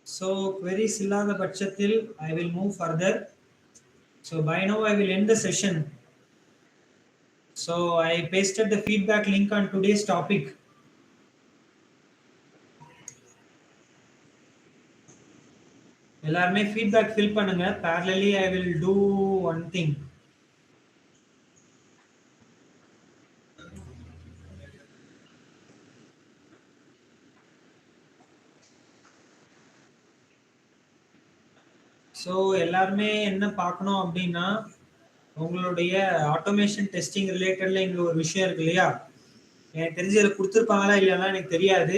So queries இல்லாத பட்சத்தில் I will move further. So by now I will end the session. So I pasted the feedback link on today's topic. எல்லாருமே feedback fill பண்ணுங்க. Parallelly I will do one thing. So எல்லாருமே என்ன பார்க்கணும் அப்படின்னா உங்களுடைய automation testing ரிலேட்டட்ல இங்க ஒரு விஷயம் இருக்கு இல்லையா? எனக்கு தெரிஞ்சு இதில் கொடுத்துருப்பாங்களா இல்லைன்னா எனக்கு தெரியாது.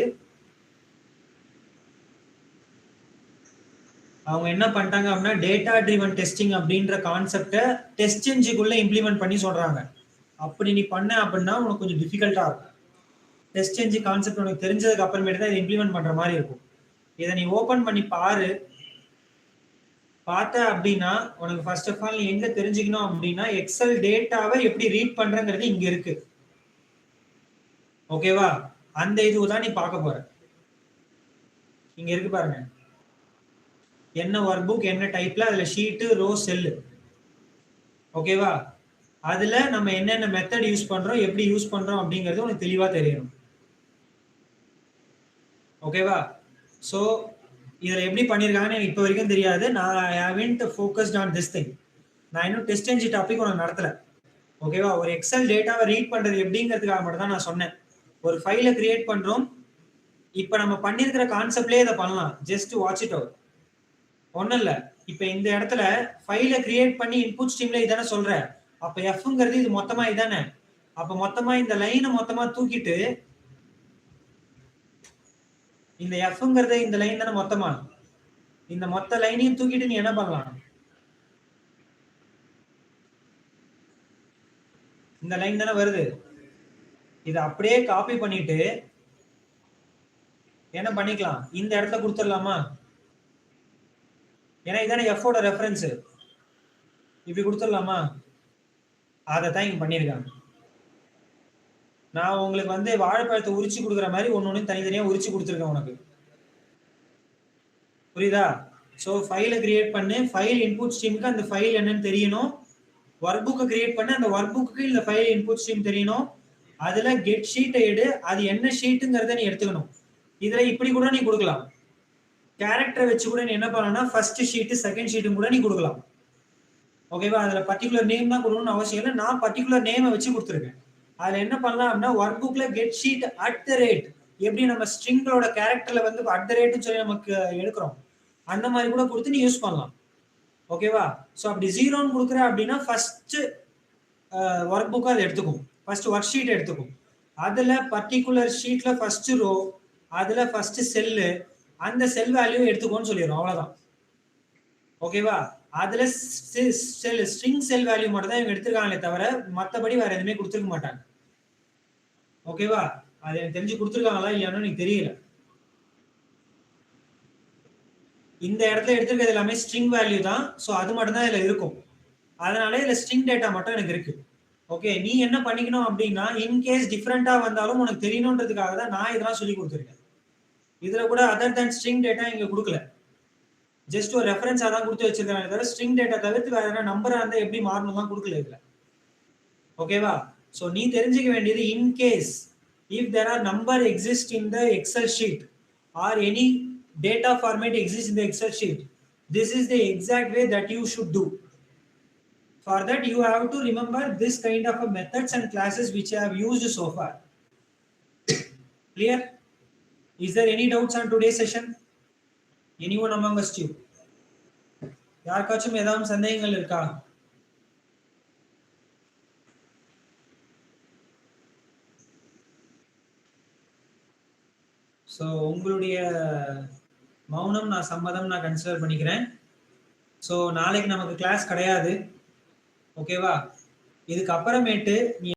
அவங்க என்ன பண்ணிட்டாங்க அப்படின்னா டேட்டா ட்ரிவன் டெஸ்டிங் அப்படின்ற கான்செப்டை டெஸ்ட் என்ஜிக்குள்ள இம்ப்ளிமெண்ட் பண்ணி சொல்றாங்க. அப்படி நீ பண்ண அப்படின்னா உனக்கு கொஞ்சம் டிஃபிகல்ட்டா இருக்கும். டெஸ்ட் என்ஜி கான்செப்ட் உனக்கு தெரிஞ்சதுக்கு அப்புறமேட்டு தான் இதை இம்ப்ளிமெண்ட் பண்ற மாதிரி இருக்கும். இதை நீ ஓபன் பண்ணி பாரு. பார்த்த அப்படின்னா உனக்கு ஃபர்ஸ்ட் ஆஃப் ஆல் நீ எங்க தெரிஞ்சுக்கணும் அப்படின்னா எக்ஸல் டேட்டாவை எப்படி ரீட் பண்றங்கிறது இங்க இருக்கு. ஓகேவா? அந்த இதுதான் நீ பார்க்க போற. இங்க இருக்கு பாருங்க, என்ன ஒர்க் புக் என்ன டைப்ல, அதுல ஷீட் ரோ செல். ஓகேவா? அதுல நம்ம என்னென்ன மெத்தட் யூஸ் பண்றோம் எப்படி யூஸ் பண்றோம் அப்படிங்கிறது உனக்கு தெளிவா தெரியணும். ஓகேவா? ஸோ இதில் எப்படி பண்ணியிருக்காங்கன்னு எனக்கு இப்போ வரைக்கும் தெரியாது. நான் ஐ haven't focused on this thing. நான் இன்னும் டெஸ்ட் என்ஜி டாபிக் உனக்கு நடத்தலை. ஓகேவா? ஒரு எக்ஸல் டேட்டாவை ரீட் பண்ணுறது எப்படிங்கிறதுக்காக மட்டும் தான் நான் சொன்னேன். ஒரு ஃபைலை கிரியேட் பண்ணுறோம். இப்போ நம்ம பண்ணியிருக்கிற கான்செப்ட்லேயே இதை பண்ணலாம். Just watch it out. ஒன்றும் இல்லை. இப்போ இந்த இடத்துல ஃபைலை கிரியேட் பண்ணி இன்புட் ஸ்ட்ரீம்ல இதானே சொல்கிறேன். அப்போ எஃப்ங்கிறது இது மொத்தமாக இதானே. அப்போ மொத்தமாக இந்த லைனை மொத்தமாக தூக்கிட்டு இந்த எஃப்ங்கிறத இந்த லைன் தானே மொத்தமா, இந்த மொத்த லைனையும் தூக்கிட்டு நீ என்ன பண்ணலாம், இந்த லைன் தானே வருது, இதை அப்படியே காப்பி பண்ணிட்டு என்ன பண்ணிக்கலாம், இந்த இடத்துல கொடுத்துடலாமா? ஏன்னா இதானே எஃபோட ரெஃபரன்ஸ். இப்படி கொடுத்துடலாமா? அதை தான் இங்க பண்ணியிருக்காங்க. நான் உங்களுக்கு வந்து வாழைப்பழத்தை உரிச்சு கொடுக்குற மாதிரி ஒன்னொன்னு தனித்தனியா உரிச்சு கொடுத்துருக்கேன் உனக்கு. புரியுதா? ஸோ ஃபைலை கிரியேட் பண்ணு. ஃபைல் இன்புட் ஸ்ட்ரீமுக்கு அந்த ஃபைல் என்னன்னு தெரியணும். ஒர்க் புக்கை கிரியேட் பண்ணு. அந்த ஒர்க் புக்கு இந்த ஃபைல் இன்புட் ஸ்ட்ரீம் தெரியணும். அதுல கெட் ஷீட்டை எடு. அது என்ன ஷீட்டுங்கிறத நீ எடுத்துக்கணும். இதுல இப்படி கூட நீ கொடுக்கலாம். கேரக்டரை வச்சு கூட நீ என்ன பண்ணலாம்னா ஃபர்ஸ்ட் ஷீட்டு செகண்ட் ஷீட்டும் கூட நீ கொடுக்கலாம். ஓகேவா? அதுல பர்டிகுலர் நேம் தான் கொடுக்கணும்னு அவசியம் இல்லை. நான் பர்டிகுலர் நேமை வச்சு கொடுத்துருக்கேன். அதுல என்ன பண்ணலாம் அப்படின்னா ஒர்க் புக்ல get sheet at the rate, எப்படி நம்ம ஸ்ட்ரிங்களோட கேரக்டர்ல வந்து அட் த ரேட்னு சொல்லி நமக்கு எடுக்கிறோம் அந்த மாதிரி கூட கொடுத்து நீ யூஸ் பண்ணலாம். ஓகேவா? ஸோ அப்படி 0ன்னு கொடுக்குற அப்படின்னா ஃபர்ஸ்ட் ஒர்க் புக்கை அதை எடுத்துக்கும், ஃபர்ஸ்ட் ஒர்க் ஷீட் எடுத்துக்கும். அதுல பர்டிகுலர் ஷீட்ல ஃபர்ஸ்ட் ரோ, அதுல ஃபர்ஸ்ட் செல்லு, அந்த செல் வேல்யூ எடுத்துக்கோன்னு சொல்லிடும். அவ்வளவுதான். ஓகேவா? அதுல ஸ்ட்ரிங் செல் வேல்யூ மட்டும் தான் இவங்க எடுத்திருக்காங்களே தவிர மற்றபடி வேற எதுவுமே கொடுத்துருக்க மாட்டாங்க. ஓகேவா? அது எனக்கு தெரிஞ்சு கொடுத்துருக்காங்களா இல்லையானு எனக்கு தெரியல. இந்த இடத்துல எடுத்துருக்கிறது எல்லாமே ஸ்ட்ரிங் வேல்யூ தான். ஸோ அது மட்டும் தான் இதுல இருக்கும். அதனால இதுல ஸ்ட்ரிங் டேட்டா மட்டும் எனக்கு இருக்கு. ஓகே, நீ என்ன பண்ணிக்கணும் அப்படின்னா இன்கேஸ் டிஃப்ரெண்டா வந்தாலும் உனக்கு தெரியணுன்றதுக்காக தான் நான் இதெல்லாம் சொல்லி கொடுத்துருக்கேன். இதுல கூட அதர் தேன் ஸ்ட்ரிங் டேட்டா இங்க கொடுக்கல, ஜஸ்ட் ஒரு ரெஃபரன்ஸா தான் கொடுத்து வச்சிருக்காங்க தவிர ஸ்ட்ரிங் டேட்டா தவிர்த்து வேற என்ன நம்பரா இருந்தா எப்படி மாறணும்லாம் கொடுக்கல இதுல. ஓகேவா? ஸோ நீ தெரிஞ்சுக்க வேண்டியது in case if there are number exist in the Excel sheet or any data format exists in the Excel sheet, this is the exact way that you should do. For that you have to remember this kind of a methods and classes which I have used so far. Clear? Is there any doubts on today's session? Anyone among us you? யாருக்காச்சும் ஏதாவது சந்தேகங்கள் இருக்கா? So உங்களுடைய மௌனம் நான் சம்மதம் நான் consider பண்ணிக்கிறேன். ஸோ நாளைக்கு நமக்கு கிளாஸ் கிடையாது. ஓகேவா? இதுக்கு அப்புறமேட்டு நீ